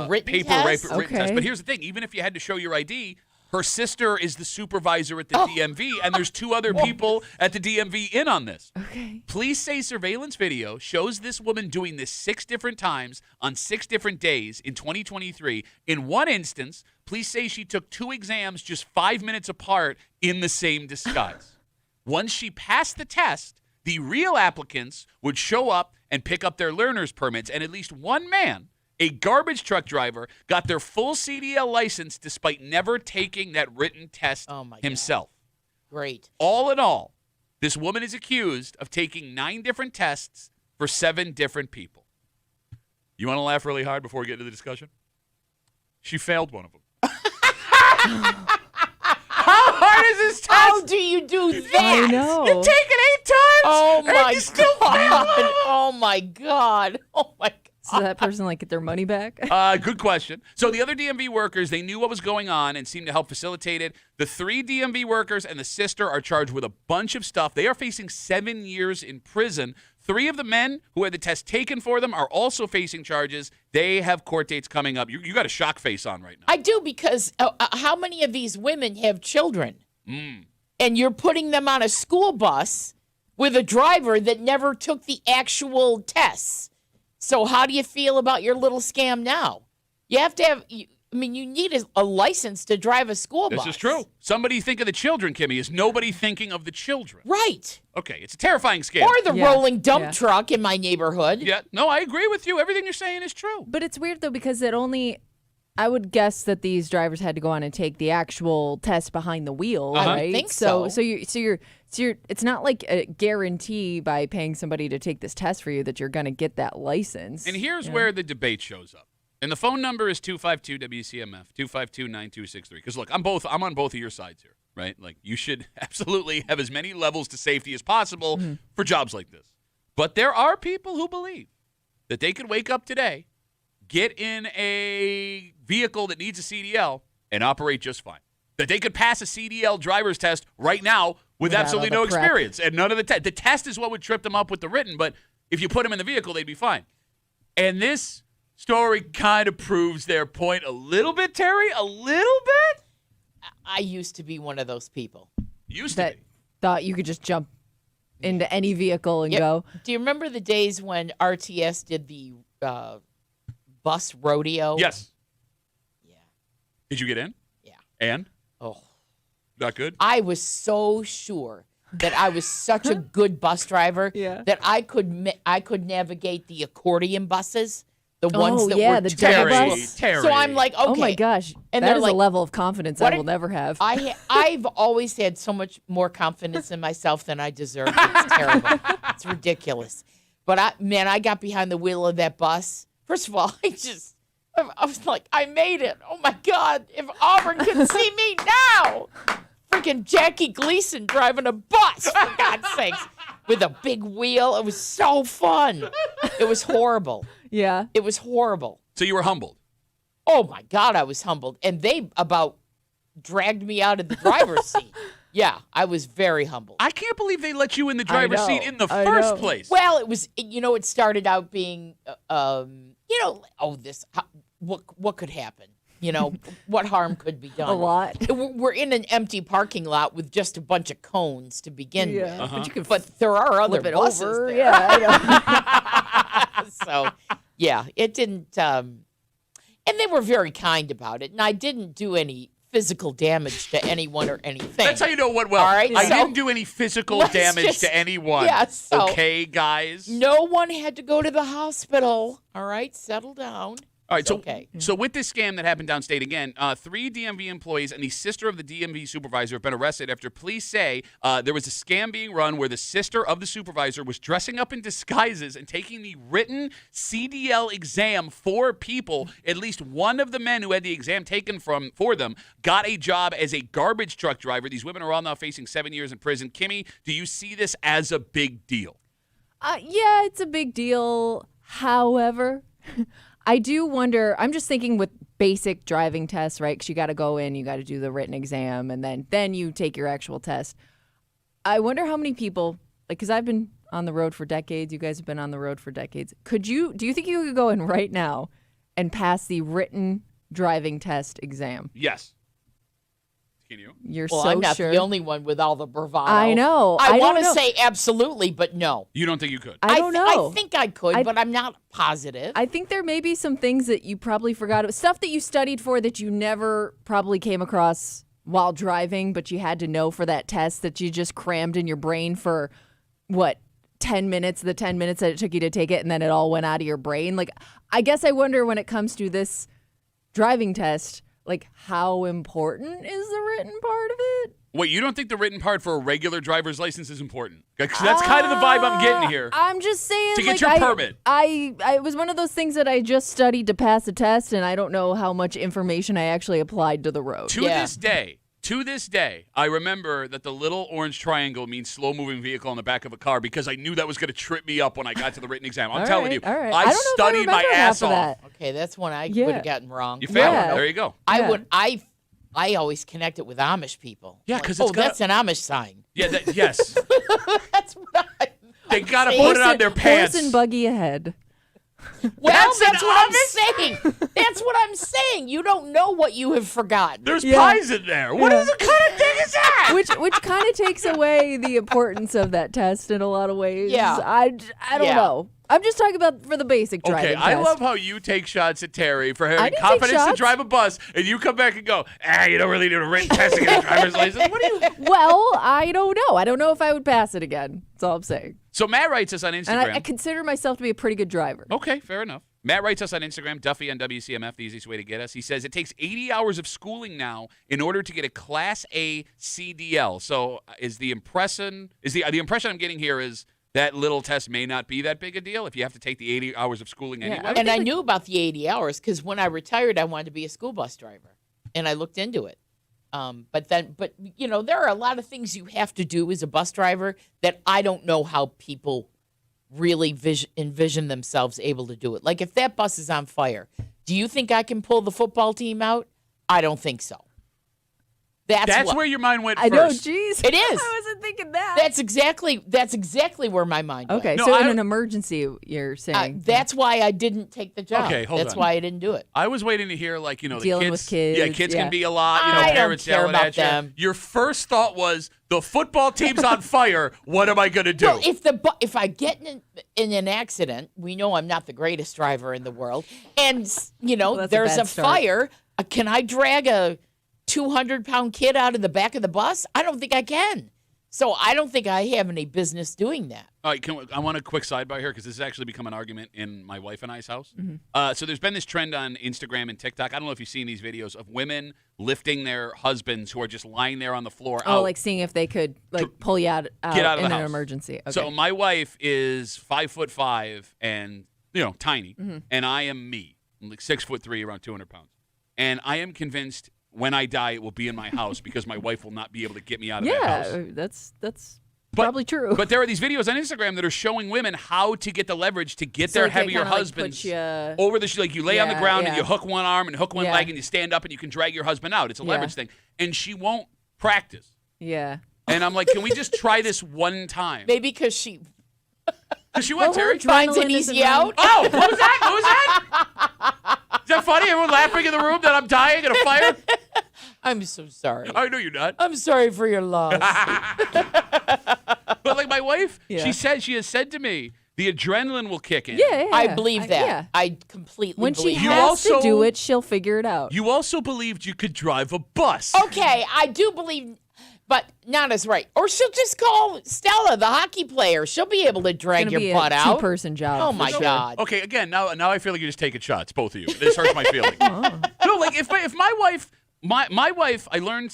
written paper test? written test. Okay. But here's the thing. Even if you had to show your ID, her sister is the supervisor at the DMV, and there's 2 other people at the DMV in on this. Okay. Police say surveillance video shows this woman doing this 6 different times on 6 different days in 2023. In one instance, police say she took 2 exams just 5 minutes apart in the same disguise. Once she passed the test, the real applicants would show up and pick up their learner's permits, and at least one man, a garbage truck driver, got their full CDL license despite never taking that written test Oh, my God. himself. Great. All in all, this woman is accused of taking 9 different tests for 7 different people. You want to laugh really hard before we get into the discussion? She failed one of them. How hard is this test? How do you do that? I know. You take it 8 times? Oh and my you still fail God. one of them? Oh my God. Oh my God. So that person like get their money back? Good question. So the other DMV workers, they knew what was going on and seemed to help facilitate it. The 3 DMV workers and the sister are charged with a bunch of stuff. They are facing 7 years in prison. 3 of the men who had the test taken for them are also facing charges. They have court dates coming up. You got a shock face on right now. I do, because how many of these women have children? And you're putting them on a school bus with a driver that never took the actual tests. So how do you feel about your little scam now? You have to have, you need a license to drive a school bus. This is true. Somebody think of the children, Kimmy. Is nobody thinking of the children? Right. Okay, it's a terrifying scam. Or the Yeah. rolling dump Yeah. truck in my neighborhood. Yeah, no, I agree with you. Everything you're saying is true. But it's weird though, because I would guess that these drivers had to go on and take the actual test behind the wheel, I would right? think so. So you're it's not like a guarantee by paying somebody to take this test for you that you're going to get that license. And here's where the debate shows up. And the phone number is 252-WCMF, 252-9263. Because, look, I'm on both of your sides here, right? Like, you should absolutely have as many levels to safety as possible for jobs like this. But there are people who believe that they could wake up today, get in a vehicle that needs a CDL, and operate just fine. That they could pass a CDL driver's test right now with Without absolutely all no the prep. experience. And none of the test. The test is what would trip them up with the written, but if you put them in the vehicle, they'd be fine. And this story kind of proves their point a little bit, Terry. A little bit? I used to be one of those people. Used to that be. thought you could just jump into any vehicle and Yep. go. Do you remember the days when RTS did the bus rodeo? Yes. Yeah. Did you get in? Yeah. And? Oh. Not good? I was so sure that I was such a good bus driver Yeah. that I could navigate the accordion buses, the ones that yeah, were the terrible. double bus. Terry. So I'm like, okay. Oh my gosh, And that they're is like, a level of confidence what I will did- never have. I've always had so much more confidence in myself than I deserve. It's terrible. It's ridiculous. But I got behind the wheel of that bus. First of all, I was like, I made it. Oh my God. If Auburn could see me now. Freaking Jackie Gleason driving a bus, for God's sakes, with a big wheel. It was so fun. It was horrible. Yeah. It was horrible. So you were humbled. Oh my God, I was humbled. And they about dragged me out of the driver's seat. Yeah, I was very humbled. I can't believe they let you in the driver's know. seat in the I first know. place. Well, it started out being, what could happen? What harm could be done? A lot. We're in an empty parking lot with just a bunch of cones to begin with. But you can But there are other flip it buses over. there. Yeah, I know. So, yeah, it didn't. And they were very kind about it. And I didn't do any physical damage to anyone or anything. That's how you know what well. All right, I so didn't do any physical let's damage just- to anyone. yeah, so- okay, guys? No one had to go to the hospital. All right, settle down. All right, It's so okay. so with this scam that happened downstate again, 3 DMV employees and the sister of the DMV supervisor have been arrested after police say there was a scam being run where the sister of the supervisor was dressing up in disguises and taking the written CDL exam for people. At least one of the men who had the exam taken for them got a job as a garbage truck driver. These women are all now facing 7 years in prison. Kimmy, do you see this as a big deal? Yeah, it's a big deal. However, I do wonder, I'm just thinking with basic driving tests, right? Because you got to go in, you got to do the written exam, and then you take your actual test. I wonder how many people, because I've been on the road for decades, you guys have been on the road for decades. Do you think you could go in right now and pass the written driving test exam? Yes. Can you? You're Well, so I'm not sure. the only one with all the bravado. I know. I I want don't to know. say absolutely, but no. You don't think you could? I don't know. I think I could, I- but I'm not positive. I think there may be some things that you probably forgot. Stuff that you studied for that you never probably came across while driving, but you had to know for that test that you just crammed in your brain for, 10 minutes, the 10 minutes that it took you to take it, and then it all went out of your brain. Like, I guess I wonder when it comes to this driving test, like, how important is the written part of it? Wait, you don't think the written part for a regular driver's license is important? 'Cause that's kind of the vibe I'm getting here. I'm just saying, To get like, your permit. I it was one of those things that I just studied to pass a test, and I don't know how much information I actually applied to the road. Yeah. To this day, I remember that the little orange triangle means slow-moving vehicle on the back of a car because I knew that was going to trip me up when I got to the written exam. I'm All telling right, you, all right. I don't know if studied my remember half ass of off. that. Okay, that's one I Yeah. would have gotten wrong. You failed. Yeah. There you go. Yeah. I always connect it with Amish people. Yeah, Like, 'cause it's got- that's an Amish sign. Yeah, yes. That's what I. They got to put it on their pants. Horse and buggy ahead. Well, That's that's an what I'm saying. That's what I'm saying. You don't know what you have forgotten. There's Yeah. pies in there. What Yeah. is the kind of thing is that? which kind of takes away the importance of that test in a lot of ways. Yeah. I don't Yeah. know. I'm just talking about for the basic driving Okay, I test. love how you take shots at Terry for I having didn't take confidence to shots. drive a bus, and you come back and go, you don't really need a written test to get a driver's license. What do you? Well, I don't know. I don't know if I would pass it again. That's all I'm saying. So Matt writes us on Instagram. And I consider myself to be a pretty good driver. Okay, fair enough. Matt writes us on Instagram, Duffy on WCMF, the easiest way to get us. He says it takes 80 hours of schooling now in order to get a Class A CDL. So is the impression I'm getting here is that little test may not be that big a deal if you have to take the 80 hours of schooling anyway. I And I knew about the 80 hours because when I retired, I wanted to be a school bus driver, and I looked into it. But there are a lot of things you have to do as a bus driver that I don't know how people really envision themselves able to do it. Like if that bus is on fire, do you think I can pull the football team out? I don't think so. That's where your mind went I first. know, jeez. It is. I wasn't thinking that. That's exactly where my mind went. Okay, No, so I in don't- an emergency, you're saying. That's why I didn't take the job. Okay, hold That's on. why I didn't do it. I was waiting to hear, like, the Dealing kids. with kids, Yeah, kids yeah. can be a lot. I don't Parents care yelling about at you. them. Your first thought was, the football team's on fire. What am I going to do? Well, if I get in an accident, we know I'm not the greatest driver in the world, and that's a there's bad a start. fire. Can I drag a 200-pound kid out of the back of the bus? I don't think I can. So I don't think I have any business doing that. All right, I want a quick sidebar here because this has actually become an argument in my wife and I's house. So there's been this trend on Instagram and TikTok. I don't know if you've seen these videos of women lifting their husbands who are just lying there on the floor. Oh, out. like seeing if they could pull you out Get out of in the an house. emergency. Okay. So my wife is 5'5" and tiny, and I am me. I'm like 6'3", around 200 pounds, and I am convinced when I die it will be in my house because my wife will not be able to get me out of that house. yeah, that's probably true. But there are these videos on Instagram that are showing women how to get the leverage to get So their like they heavier kinda, like, husbands put ya- over the like you lay on the Yeah, ground and yeah. you hook one arm and hook one Yeah. leg and you stand up and you can drag your husband out. It's a leverage thing, and she won't practice. yeah. And I'm like, can we just try this one time? Maybe because she Does she want Terry? finds an Adrenaline isn't easy running. out. Oh, what was that? What was that? Is that funny? Everyone laughing in the room that I'm dying in a fire? I'm so sorry. I know you're not. I'm sorry for your loss. But like my wife, Yeah. she has said to me, the adrenaline will kick in. Yeah, I believe that. Yeah. I completely When she believe You that. has also- to do it, she'll figure it out. You also believed you could drive a bus. Okay, I do believe, but not as right. Or she'll just call Stella, the hockey player. She'll be able to It's drag gonna your be butt a out. two-person job. Oh for my sure. God. Okay, again, now I feel like you're just taking shots, both of you. This hurts my feelings. No, like if my wife. My wife, I learned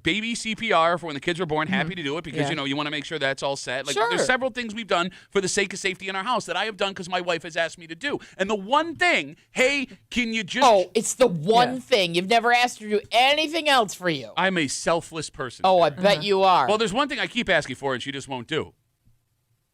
baby CPR for when the kids were born. Happy to do it because, Yeah. you want to make sure that's all set. Like, Sure. there's several things we've done for the sake of safety in our house that I have done because my wife has asked me to do. And the one thing, hey, can you just... Oh, it's the one Yeah. thing. You've never asked her to do anything else for you. I'm a selfless person. Oh, I bet you are. Well, there's one thing I keep asking for and she just won't do.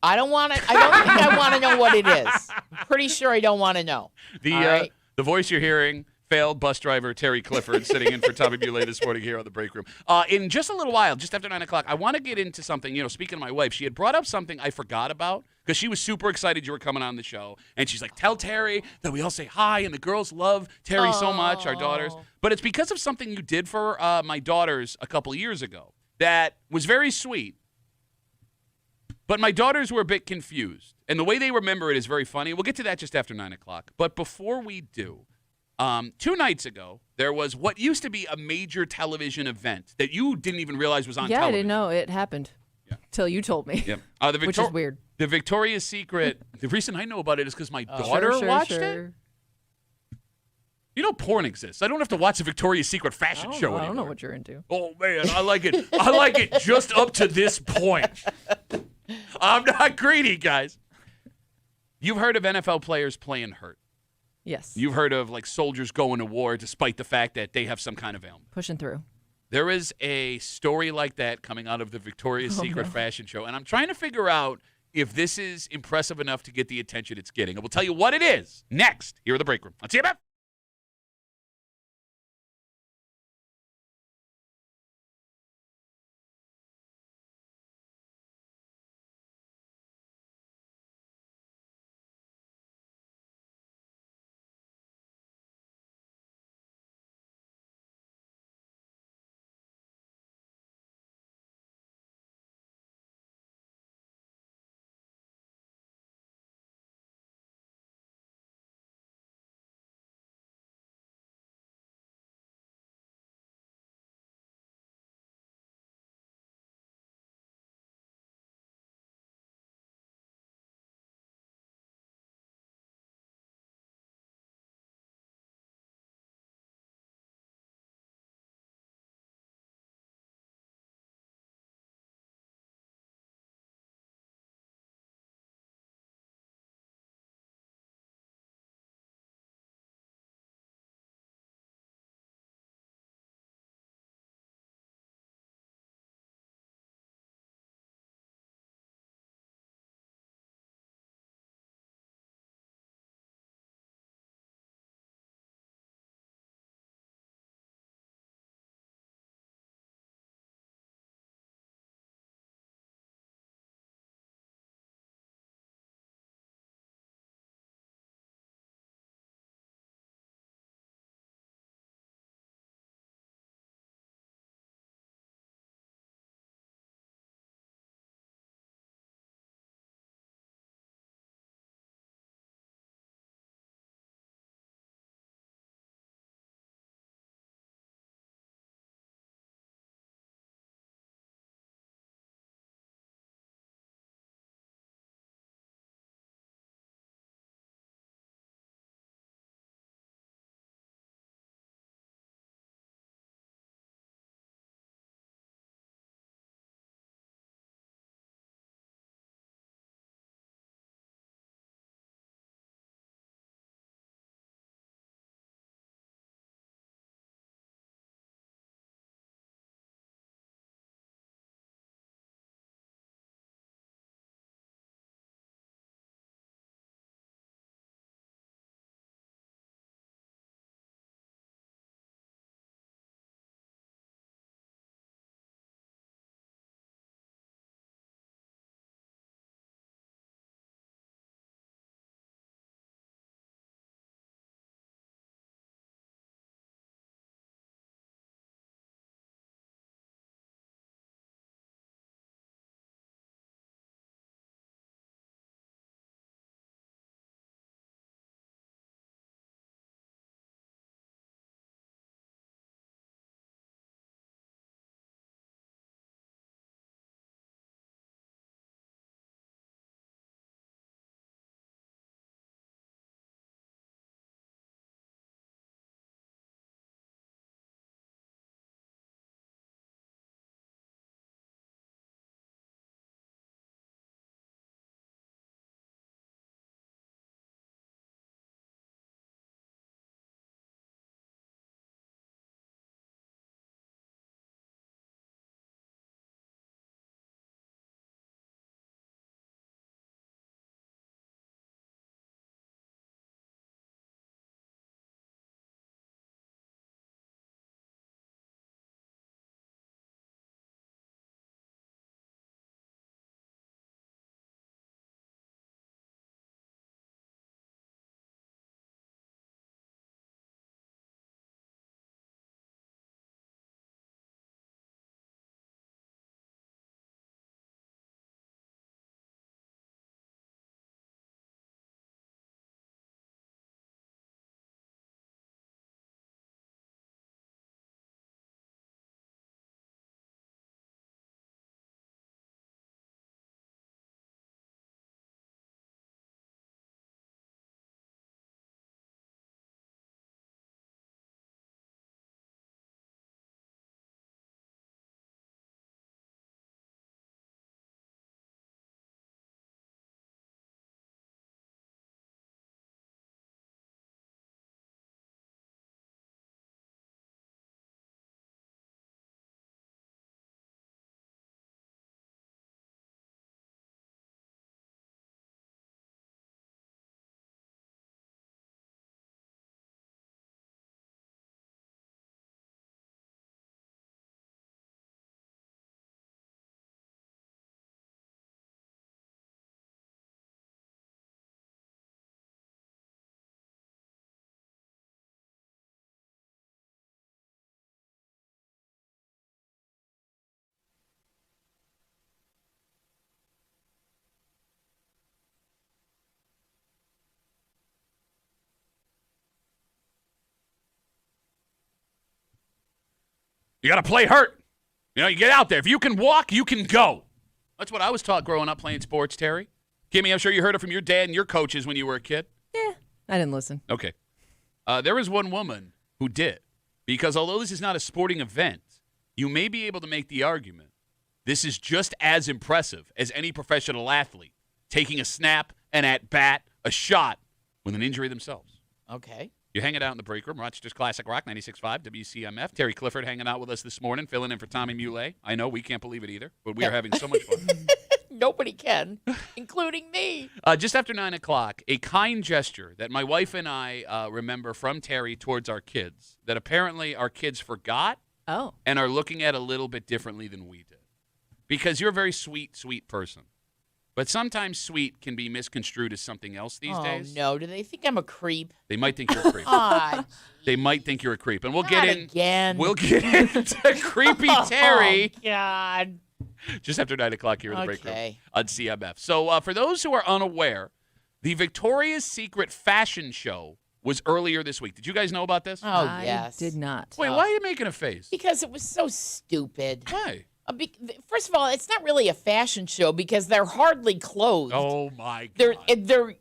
I don't think I want to know what it is. I'm pretty sure I don't want to know. The All right. the voice you're hearing, failed bus driver Terry Clifford, sitting in for Tommy Buley this morning here on the break room. In just a little while, just after 9 o'clock, I want to get into something. Speaking of my wife, she had brought up something I forgot about because she was super excited you were coming on the show, and she's like, "Tell Terry that we all say hi, and the girls love Terry so much, our daughters." But it's because of something you did for my daughters a couple years ago that was very sweet. But my daughters were a bit confused, and the way they remember it is very funny. We'll get to that just after 9 o'clock. But before we do, 2 nights ago, there was what used to be a major television event that you didn't even realize was on Yeah, I television. didn't know it happened till you told me. Yep. Which is weird. The Victoria's Secret. The reason I know about it is because my daughter watched it. Porn exists. I don't have to watch the Victoria's Secret fashion show I don't know anymore. what you're into. Oh man, I like it. I like it just up to this point. I'm not greedy, guys. You've heard of NFL players playing hurt. Yes. You've heard of like soldiers going to war despite the fact that they have some kind of ailment. Pushing through. There is a story like that coming out of the Victoria's Secret fashion show, and I'm trying to figure out if this is impressive enough to get the attention it's getting. And we'll tell you what it is next here at the break room on CMF. You got to play hurt. You know, you get out there. If you can walk, you can go. That's what I was taught growing up playing sports, Terry. Kimmy, I'm sure you heard it from your dad and your coaches when you were a kid. Yeah, I didn't listen. Okay. There is one woman who did. Because although this is not a sporting event, you may be able to make the argument this is just as impressive as any professional athlete taking a snap, an at-bat, a shot with an injury themselves. Okay. You're hanging out in the break room, Rochester's Classic Rock, 96.5 WCMF. Terry Clifford hanging out with us this morning, filling in for Tommy Muley. I know we can't believe it either, but we are having so much fun. Nobody can, including me. Just after 9 o'clock, a kind gesture that my wife and I remember from Terry towards our kids that apparently our kids forgot and are looking at a little bit differently than we did. Because you're a very sweet, sweet person. But sometimes sweet can be misconstrued as something else these days. Oh, no. Do they think I'm a creep? They might think you're a creep. They might think you're a creep. And we'll Not get in. again. We'll get into creepy Terry. Oh, God. Just after 9 o'clock here in the break room Okay. on CMF. So for those who are unaware, the Victoria's Secret fashion show was earlier this week. Did you guys know about this? Oh, I yes. did not. Wait, why are you making a face? Because it was so stupid. Why? First of all, it's not really a fashion show because they're hardly clothed. Oh my God. There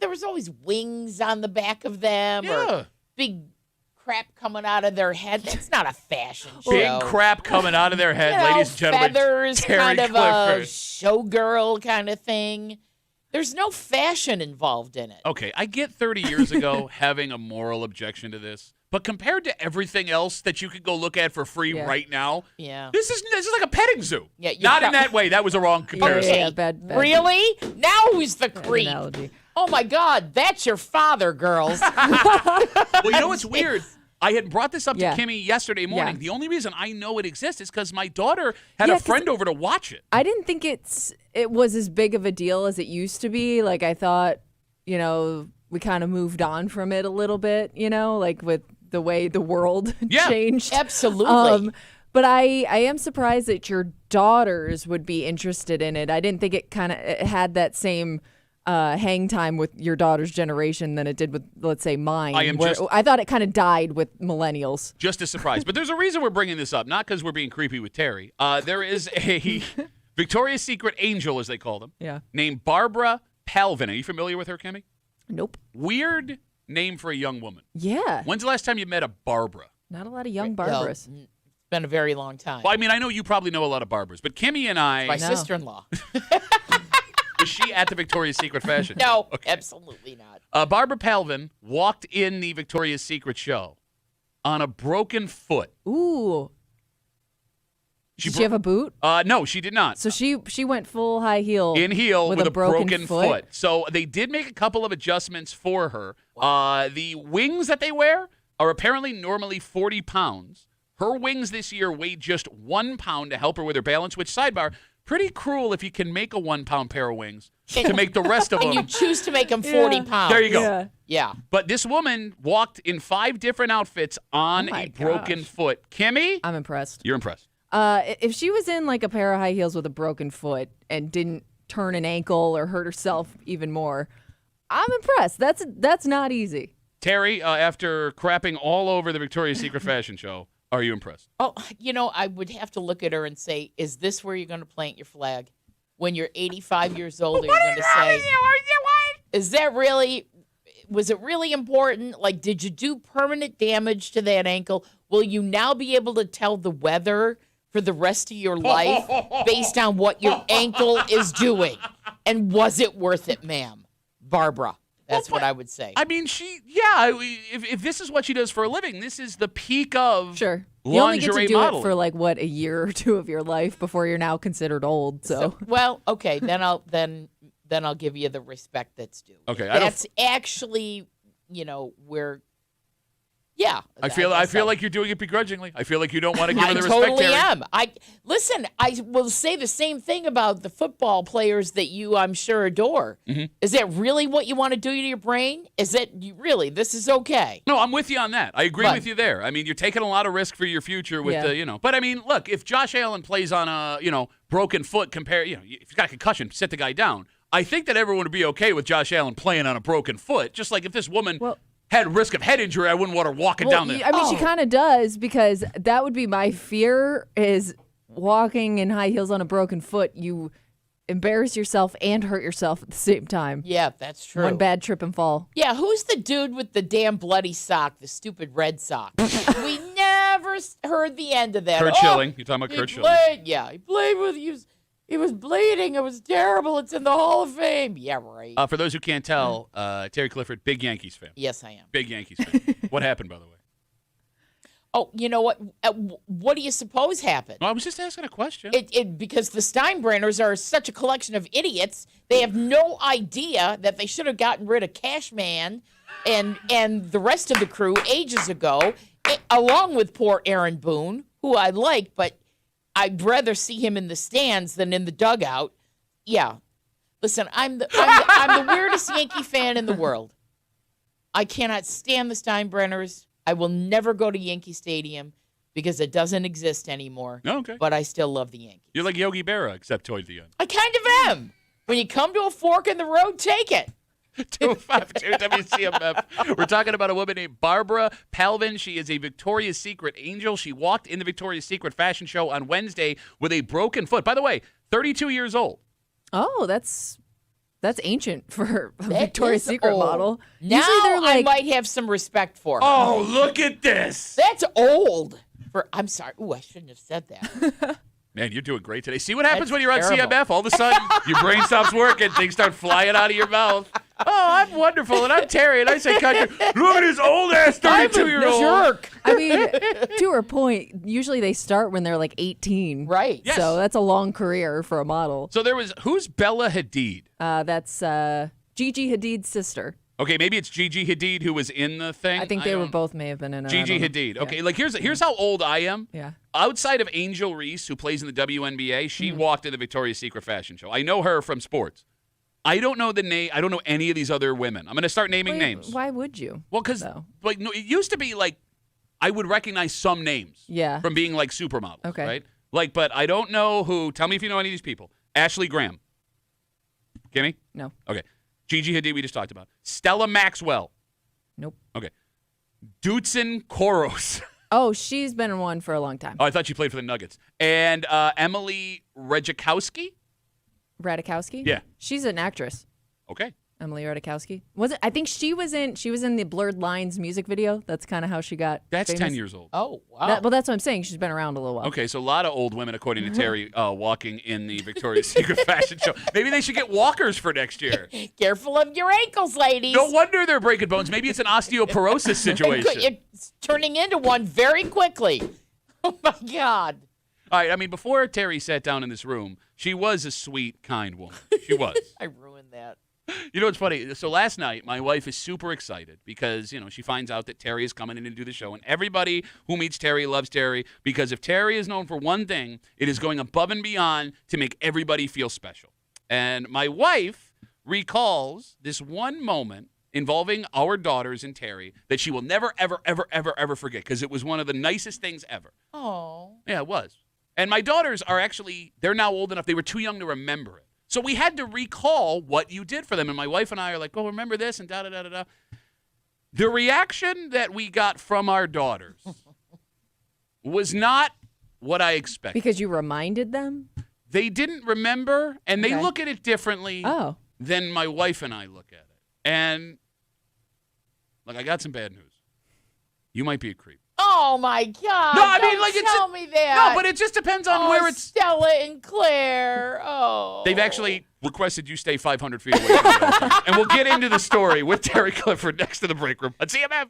was always wings on the back of them or big crap coming out of their head. That's not a fashion show. Big crap coming out of their head, ladies and gentlemen. Feathers, Terry kind of Clifford. a showgirl kind of thing. There's no fashion involved in it. Okay, I get 30 years ago having a moral objection to this, but compared to everything else that you could go look at for free right now, this is like a petting zoo. Yeah, not in that way. That was a wrong comparison. Okay, Yeah, bad. Really? Now who's the creep? Analogy. Oh my God, that's your father, girls. Well, you know what's weird? I had brought this up to Yeah. Kimmy yesterday morning. Yeah. The only reason I know it exists is because my daughter had Yeah, a 'cause friend over to watch it. I didn't think it was as big of a deal as it used to be. Like I thought, we kind of moved on from it a little bit, like with the way the world changed. Absolutely. But I am surprised that your daughters would be interested in it. I didn't think it had that same hang time with your daughter's generation than it did with, let's say, mine. I thought it kind of died with millennials. Just a surprise. But there's a reason we're bringing this up, not because we're being creepy with Terry. There is a Victoria's Secret angel, as they call them, named Barbara Palvin. Are you familiar with her, Kimmy? Nope. Weird name for a young woman. Yeah. When's the last time you met a Barbara? Not a lot of young Barbaras. It's been a very long time. Well, I mean, I know you probably know a lot of Barbaras, but Kimmy and I... My sister-in-law. Was she at the Victoria's Secret fashion? No, absolutely not. Barbara Palvin walked in the Victoria's Secret show on a broken foot. Ooh. Did she have a boot? No, she did not. So she went full high heel. In heel with a broken foot. So they did make a couple of adjustments for her. The wings that they wear are apparently normally 40 pounds. Her wings this year weighed just 1 pound to help her with her balance, which, sidebar, pretty cruel if you can make a 1 pound pair of wings to make the rest of them. And you choose to make them 40 pounds. There you go. Yeah. But this woman walked in 5 different outfits on a broken foot. Kimmy? I'm impressed. You're impressed. If she was in like a pair of high heels with a broken foot and didn't turn an ankle or hurt herself even more, I'm impressed. That's not easy. Terry, after crapping all over the Victoria's Secret fashion show, are you impressed? Oh, I would have to look at her and say, is this where you're going to plant your flag? When you're 85 years old, you're going to say, is that really, was it really important? Like, did you do permanent damage to that ankle? Will you now be able to tell the weather for the rest of your life based on what your ankle is doing? And was it worth it, ma'am? Barbara. That's what I would say. I mean, if this is what she does for a living, this is the peak of You only get to lingerie do modeling. it for like a year or two of your life before you're now considered old. So well, okay, then I'll give you the respect that's due. Okay, that's actually, where. Yeah, I feel like you're doing it begrudgingly. I feel like you don't want to give her the respect. I totally Terry. am. I will say the same thing about the football players that you, I'm sure, adore. Mm-hmm. Is that really what you want to do to your brain? Is that really? This is okay. No, I'm with you on that. I agree with you there. I mean, you're taking a lot of risk for your future with the, But I mean, look, if Josh Allen plays on a, broken foot, if he's got a concussion, sit the guy down. I think that everyone would be okay with Josh Allen playing on a broken foot. Just like if this woman had risk of head injury, I wouldn't want her walking down there. I mean, she kind of does, because that would be my fear, is walking in high heels on a broken foot. You embarrass yourself and hurt yourself at the same time. Yeah, that's true. One bad trip and fall. Yeah, who's the dude with the damn bloody sock, the stupid red sock? We never heard the end of that. Kurt Schilling. You're talking about Kurt Schilling. Yeah, he played with you. He was bleeding. It was terrible. It's in the Hall of Fame. Yeah, right. For those who can't tell, Terry Clifford, big Yankees fan. Yes, I am. Big Yankees fan. What happened, by the way? Oh, you know what? What do you suppose happened? Well, I was just asking a question. Because the Steinbrenners are such a collection of idiots. They have no idea that they should have gotten rid of Cashman and the rest of the crew ages ago, along with poor Aaron Boone, who I like, but I'd rather see him in the stands than in the dugout. Yeah. Listen, I'm the weirdest Yankee fan in the world. I cannot stand the Steinbrenners. I will never go to Yankee Stadium because it doesn't exist anymore. Oh, okay. But I still love the Yankees. You're like Yogi Berra, except towards the end. I kind of am. When you come to a fork in the road, take it. 252 WCMF. We're talking about a woman named Barbara Palvin. She is a Victoria's Secret angel. She walked in the Victoria's Secret fashion show on Wednesday with a broken foot. By the way, 32 years old. Oh, that's ancient for a That Victoria's is Secret old. model. Now Usually they're like, I might have some respect for her. Oh, look at this. That's old. I'm sorry. Ooh, I shouldn't have said that. Man, you're doing great today. See what happens That's when you're on terrible. CMF? All of a sudden, your brain stops working. Things start flying out of your mouth. Oh, I'm wonderful, and I'm Terry, and I say, look at this old-ass 32-year-old. Jerk. I mean, to her point, usually they start when they're like 18. Right. Yes. So that's a long career for a model. So who's Bella Hadid? That's Gigi Hadid's sister. Okay, maybe it's Gigi Hadid who was in the thing. I think they were both may have been in it. I Gigi don't know. Hadid. Okay, like here's how old I am. Yeah. Outside of Angel Reese, who plays in the WNBA, she walked in the Victoria's Secret fashion show. I know her from sports. I don't know the name. I don't know any of these other women. I'm going to start naming names. Why would you? Well, because though? like no, it used to be like I would recognize some names. Yeah. From being like supermodels. Okay. Right. Like, but I don't know who. Tell me if you know any of these people. Ashley Graham. Kimmy? No. Okay. Gigi Hadid, we just talked about. Stella Maxwell. Nope. Okay. Dutson Koros. Oh, she's been in one for a long time. Oh, I thought she played for the Nuggets. And Emily Redzikowski. Radikowski? Yeah. She's an actress. Okay. Emily Radikowski. Was it? I think she was in the Blurred Lines music video. That's kind of how she got That's famous. 10 years old. Oh, wow. Well, that's what I'm saying. She's been around a little while. Okay, so a lot of old women, according to Terry, walking in the Victoria's Secret fashion show. Maybe they should get walkers for next year. Careful of your ankles, ladies. No wonder they're breaking bones. Maybe it's an osteoporosis situation. It's turning into one very quickly. Oh, my God. All right, I mean, before Terry sat down in this room, she was a sweet, kind woman. She was. I ruined that. You know what's funny? So last night, my wife is super excited because, she finds out that Terry is coming in to do the show. And everybody who meets Terry loves Terry because if Terry is known for one thing, it is going above and beyond to make everybody feel special. And my wife recalls this one moment involving our daughters and Terry that she will never, ever, ever, ever, ever forget because it was one of the nicest things ever. Oh. Yeah, it was. And my daughters are actually, they're now old enough, they were too young to remember it. So we had to recall what you did for them. And my wife and I are like, oh, remember this and da-da-da-da-da. The reaction that we got from our daughters was not what I expected. Because you reminded them? They didn't remember, and they Okay. look at it differently Oh. than my wife and I look at it. And, look, I got some bad news. You might be a creep. Oh, my God. No, I mean, Don't like, it's tell me that. No, but it just depends on Oh, where it's. Stella and Claire. Oh. They've actually requested you stay 500 feet away from the And we'll get into the story with Terry Clifford next to the break room on CMF.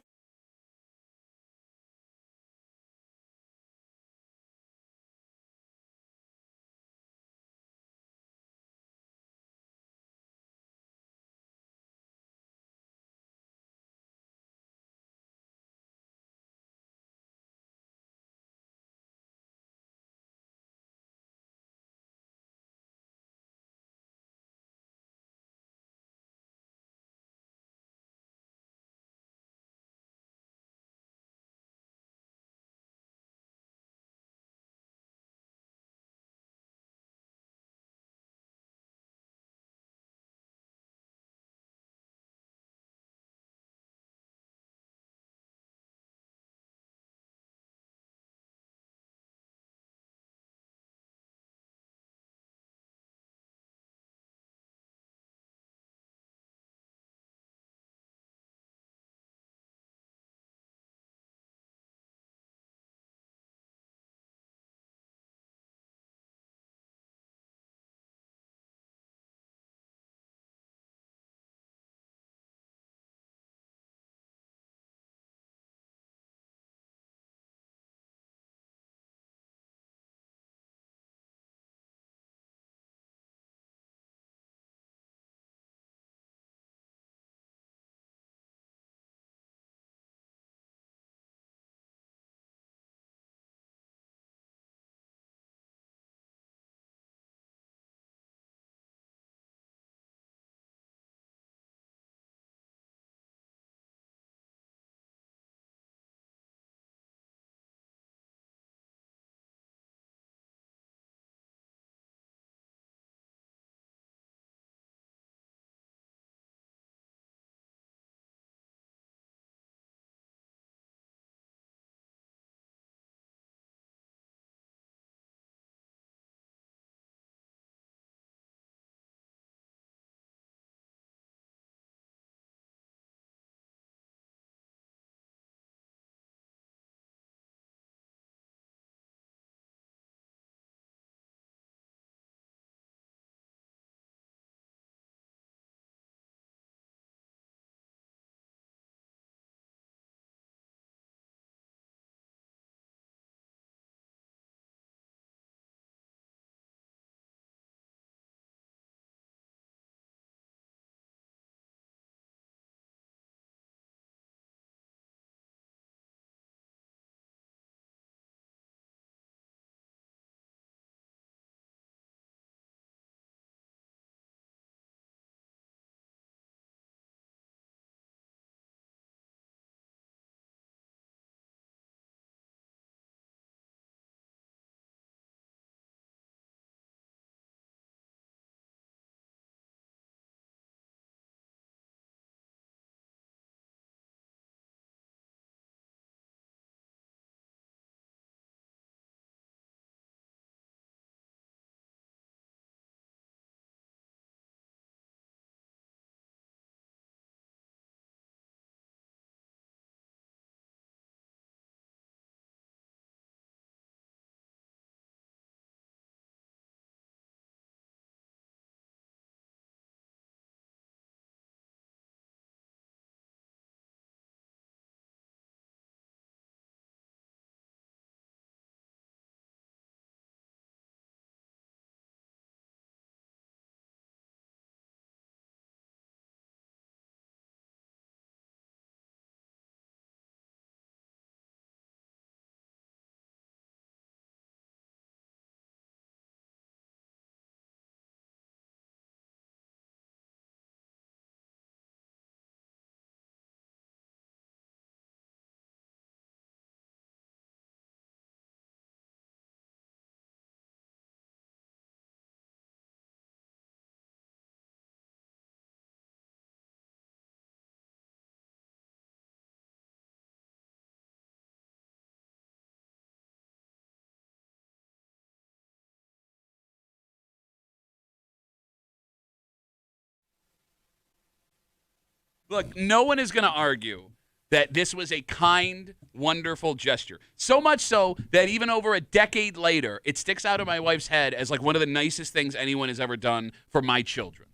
Look, no one is going to argue that this was a kind, wonderful gesture. So much so that even over a decade later, it sticks out of my wife's head as like one of the nicest things anyone has ever done for my children.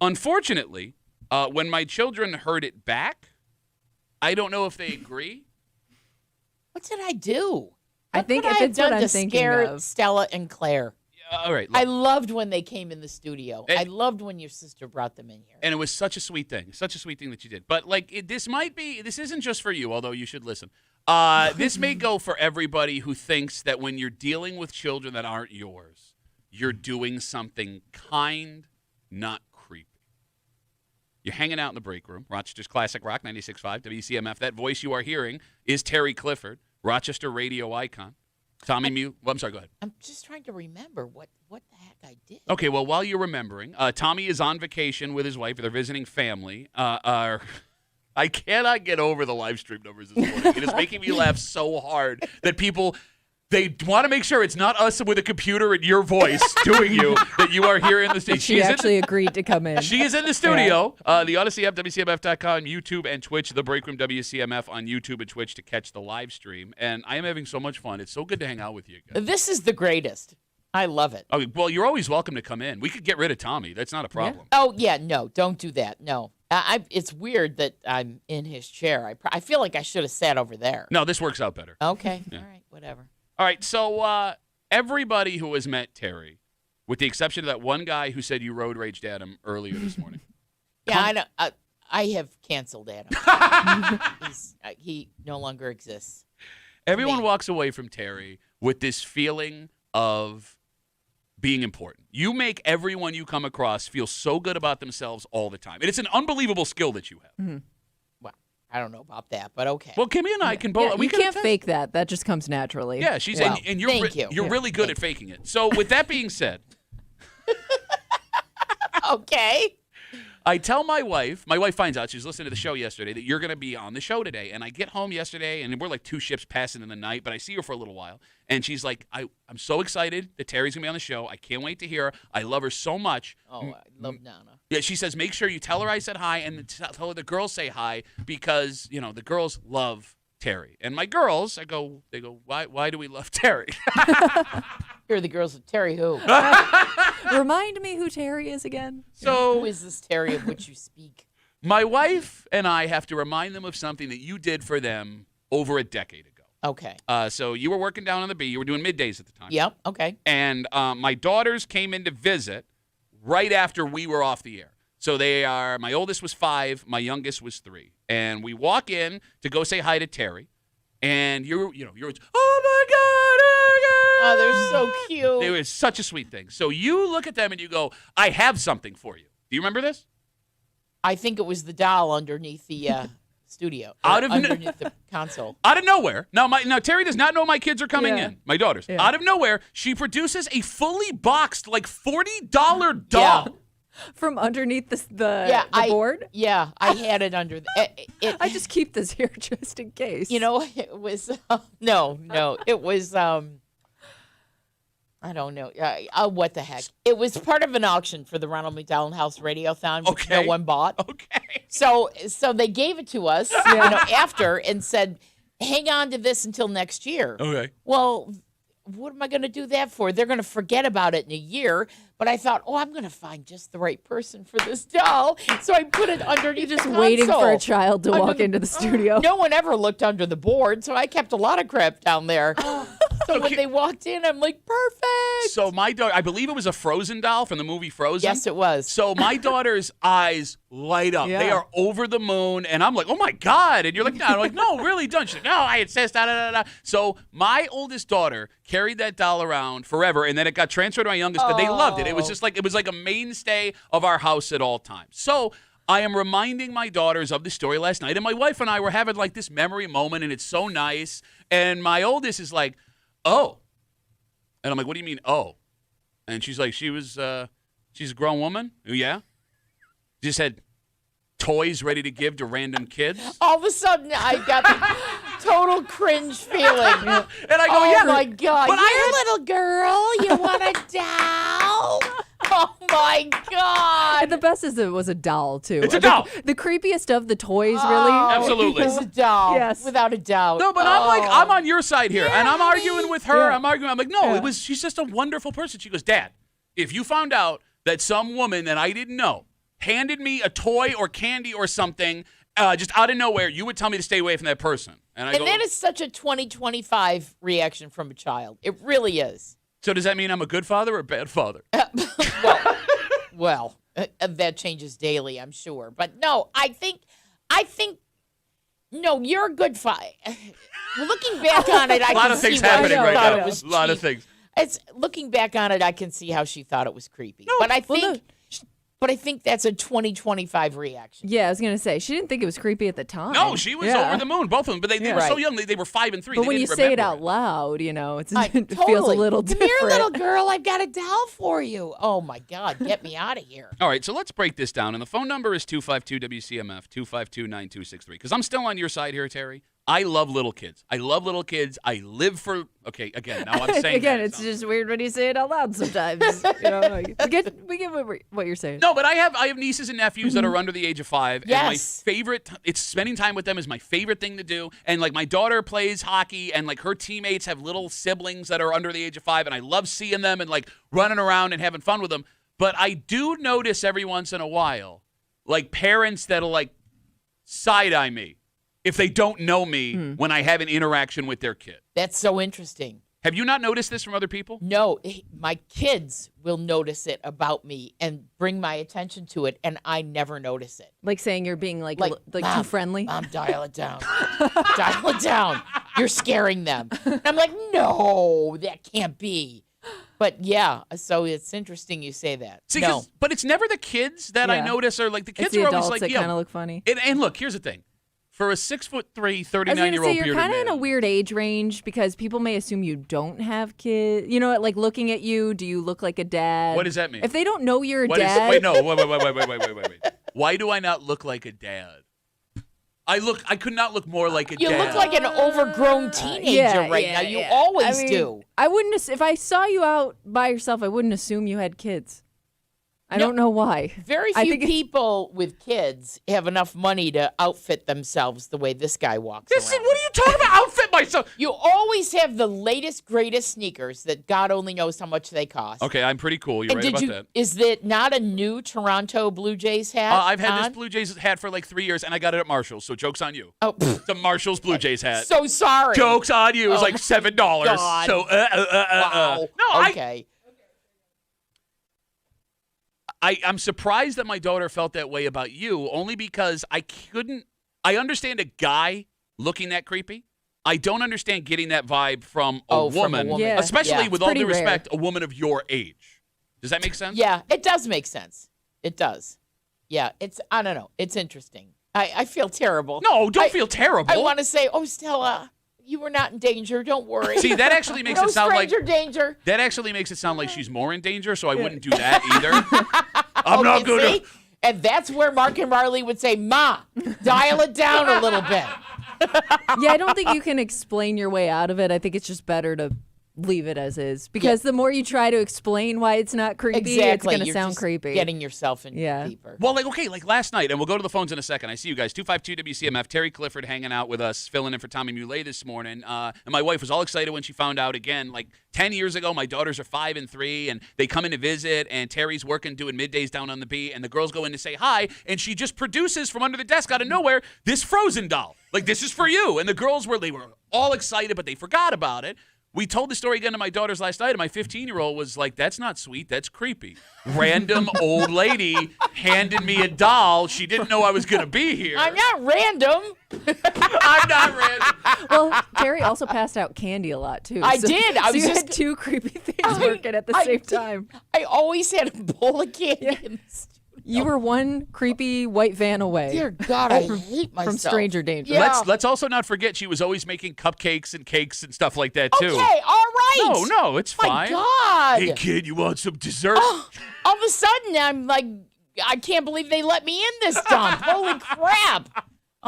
Unfortunately, when my children heard it back, I don't know if they agree. What did I do? I think what if could I it's have what done I'm to thinking scare of. Stella and Claire. All right. I Look. loved when they came in the studio. I loved when your sister brought them in here. And it was such a sweet thing that you did. But like, this isn't just for you, although you should listen. This may go for everybody who thinks that when you're dealing with children that aren't yours, you're doing something kind, not creepy. You're hanging out in the break room, Rochester's Classic Rock 96.5, WCMF. That voice you are hearing is Terry Clifford, Rochester radio icon. Tommy Mew. Well, I'm sorry, go ahead. I'm just trying to remember what the heck I did. Okay, well, while you're remembering, Tommy is on vacation with his wife. They're visiting family. I cannot get over the live stream numbers this morning. It is making me laugh so hard that people, they want to make sure it's not us with a computer and your voice doing that you are here in the station. She actually agreed to come in. She is in the studio. The Odyssey app, WCMF.com, YouTube and Twitch, The Break Room WCMF on YouTube and Twitch to catch the live stream. And I am having so much fun. It's so good to hang out with you guys. This is the greatest. I love it. Okay, well, you're always welcome to come in. We could get rid of Tommy. That's not a problem. Oh, yeah, no, don't do that. No. It's weird that I'm in his chair. I feel like I should have sat over there. No, this works out better. Okay. All right, whatever. All right, so everybody who has met Terry, with the exception of that one guy who said you road raged at him earlier this morning. Yeah, I know. I have canceled Adam. He no longer exists. Everyone Me. walks away from Terry with this feeling of being important. You make everyone you come across feel so good about themselves all the time. And it's an unbelievable skill that you have. Mm-hmm. Well, I don't know about that, but okay. Well, Kimmy and I can both. Yeah, we you can can't attest. fake that. That just comes naturally. Yeah, she's Well, and you're thank you. you're really good at faking it. So with that being said, Okay. I tell my wife finds out, she's listening to the show yesterday, that you're going to be on the show today. And I get home yesterday, and we're like 2 shifts passing in the night, but I see her for a little while. And she's like, I'm so excited that Terry's going to be on the show. I can't wait to hear her. I love her so much. Oh, I love Nana. Yeah, she says, make sure you tell her I said hi and tell her the girls say hi because, the girls love Terry. And my girls, they go, why do we love Terry? Here are the girls of Terry who? Remind me who Terry is again. Who So is this Terry of which you speak? my wife and I have to remind them of something that you did for them over a decade ago. Okay. So you were working down on the B. You were doing middays at the time. Yep. Okay. And my daughters came in to visit right after we were off the air. So my oldest was 5, my youngest was 3. And we walk in to go say hi to Terry. And you're, oh my God, Oh, they're so cute. It was such a sweet thing. So you look at them and you go, I have something for you. Do you remember this? I think it was the doll underneath the studio. Underneath the console. Out of nowhere. Now Terry does not know my kids are coming Yeah. in. My daughters. Yeah. Out of nowhere, she produces a fully boxed, like $40 doll. Yeah. From underneath the board? Yeah, I had it under the. I just keep this here just in case. It was no, it was I don't know. What the heck? It was part of an auction for the Ronald McDonald House Radiothon, which Okay. no one bought. Okay. So they gave it to us, after and said, "Hang on to this until next year." Okay. Well, what am I going to do that for? They're going to forget about it in a year. But I thought, I'm going to find just the right person for this doll. So I put it underneath just the waiting for a console. child to walk into the studio. No one ever looked under the board, so I kept a lot of crap down there. So when they walked in, I'm like, perfect. So my daughter, I believe it was a Frozen doll from the movie Frozen. Yes, it was. So my daughter's eyes light up. Yeah. They are over the moon. And I'm like, oh, my God. And you're like, no. I'm like, no, really, don't. She's like, no, I insist. Da, da, da, da. So my oldest daughter carried that doll around forever. And then it got transferred to my youngest. But they loved it. It was like a mainstay of our house at all times. So I am reminding my daughters of the story last night. And my wife and I were having like this memory moment. And it's so nice. And my oldest is like, oh. And I'm like, what do you mean, oh? And she's like, she's a grown woman? Oh, yeah? Just had toys ready to give to random kids? All of a sudden, I got the total cringe feeling. And I go, yeah. Oh, my God. But You're a little girl. You want a doll? Oh my God! And the best is it was a doll too. It's a doll. The creepiest of the toys, really. Absolutely. It was a doll. Yes. Without a doubt. No, but I'm on your side here, and I'm arguing with her. Yeah. I'm like, no, she's just a wonderful person. She goes, Dad, if you found out that some woman that I didn't know handed me a toy or candy or something just out of nowhere, you would tell me to stay away from that person. And that is such a 2025 reaction from a child. It really is. So does that mean I'm a good father or a bad father? Well, that changes daily, I'm sure. But no, I think, no, you're a good father. Looking back on it, I A lot can of things see why happening she right thought now. it was A lot of cheap. things. It's looking back on it, I can see how she thought it was creepy. But I think that's a 2025 reaction. Yeah, I was gonna say she didn't think it was creepy at the time. No, she was Yeah. over the moon, both of them. But they were so Right. young. They were 5 and 3. But They when you didn't say it remember out loud, it feels a Totally. little Come different. here, little girl. I've got a doll for you. Oh my God, get me out of here. All right, so let's break this down. And the phone number is 252-WCMF, 252-9263. Because I'm still on your side here, Terry. I love little kids. I live for, okay, again, now I'm saying Again, that. it's just weird when you say it out loud sometimes. We get what you're saying. No, but I have nieces and nephews that are under the age of 5. Yes. And my favorite, it's spending time with them is my favorite thing to do. And like my daughter plays hockey and like her teammates have little siblings that are under the age of 5. And I love seeing them and like running around and having fun with them. But I do notice every once in a while, like parents that'll like side-eye me if they don't know me when I have an interaction with their kid. That's so interesting. Have you not noticed this from other people? No, my kids will notice it about me and bring my attention to it, and I never notice it. Like saying you're being like Like, too Mom, friendly. Mom, dial it down. Dial it down. You're scaring them. And I'm like, no, that can't be. But yeah, so it's interesting you say that. See, no. but it's never the kids that I Yeah. notice are like the kids It's the are always adults like, that yeah. kind of look funny. And look, here's the thing. For a 6'3", I was gonna 39-year-old say you're bearded kind of in a man. weird age range because people may assume you don't have kids. Like looking at you, do you look like a dad? What does that mean? If they don't know you're a What is- dad, wait, no, wait. Why do I not look like a dad? I could not look more like a You dad. look like an overgrown teenager now. You always do. I wouldn't. If I saw you out by yourself, I wouldn't assume you had kids. I don't know why. Very I few think people with kids have enough money to outfit themselves the way this guy walks This is, around. what are you talking about? Outfit myself. You always have the latest, greatest sneakers that God only knows how much they cost. Okay, I'm pretty cool. You're And right about that. is that not a new Toronto Blue Jays hat? I've had this on? Blue Jays hat for like 3 years, and I got it at Marshall's, so joke's on you. Oh, It's a Marshall's Blue Jays hat. so sorry. Joke's on you. It was Oh, like $7. God. So, Wow. No, Okay. I'm surprised that my daughter felt that way about you, only because I understand a guy looking that creepy. I don't understand getting that vibe from a woman, Yeah. especially Yeah. with It's all pretty due rare. respect, a woman of your age. Does that make sense? Yeah, it does make sense. It does. Yeah, I don't know. It's interesting. I feel terrible. No, don't feel terrible. I want to say, oh, Stella, you were not in danger. Don't worry. See, that actually makes no it sound like stranger danger. that actually makes it sound like she's more in danger, so I wouldn't do that either. I'm not Okay, gonna. see? And that's where Mark and Marley would say, Ma, dial it down a little bit. Yeah, I don't think you can explain your way out of it. I think it's just better to leave it as is because the more you try to explain why it's not creepy, it's Exactly. going to You're sound just creepy. Getting yourself in Yeah. deeper. Well, like last night, and we'll go to the phones in a second. I see you guys. 252-WCMF. Terry Clifford hanging out with us, filling in for Tommy Muley this morning. And my wife was all excited when she found out again, like 10 years ago, my daughters are 5 and 3, and they come in to visit, and Terry's working, doing middays down on the beat, and the girls go in to say hi, and she just produces from under the desk out of nowhere this Frozen doll. Like, this is for you. And the girls were all excited, but they forgot about it. We told the story again to my daughters last night, and my 15-year-old was like, that's not sweet, that's creepy. Random old lady handed me a doll. She didn't know I was going to be here. I'm not random. I'm not random. Well, Terry also passed out candy a lot too. I did. I so was you just- had two creepy things working at the same time. I always had a bowl of candy in the studio. You were one creepy white van away Dear God, I hate myself. from stranger danger. Yeah. Let's also not forget she was always making cupcakes and cakes and stuff like that, too. Okay, all right. No, it's My fine. God. Hey, kid, you want some dessert? All of a sudden, I'm like, I can't believe they let me in this dump. Holy crap.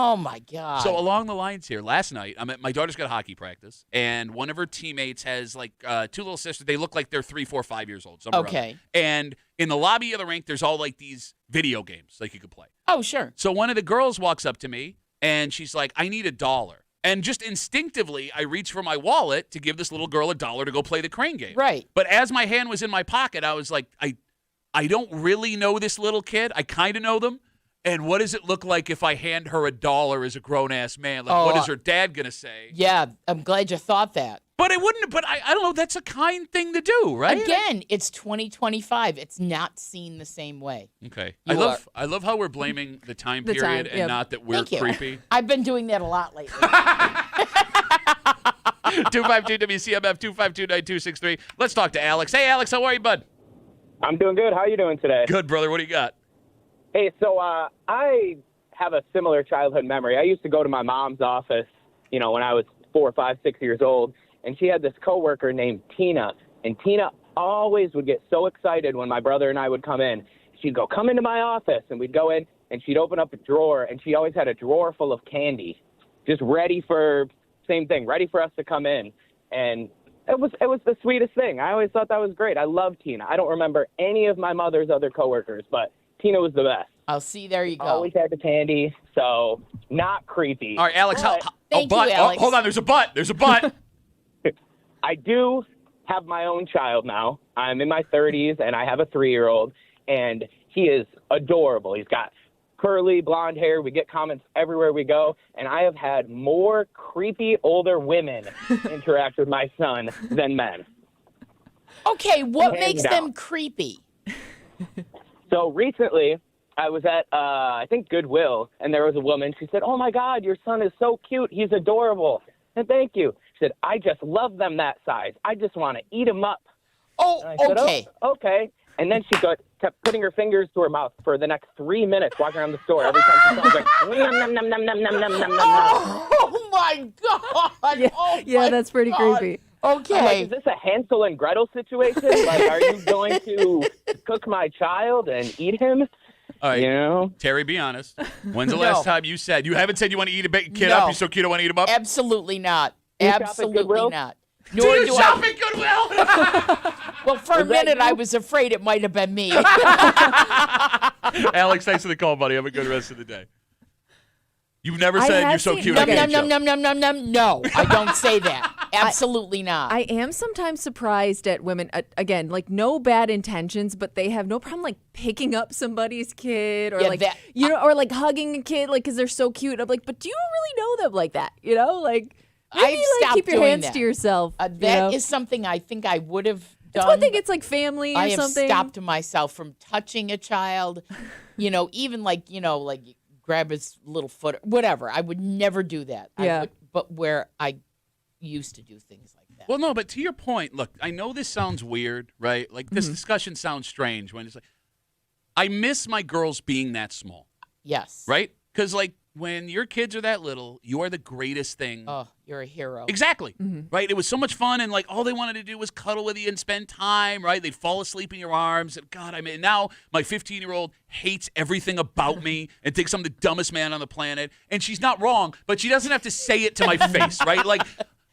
Oh, my God. So along the lines here, last night, my daughter's got hockey practice, and one of her teammates has like two little sisters. They look like they're 3, 4, 5 years old. Okay. And in the lobby of the rink, there's all like these video games like you could play. Oh, sure. So one of the girls walks up to me, and she's like, I need $1. And just instinctively, I reach for my wallet to give this little girl $1 to go play the crane game. Right. But as my hand was in my pocket, I was like, I don't really know this little kid. I kind of know them. And what does it look like if I hand her $1 as a grown-ass man? Like, what is her dad going to say? Yeah, I'm glad you thought that. But it wouldn't. But I don't know. That's a kind thing to do, right? Again, it's 2025. It's not seen the same way. Okay. You I love how we're blaming the time The period time, and yep. not that we're Thank you. creepy. I've been doing that a lot lately. 252-WCMF, 252-9263. Let's talk to Alex. Hey, Alex, how are you, bud? I'm doing good. How are you doing today? Good, brother. What do you got? Hey, so I have a similar childhood memory. I used to go to my mom's office, when I was 4, 5, 6 years old, and she had this coworker named Tina, and Tina always would get so excited when my brother and I would come in. She'd go, come into my office, and we'd go in, and she'd open up a drawer, and she always had a drawer full of candy, just ready for us to come in, and it was the sweetest thing. I always thought that was great. I love Tina. I don't remember any of my mother's other coworkers, but Tina was the best. I'll see. There you go. Always had the candy, so not creepy. All right, Alex. Thank you, but. Alex. Hold on. There's a but. There's a but. I do have my own child now. I'm in my 30s, and I have a 3-year-old, and he is adorable. He's got curly blonde hair. We get comments everywhere we go, and I have had more creepy older women interact with my son than men. Okay, what Hands makes down. them creepy? So recently, I was at, I think, Goodwill, and there was a woman. She said, oh, my God, your son is so cute. He's adorable. And thank you. She said, I just love them that size. I just want to eat them up. Oh, And I said, okay. Oh, okay. And then she kept putting her fingers to her mouth for the next 3 minutes walking around the store. Every time she saw it, like, nom, nom, nom, nom, nom, nom, nom, nom, nom. Oh, my God. Yeah, Oh, yeah, my that's pretty God. creepy. I'm like, Okay. is this a Hansel and Gretel situation? Like, are you going to cook my child and eat him? All right. You know? Terry, be honest. When's the No. last time you haven't said you want to eat a kid No. up? You're so cute, I want to eat him up? Absolutely not. You shop at Absolutely Goodwill? not. Do Nor you do shop I. at Goodwill? Well, for a Was that minute, you? I was afraid it might have been me. Alex, thanks for the call, buddy. Have a good rest of the day. You've never I said have you're so seen- cute. Num, I num, can't num, show. num, num, num, num. No, I don't say that. Absolutely not. I am sometimes surprised at women, again, like no bad intentions, but they have no problem like picking up somebody's kid or Yeah, like, that- or like hugging a kid, like, because they're so cute. I'm like, but do you really know them like that? Like, maybe I've like stopped keep your doing hands that. to yourself. That is something I think I would have done. It's one thing, it's like family or I have something. stopped myself from touching a child, even like grab his little foot, whatever. I would never do that. Yeah. But where I used to do things like that. Well, no, but to your point, look, I know this sounds weird, right? Like this discussion sounds strange when it's like, I miss my girls being that small, Yes. right? Because like when your kids are that little, you are the greatest thing. Oh, you're a hero. Exactly. Right? It was so much fun, and like all they wanted to do was cuddle with you and spend time, right? They'd fall asleep in your arms. And God, I mean, now my 15-year-old hates everything about me and thinks I'm the dumbest man on the planet. And she's not wrong, but she doesn't have to say it to my face, right? Like,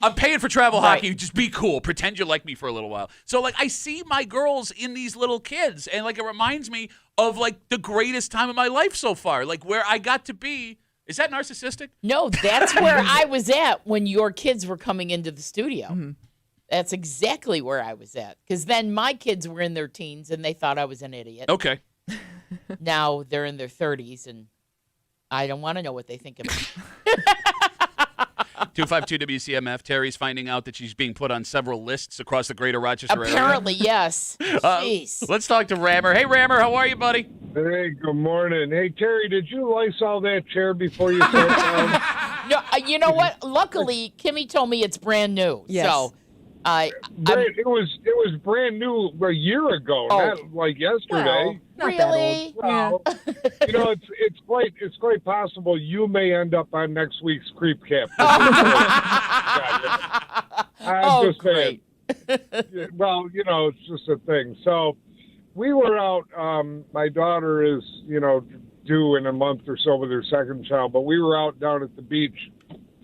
I'm paying for travel hockey. Just be cool. Pretend you like me for a little while. So, like, I see my girls in these little kids, and like it reminds me of like the greatest time of my life so far, like where I got to be. Is that narcissistic? No, that's where I was at when your kids were coming into the studio. That's exactly where I was at. Because then my kids were in their teens and they thought I was an idiot. Okay. Now they're in their 30s and I don't want to know what they think of me. 252 WCMF. Terry's finding out that she's being put on several lists across the greater Rochester area. Apparently, yes. Jeez. Let's talk to Rammer. Hey, Rammer, how are you, buddy? Hey, good morning. Hey, Terry, did you Lysol that chair before you sat down? No, you know what? Luckily, Kimmy told me it's brand new. Yes. So, It was brand new a year ago, Oh. not like yesterday. Not that really? Well, it's quite possible you may end up on next week's Creep Cap. I'm just saying. great. Well, it's just a thing. So we were out. My daughter is, due in a month or so with her second child. But we were out down at the beach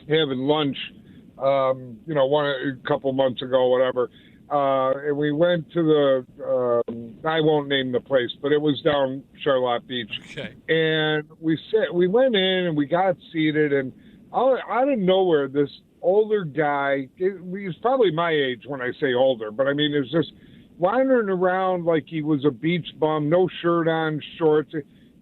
having lunch, a couple months ago, whatever. And we went to the, I won't name the place, but it was down Charlotte Beach. Okay. And we went in and we got seated, and out of nowhere, this older guy, he's probably my age when I say older, but I mean, it's just wandering around like he was a beach bum, no shirt on, shorts.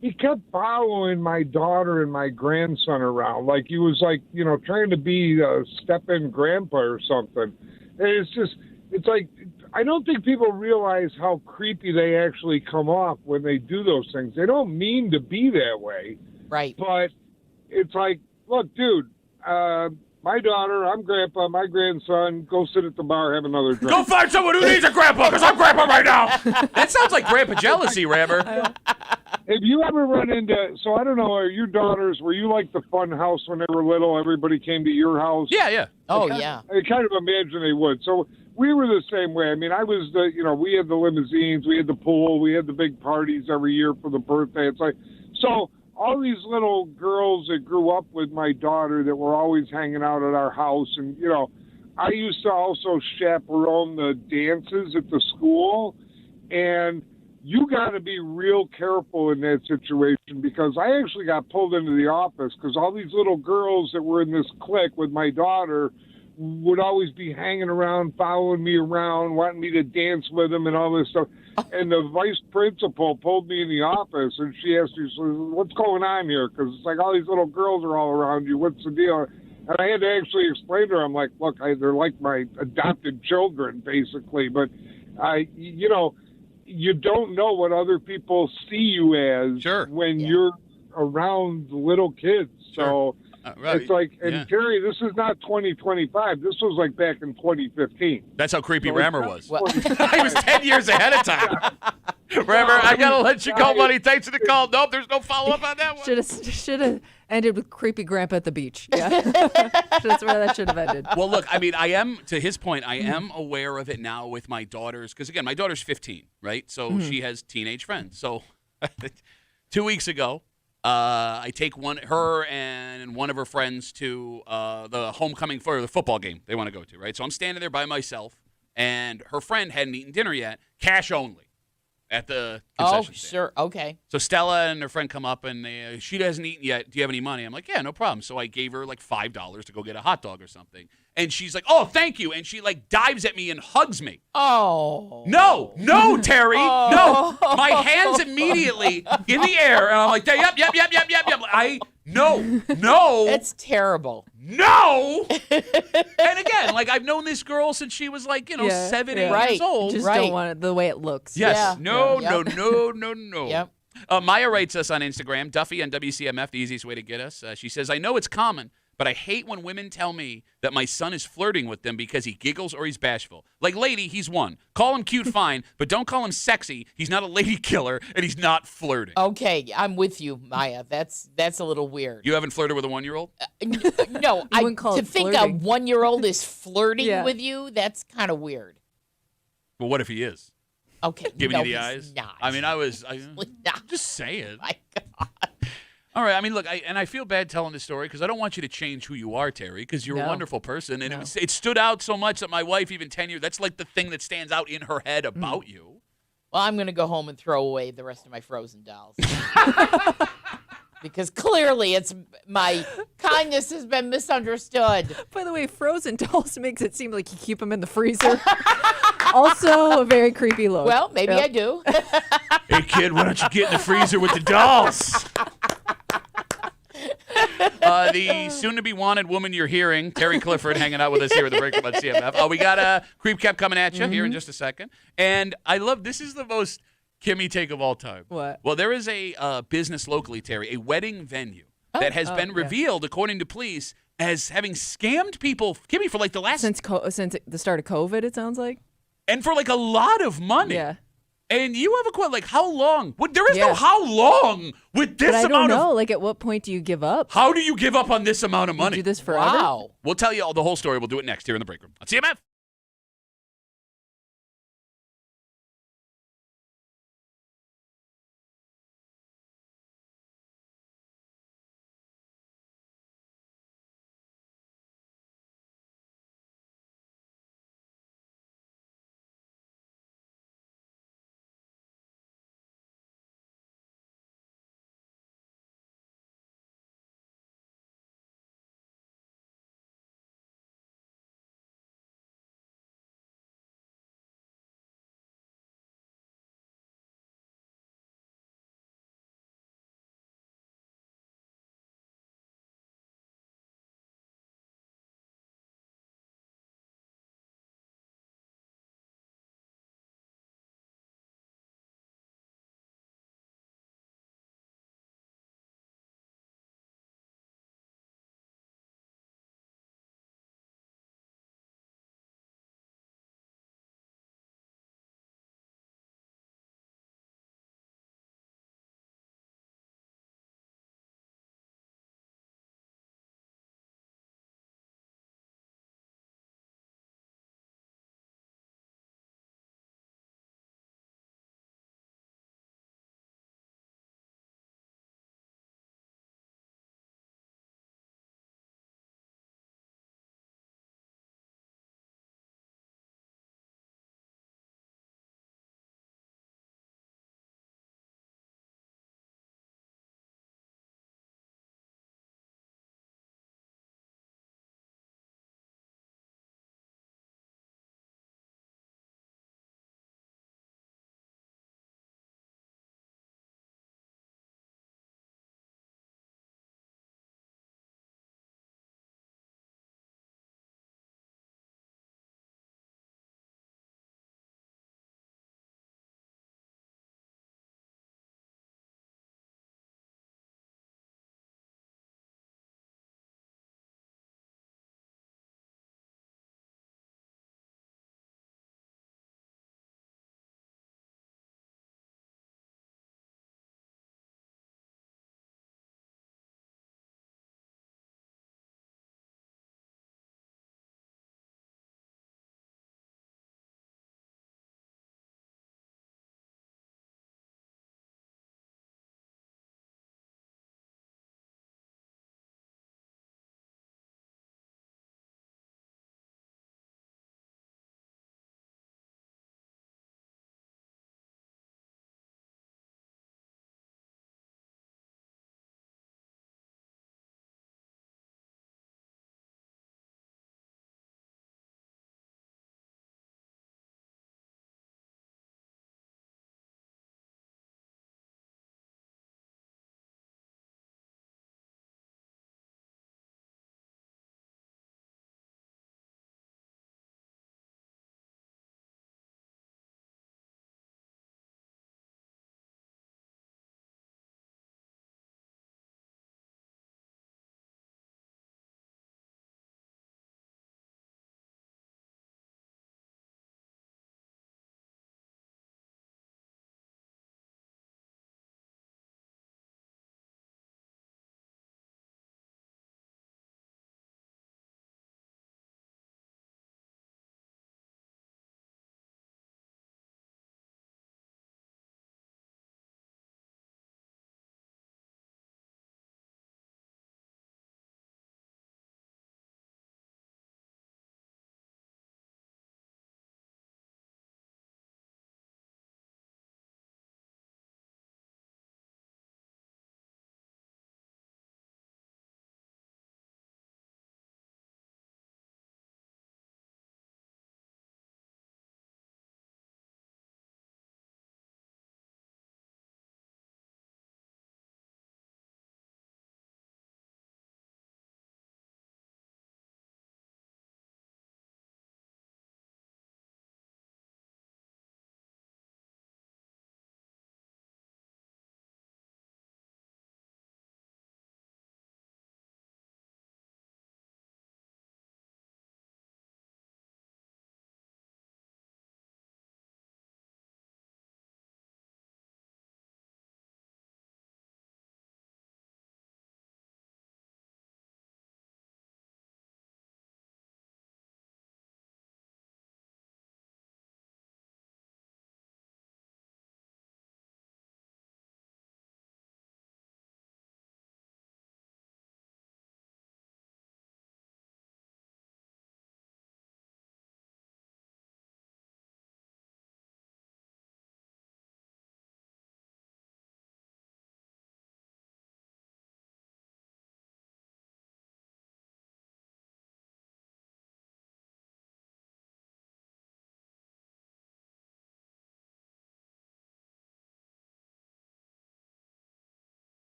He kept following my daughter and my grandson around like he was like, trying to be a step-in grandpa or something. And it's like, I don't think people realize how creepy they actually come off when they do those things. They don't mean to be that way. Right. But it's like, look, dude, my daughter, I'm grandpa, my grandson, go sit at the bar, have another drink. Go find someone who needs a grandpa, because I'm grandpa right now. That sounds like grandpa jealousy, Rammer. Have you ever run into, so I don't know, are your daughters, were you like the fun house when they were little? Everybody came to your house? Yeah. Oh, yeah. I kind of imagine they would. So we were the same way. I mean, I was we had the limousines, we had the pool, we had the big parties every year for the birthday. It's like, so all these little girls that grew up with my daughter that were always hanging out at our house. And, I used to also chaperone the dances at the school. And you got to be real careful in that situation, because I actually got pulled into the office because all these little girls that were in this clique with my daughter would always be hanging around, following me around, wanting me to dance with them and all this stuff. And the vice principal pulled me in the office, and she asked me, what's going on here? Because it's like all these little girls are all around you. What's the deal? And I had to actually explain to her, I'm like, look, they're like my adopted children, basically. But, you don't know what other people see you as when you're around little kids. So it's like, and Terry, this is not 2025. This was like back in 2015. That's how creepy Rammer was. He was 10 years ahead of time. Rammer, I got to let you go, buddy. Thanks for the call. Nope, there's no follow-up on that one. Should have ended with creepy grandpa at the beach. Yeah. That's where that should have ended. Well, look, I mean, to his point, I am aware of it now with my daughters. Because, again, my daughter's 15, right? So she has teenage friends. So 2 weeks ago, I take her and one of her friends to the homecoming for the football game they want to go to, right? So I'm standing there by myself, and her friend hadn't eaten dinner yet, cash only, at the concession stand. Sure, okay. So Stella and her friend come up, and she hasn't eaten yet. Do you have any money? I'm like, yeah, no problem. So I gave her like $5 to go get a hot dog or something. And she's like, oh, thank you. And she like dives at me and hugs me. Oh. No, Terry. No. My hands immediately in the air. And I'm like, yep. No. It's terrible. No. And again, like I've known this girl since she was like, 7, 8 years old. Just don't want it the way it looks. Yes. Yeah. No. Yep. Maya writes us on Instagram, Duffy on WCMF, the easiest way to get us. She says, I know it's common, but I hate when women tell me that my son is flirting with them because he giggles or he's bashful. Like, lady, he's one. Call him cute, fine, but don't call him sexy. He's not a lady killer, and he's not flirting. Okay, I'm with you, Maya. That's a little weird. You haven't flirted with a 1-year-old? No, to think a 1-year-old is flirting with you, that's kind of weird. Well, what if he is? Okay, giving you the he's eyes? Not. I mean, just say it. My God. All right. I mean, look, I feel bad telling this story because I don't want you to change who you are, Terry, because you're a wonderful person. And it stood out so much that my wife, even 10 years, that's like the thing that stands out in her head about you. Well, I'm going to go home and throw away the rest of my Frozen dolls. Because clearly my kindness has been misunderstood. By the way, Frozen dolls makes it seem like you keep them in the freezer. Also a very creepy look. Well, maybe I do. Hey, kid, why don't you get in the freezer with the dolls? The soon-to-be wanted woman you're hearing, Terry Clifford, hanging out with us here at the Break on CMF. We got a Creep Cap coming at you here in just a second. And I love, this is the most Kimmy take of all time. What? Well, there is a business locally, Terry, a wedding venue that has been revealed, according to police, as having scammed people, Kimmy, for like the last... Since the start of COVID, it sounds like. And for like a lot of money. Yeah. And you have a question, like, how long? There is no how long with this but I amount don't know. Like, at what point do you give up? How do you give up on this amount of money? You do this forever? Wow. We'll tell you all the whole story. We'll do it next here in the break room on CMF.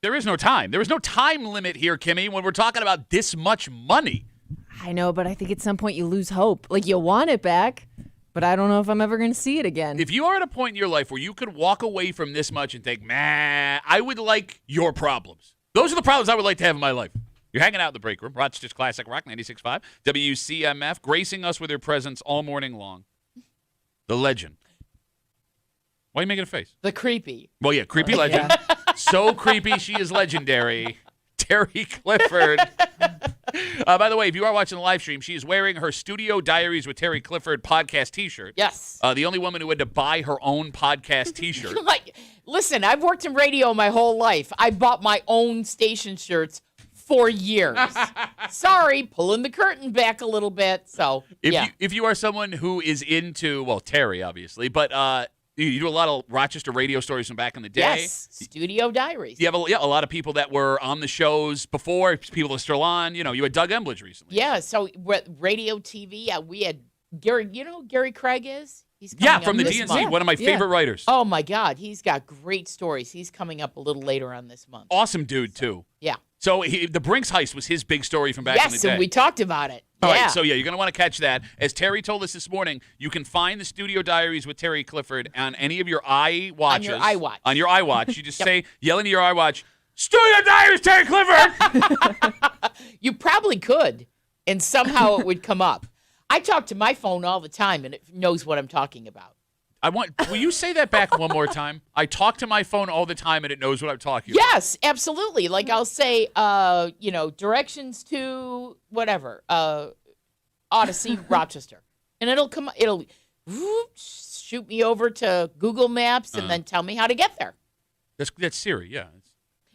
There is no time. There is no time limit here, Kimmy, when we're talking about this much money. I know, but I think at some point you lose hope. Like, you want it back, but I don't know if I'm ever going to see it again. If you are at a point in your life where you could walk away from this much and think, man, I would like your problems. Those are the problems I would like to have in my life. You're hanging out in the break room. Rochester's Classic Rock 96.5. WCMF, gracing us with her presence all morning long. The legend. Why are you making a face? The creepy. Well, yeah, creepy legend. So creepy, she is legendary. Terry Clifford. By the way, if you are watching the live stream, she is wearing her Studio Diaries with Terry Clifford podcast T-shirt. Yes. The only woman who had to buy her own podcast T-shirt. Like, listen, I've worked in radio my whole life. I bought my own station shirts for years. Sorry, pulling the curtain back a little bit. So, If you are someone who is into, well, Terry, obviously, but you do a lot of Rochester radio stories from back in the day. Yes, Studio Diaries. You have a lot of people that were on the shows before, people that are still on. You know, you had Doug Embledge recently. Yeah, so radio, TV, we had Gary, you know who Gary Craig is? He's coming from up the this DNC, month. one of my favorite writers. Oh, my God. He's got great stories. He's coming up a little later on this month. Awesome dude, too. Yeah. So the Brinks heist was his big story from back in the Yes, day. and we talked about it. All yeah. right, so you're going to want to catch that. As Terry told us this morning, you can find the Studio Diaries with Terry Clifford on any of your iWatches. On your iWatch. On your iWatch. You just yell into your iWatch, Studio Diaries, Terry Clifford! You probably could, and somehow it would come up. I talk to my phone all the time, and it knows what I'm talking about. Will you say that back one more time? I talk to my phone all the time, and it knows what I'm talking about. Yes, absolutely. Like I'll say, directions to whatever, Odyssey, Rochester. And it'll shoot me over to Google Maps and then tell me how to get there. That's Siri, yeah.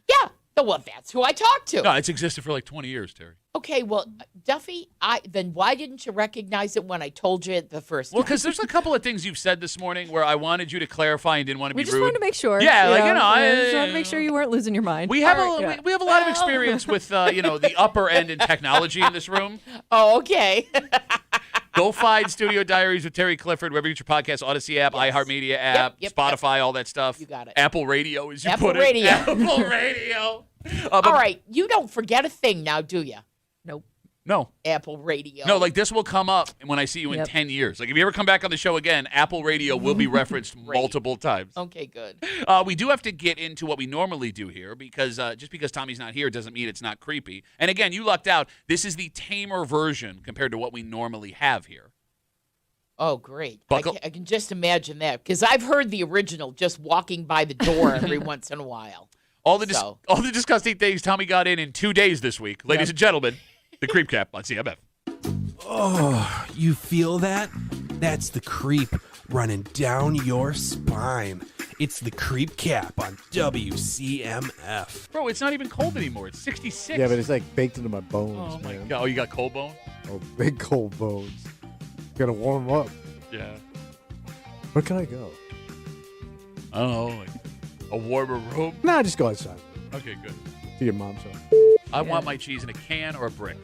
Yeah. Well, that's who I talk to. No, it's existed for like 20 years, Terry. Okay, well, Duffy, then why didn't you recognize it when I told you it the first time? Well, because there's a couple of things you've said this morning where I wanted you to clarify and didn't want to be rude. We just wanted to make sure. Yeah, I just wanted to make sure you weren't losing your mind. We have we have a lot of experience with the upper end in technology in this room. Oh, okay. Go find Studio Diaries with Terry Clifford, wherever you get your podcast, Odyssey app, iHeartMedia app, Spotify, all that stuff. You got it. Apple Radio, as you Apple put Radio. it. Apple Radio. All right, you don't forget a thing now, do you? Nope. No. Apple Radio. No, like this will come up when I see you in 10 years. Like if you ever come back on the show again, Apple Radio will be referenced multiple times. Okay, good. We do have to get into what we normally do here because just because Tommy's not here doesn't mean it's not creepy. And again, you lucked out. This is the tamer version compared to what we normally have here. Oh, great. I can just imagine that because I've heard the original just walking by the door every once in a while. All the disgusting things Tommy got in 2 days this week. Ladies and gentlemen, the Creep Cap on CMF. Oh, you feel that? That's the creep running down your spine. It's the Creep Cap on WCMF. Bro, it's not even cold anymore. It's 66. Yeah, but it's like baked into my bones. Oh, my man. God. Oh, you got cold bone? Oh, big cold bones. Gotta warm up. Yeah. Where can I go? I don't know. Like a warmer room? Nah, just go outside. Okay, good. To your mom's house. I want my cheese in a can or a brick.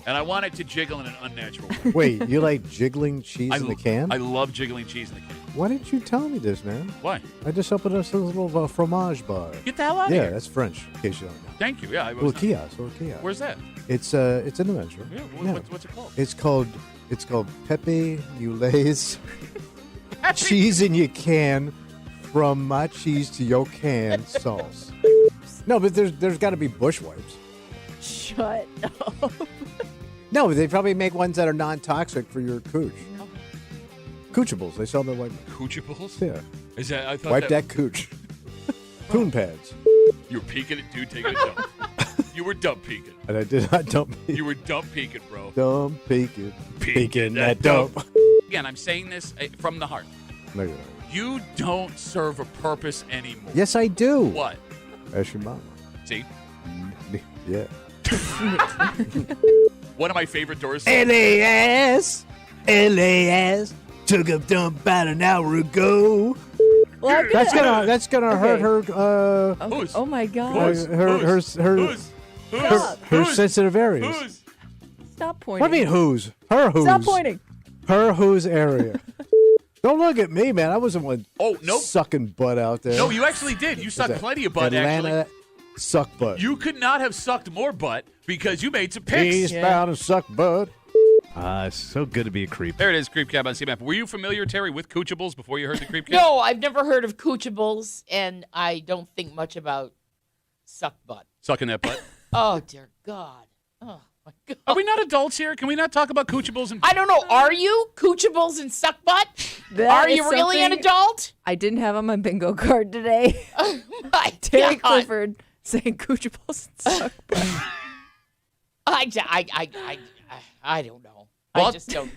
And I want it to jiggle in an unnatural way. Wait, you like jiggling cheese in the can? I love jiggling cheese in the can. Why didn't you tell me this, man? Why? I just opened us a little fromage bar. Get the hell out of Yeah, here. that's French, in case you don't know. Thank you. Yeah, Little kiosk. Where's that? It's in the metro. Yeah, what's it called? It's called Pepe You Lays cheese in your can from my cheese to your can sauce. No, but there's got to be bush wipes. Shut up. No, they probably make ones that are non-toxic for your cooch. Coochables. They sell the white. Coochables? Yeah. Is that? I thought Wipe that cooch. Coon pads. You were peeking it, dude. Taking a dump. You were dump peeking. And I did not dump. You were dump peeking, bro. Dump peeking. Peeking that dump. Again, I'm saying this from the heart. No, you're not. You don't serve a purpose anymore. Yes, I do. What? Ask your mama. See? Yeah. One of my favorite doors. LAS took a dump about an hour ago. Well, That's gonna hurt her. Oh my God. Her sensitive areas. Who's? Stop pointing. What do you mean whose? Her whose? Stop pointing. Her whose area. Don't look at me, man. I wasn't one Oh, nope. sucking butt out there. No, you actually did. You sucked plenty of butt, Atlanta, actually. Suck butt. You could not have sucked more butt because you made some picks. Eastbound and suck butt. It's so good to be a creep. There it is, Creep Cab on CMF. Were you familiar, Terry, with Coochables before you heard the Creep Cab? No, I've never heard of Coochables, and I don't think much about suck butt. Sucking that butt. Oh, dear God. Oh, my God. Are we not adults here? Can we not talk about Coochables? And I don't know. Are you Coochables and suck butt? That Are is you really an something adult? I didn't have on my bingo card today. Oh, my Terry God. Clifford saying Coochables and suck butt. I don't know. Well, I just don't.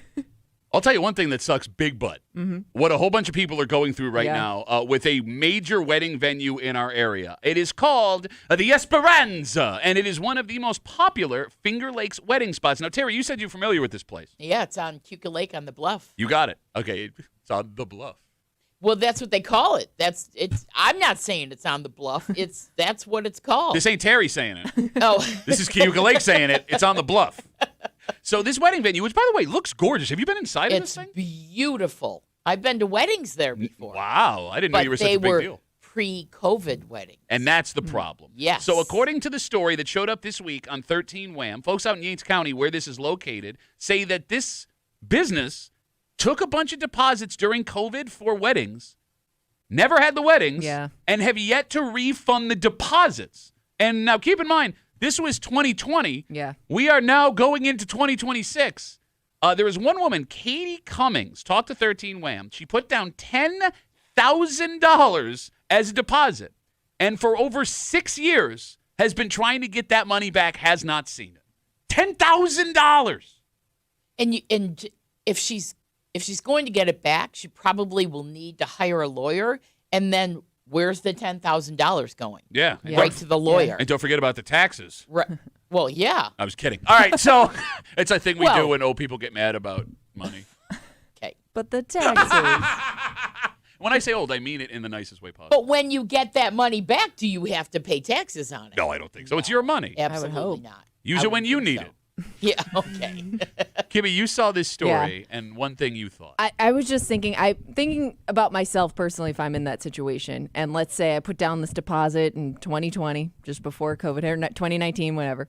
I'll tell you one thing that sucks big butt. Mm-hmm. What a whole bunch of people are going through right Yeah. now with a major wedding venue in our area. It is called the Esperanza, and it is one of the most popular Finger Lakes wedding spots. Now, Terry, you said you're familiar with this place. Yeah, it's on Cuca Lake on the bluff. You got it. Okay, it's on the bluff. Well, that's what they call it. I'm not saying it's on the bluff. That's what it's called. This ain't Terry saying it. Oh, This is Keuka Lake saying it. It's on the bluff. So this wedding venue, which, by the way, looks gorgeous. Have you been inside of this it's thing? beautiful. I've been to weddings there before. Wow. I didn't know But you were such they a big were deal. pre-COVID weddings. And that's the problem. Yes. So according to the story that showed up this week on 13 Wham, folks out in Yates County where this is located say that this business took a bunch of deposits during COVID for weddings, never had the weddings, Yeah. and have yet to refund the deposits. And now keep in mind, this was 2020. Yeah. We are now going into 2026. There was one woman, Katie Cummings, talked to 13 Wham. She put down $10,000 as a deposit, and for over 6 years has been trying to get that money back, has not seen it. $10,000. And if she's going to get it back, she probably will need to hire a lawyer. And then where's the $10,000 going? Yeah. Right to the lawyer. And don't forget about the taxes. Right. Well, yeah. I was kidding. All right, so it's a thing we do Well- when old people get mad about money. Okay. But the taxes. When I say old, I mean it in the nicest way possible. But when you get that money back, do you have to pay taxes on it? No, I don't think so. It's your money. Absolutely hope. not. Use I it when would you think need so. it. Yeah, okay. Kimmy, you saw this story, and one thing you thought. I was just thinking about myself personally if I'm in that situation. And let's say I put down this deposit in 2020, just before COVID, or 2019, whatever.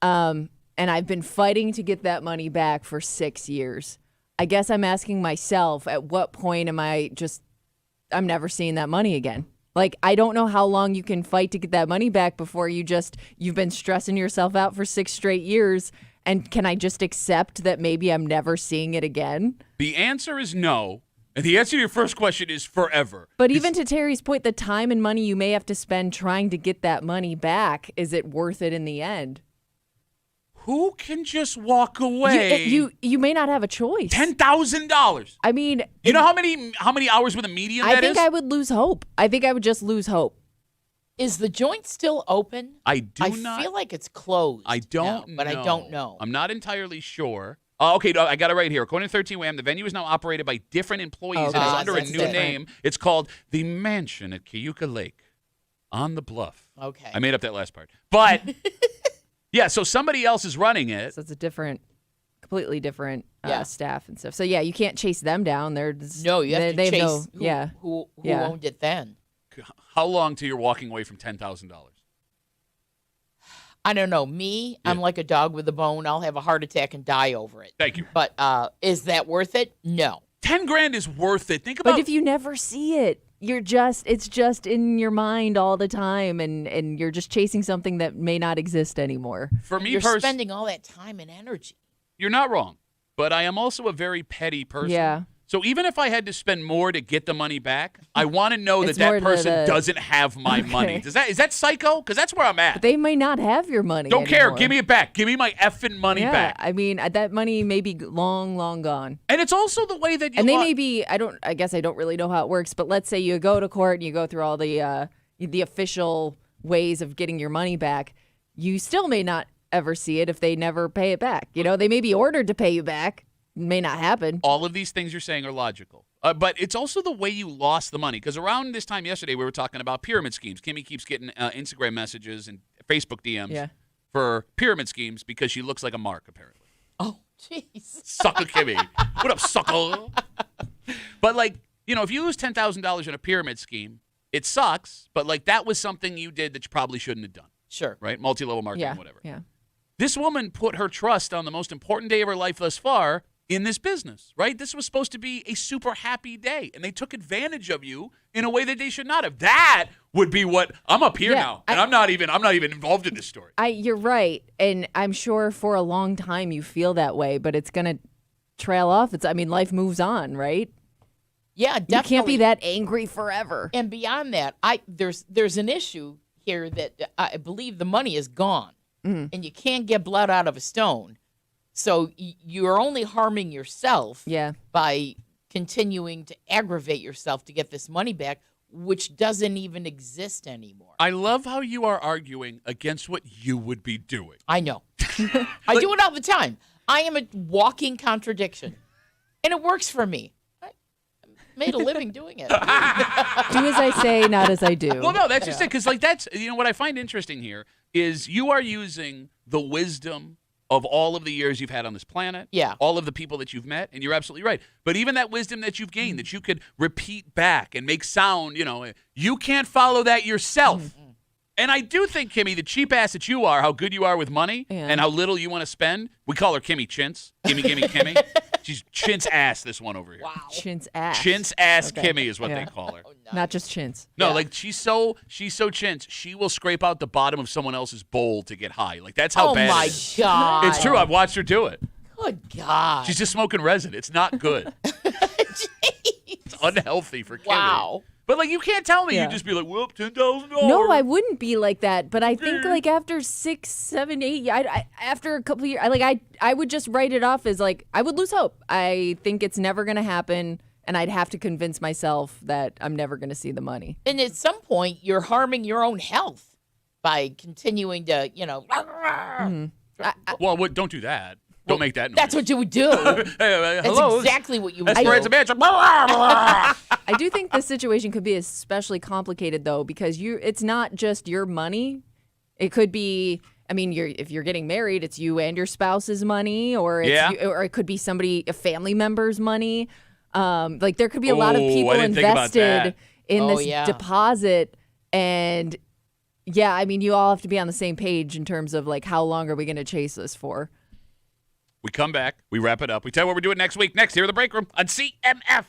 And I've been fighting to get that money back for 6 years. I guess I'm asking myself, at what point I'm never seeing that money again. Like, I don't know how long you can fight to get that money back before you've been stressing yourself out for 6 straight years. And can I just accept that maybe I'm never seeing it again? The answer is no. And the answer to your first question is forever. But even to Terry's point, the time and money you may have to spend trying to get that money back, is it worth it in the end? Who can just walk away? You may not have a choice. $10,000. I mean, You know how many hours with a median I that think is? I would lose hope. I think I would just lose hope. Is the joint still open? I I feel like it's closed. I don't now, but know. I don't know. I'm not entirely sure. Okay, no, I got it right here. According to 13 Wham, the venue is now operated by different employees and Okay. is under a That's new different. name. It's called the Mansion at Cayuga Lake on the Bluff. Okay. I made up that last part. But, yeah, so somebody else is running it. So it's a completely different Yeah. staff and stuff. So yeah, you can't chase them down. They're just, No, you have they to have chase no, who Yeah. owned it then. How long till you're walking away from $10,000? I don't know. Me, I'm like a dog with a bone. I'll have a heart attack and die over it. Thank you. But is that worth it? No. 10 grand is worth it. Think about But if you never see it, it's just in your mind all the time, and you're just chasing something that may not exist anymore. for me You're personally, spending all that time and energy. you're not wrong. But I am also a very petty person. Yeah. So even if I had to spend more to get the money back, I want to know that It's more that to person the- doesn't have my money. Is that psycho? Because that's where I'm at. But they may not have your money. Don't care. anymore. Give me it back. Give me my effing money Yeah, back. I mean, that money may be long, long gone. And it's also the way that you And they may be, I guess I don't really know how it works, but let's say you go to court and you go through all the official ways of getting your money back. You still may not ever see it if they never pay it back. You know, they may be ordered to pay you back. It may not happen. all of these things you're saying are logical. But it's also the way you lost the money. Because around this time yesterday, we were talking about pyramid schemes. Kimmy keeps getting Instagram messages and Facebook DMs for pyramid schemes because she looks like a mark, apparently. Oh, jeez. Sucker Kimmy. What up, sucker? But, if you lose $10,000 in a pyramid scheme, it sucks, but like that was something you did that you probably shouldn't have done, Sure. right? Multi-level marketing, Yeah. whatever. Yeah. This woman put her trust on the most important day of her life thus far in this business, right? This was supposed to be a super happy day, and they took advantage of you in a way that they should not have. That would be what I'm up here Yeah, now, and I'm not even involved in this story. You're right, and I'm sure for a long time you feel that way, but it's gonna trail off. Life moves on, right? Yeah, definitely. You can't be that angry forever. And beyond that, there's an issue here that I believe the money is gone, and you can't get blood out of a stone. So you're only harming yourself Yeah. by continuing to aggravate yourself to get this money back, which doesn't even exist anymore. I love how you are arguing against what you would be doing. I know. I do it all the time. I am a walking contradiction, and it works for me. I made a living doing it. Do as I say, not as I do. Well, no, that's just it. Because, like, that's, what I find interesting here is you are using the wisdom of all of the years you've had on this planet, Yeah. all of the people that you've met, and you're absolutely right. But even that wisdom that you've gained, that you could repeat back and make sound, you can't follow that yourself. And I do think, Kimmy, the cheap ass that you are, how good you are with money, Yeah. and how little you want to spend. We call her Kimmy Chintz. Gimme, Kimmy. She's Chintz ass, this one over here. Wow. Chintz ass. Chintz ass Okay. Kimmy is what Yeah. they call her. Not just chintz. No, Yeah. like she's so chintz, she will scrape out the bottom of someone else's bowl to get high. Like that's how Oh bad my it is. God. It's true. I've watched her do it. Good God. She's just smoking resin. It's not good. It's unhealthy for Kimmy. Wow. But like you can't tell me Yeah. you just be like, whoop, $10,000. No, I wouldn't be like that. But I think like after 6, 7, 8, after a couple of years, I would just write it off as like I would lose hope. I think it's never gonna happen, and I'd have to convince myself that I'm never gonna see the money. And at some point, you're harming your own health by continuing to, Well, don't do that. Don't make that noise. That's what you would do. Hey, That's hello. exactly what you would That's do. where it's a bitch. I do think this situation could be especially complicated though, because it's not just your money. It could be, if you're getting married, it's you and your spouse's money, or or it could be a family member's money. Like there could be a lot of Oh, people I didn't think about that. invested in Oh, this yeah. deposit, and yeah, you all have to be on the same page in terms of like how long are we going to chase this for? We come back. We wrap it up. We tell you what we're doing next week. Next here in the break room on CMF.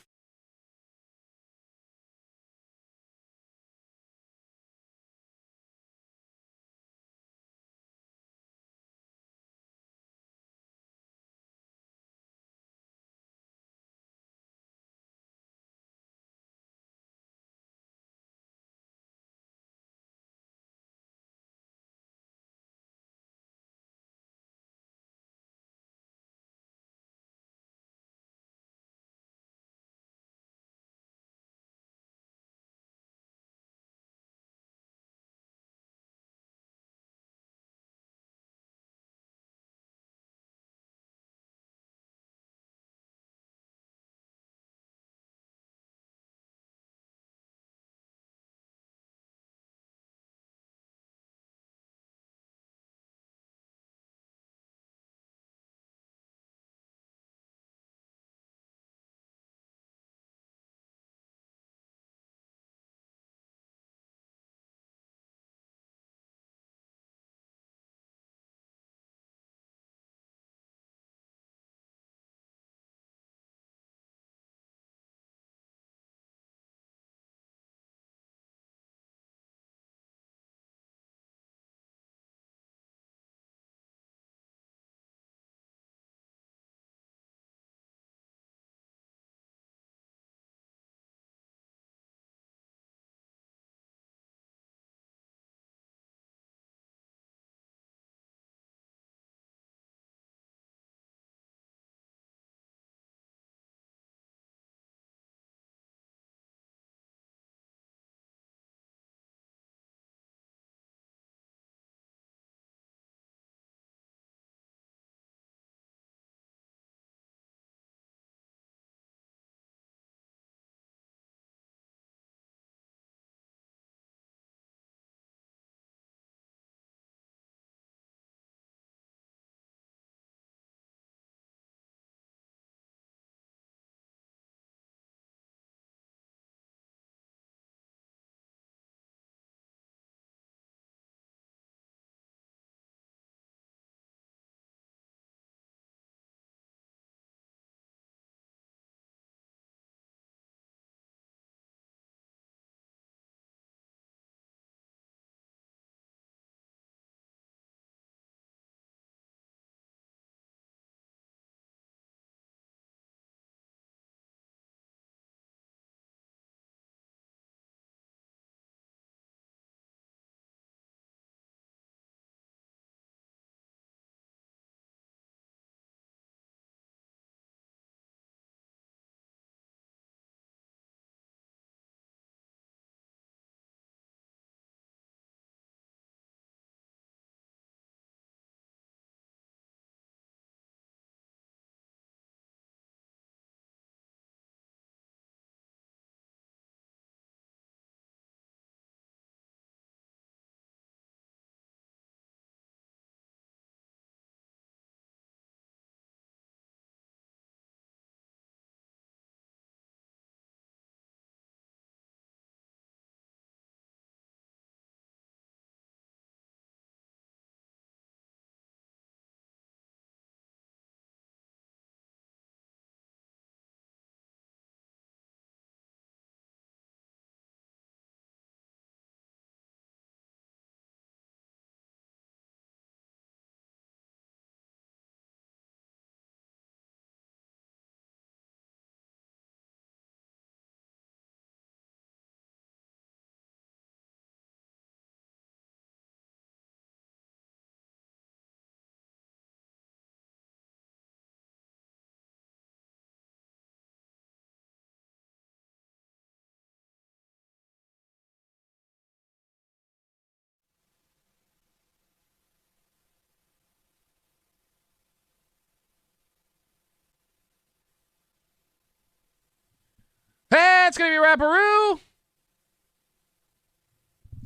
that's going to be Rapparoo.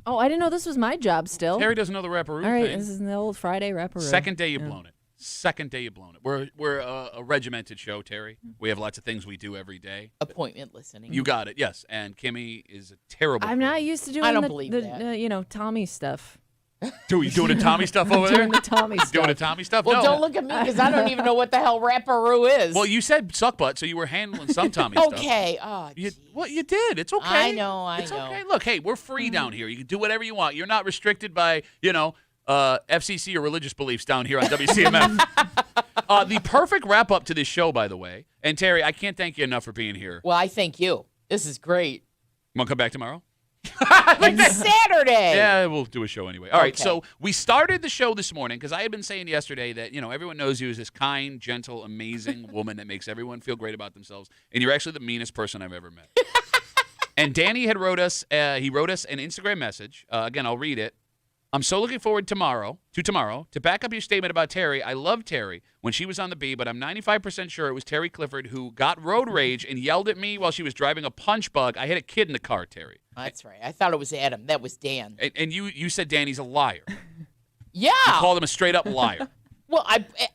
Oh, I didn't know this was my job still. Terry doesn't know the Rapparoo All right, thing. this is the old Friday Rapparoo. Second day you've blown it. Second day you've blown it. We're a regimented show, Terry. We have lots of things we do every day. Appointment listening. You got it, yes. And Kimmy is a terrible I'm not used to doing I don't the, believe the that. Tommy stuff. You doing the Tommy stuff over there? Doing the Tommy stuff. Doing the Tommy stuff? Well, No. don't look at me because I don't even know what the hell Rapparoo is. Well, you said suck butt, so you were handling some Tommy stuff. Okay. Oh, Well, you did. It's okay. I know. It's okay. Look, hey, we're free down here. You can do whatever you want. You're not restricted by, FCC or religious beliefs down here on WCMF. The perfect wrap up to this show, by the way. And Terry, I can't thank you enough for being here. Well, I thank you. This is great. Want to come back tomorrow? It's Saturday. Yeah, we'll do a show anyway. All right, Okay. so we started the show this morning because I had been saying yesterday that, everyone knows you as this kind, gentle, amazing woman that makes everyone feel great about themselves, and you're actually the meanest person I've ever met. And Danny had wrote us an Instagram message. Again, I'll read it. I'm so looking forward to tomorrow. To back up your statement about Terry, I love Terry when she was on the B, but I'm 95% sure it was Terry Clifford who got road rage and yelled at me while she was driving a punch bug. I hit a kid in the car, Terry. That's right. I thought it was Adam. That was Dan. And you said Danny's a liar. Yeah. You called him a straight up liar. Well,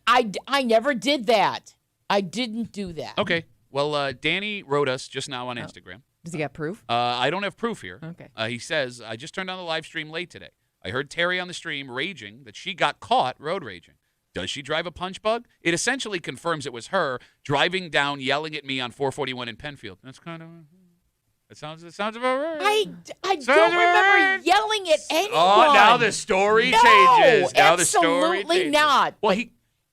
I never did that. I didn't do that. Okay. Well, Danny wrote us just now on Instagram. Does he got proof? I don't have proof here. Okay. He says, I just turned on the live stream late today. I heard Terry on the stream raging that she got caught road raging. Does she drive a punch bug? It essentially confirms it was her driving down, yelling at me on 441 in Penfield. That's kind of... It sounds about right. I don't remember yelling at anyone. Oh, now the story changes. Now the story absolutely changes. not. Well, But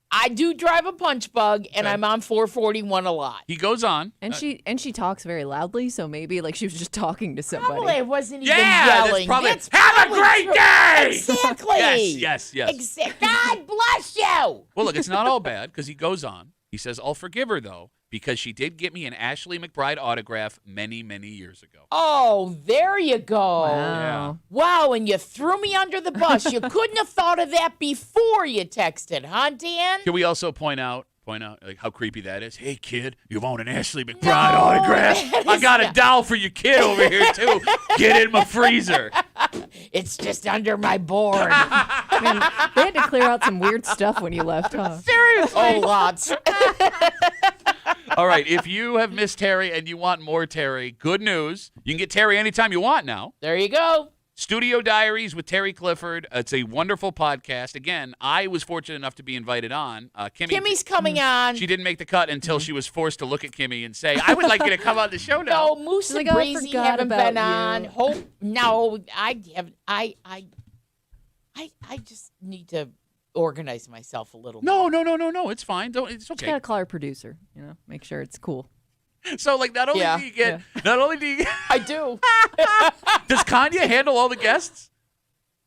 I do drive a punch bug, and I'm on 441 a lot. he goes on. And she talks very loudly, so maybe like she was just talking to somebody. Probably I wasn't even Yeah, yelling. that's probably, have a great true. day! Exactly. Yes. God bless you. Well, look, it's not all bad because he goes on. He says, I'll forgive her, though, because she did get me an Ashley McBride autograph many, many years ago. Oh, there you go. Wow. Wow, and you threw me under the bus. You couldn't have thought of that before you texted, huh, Dan? Can we also point out like how creepy that is? Hey, kid, you want an Ashley McBride autograph? I got a doll for your kid over here, too. Get in my freezer. It's just under my board. Man, they had to clear out some weird stuff when you left, huh? Seriously. Oh, lots. All right, if you have missed Terry and you want more Terry, good news. You can get Terry anytime you want now. There you go. Studio Diaries with Terry Clifford. It's a wonderful podcast. Again, I was fortunate enough to be invited on. Kimmy's coming on. She didn't make the cut until she was forced to look at Kimmy and say, I would like you to come on the show now. No, Moose and like, oh, I Breezy forgot haven't about been on. you. Hope no, I haven't. I just need to organize myself a little. No. It's fine. It's You okay. gotta call her producer, make sure it's cool. So, like, not only Yeah. do you get, not only do you get, I do. does Kanye handle all the guests?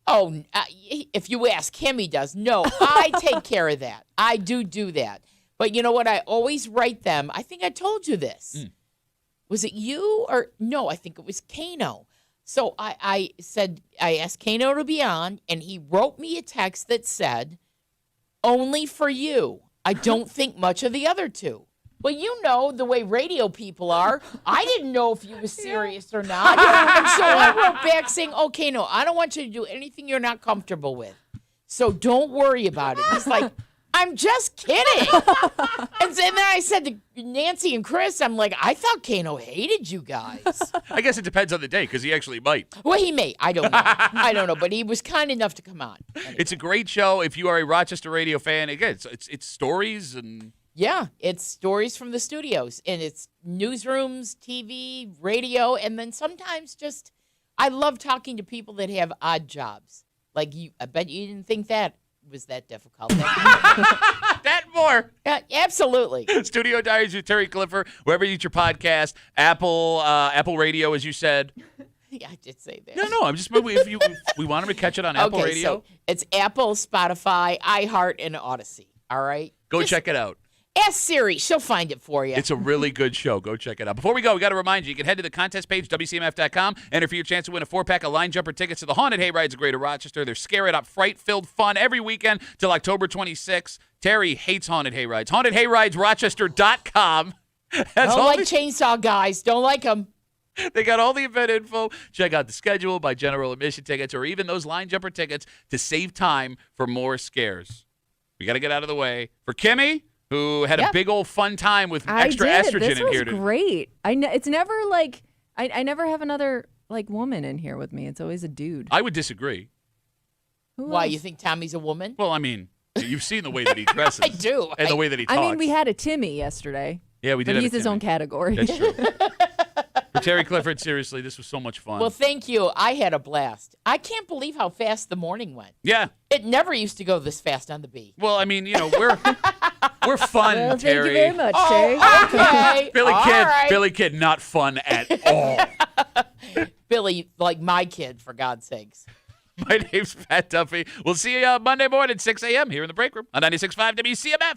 Oh, if you ask him, he does. No, I take care of that. I do that. But you know what? I always write them. I think I told you this. Was it you or no? I think it was Kano. So I asked Kano to be on, and he wrote me a text that said, "Only for you. I don't think much of the other two." Well, you know the way radio people are. I didn't know if you were serious or not. And so I wrote back saying, okay, no, I don't want you to do anything you're not comfortable with. So don't worry about it. He's like, I'm just kidding. And then I said to Nancy and Chris, I'm like, I thought Kano hated you guys. I guess it depends on the day because he actually might. Well, he may. I don't know. But he was kind enough to come on. Anyway. It's a great show. If you are a Rochester radio fan, again, it's stories and... Yeah, it's stories from the studios, and it's newsrooms, TV, radio, and then sometimes just, I love talking to people that have odd jobs. Like you, I bet you didn't think that was that difficult. That more. Yeah, absolutely. Studio Diaries with Terry Clifford, wherever you get your podcast, Apple Radio, as you said. Yeah, I did say that. No, I'm just, if we want them to catch it on Apple Radio. So it's Apple, Spotify, iHeart, and Odyssey. All right? Go check it out. Ask Siri. She'll find it for you. It's a really good show. Go check it out. Before we go, we got to remind you can head to the contest page, WCMF.com, enter for your chance to win a 4-pack of line jumper tickets to the Haunted Hayrides of Greater Rochester. They're scare-it-up, fright-filled fun every weekend till October 26th. Terry hates Haunted Hayrides. HauntedHayridesRochester.com. Don't like chainsaw guys. Don't like them. They got all the event info. Check out the schedule, buy general admission tickets, or even those line jumper tickets to save time for more scares. We got to get out of the way. For Kimmy, who had a big old fun time with extra estrogen this in was here. Great. It's never like I never have another like woman in here with me. It's always a dude. I would disagree. Why, you think Tommy's a woman? Well, I mean, you've seen the way that he dresses. I do. And the way that he talks. I mean, we had a Timmy yesterday. Yeah, we did. But have he's his Timmy. own category. That's true. For Terry Clifford, seriously, this was so much fun. Well, thank you. I had a blast. I can't believe how fast the morning went. Yeah. It never used to go this fast on the B. Well, I mean, we're fun, Well, Terry. thank you very much, Terry. Okay. Billy Kid, not fun at all. Billy, like my kid, for God's sakes. My name's Pat Duffy. We'll see you Monday morning, 6 a.m. here in the break room on 96.5 WCMF.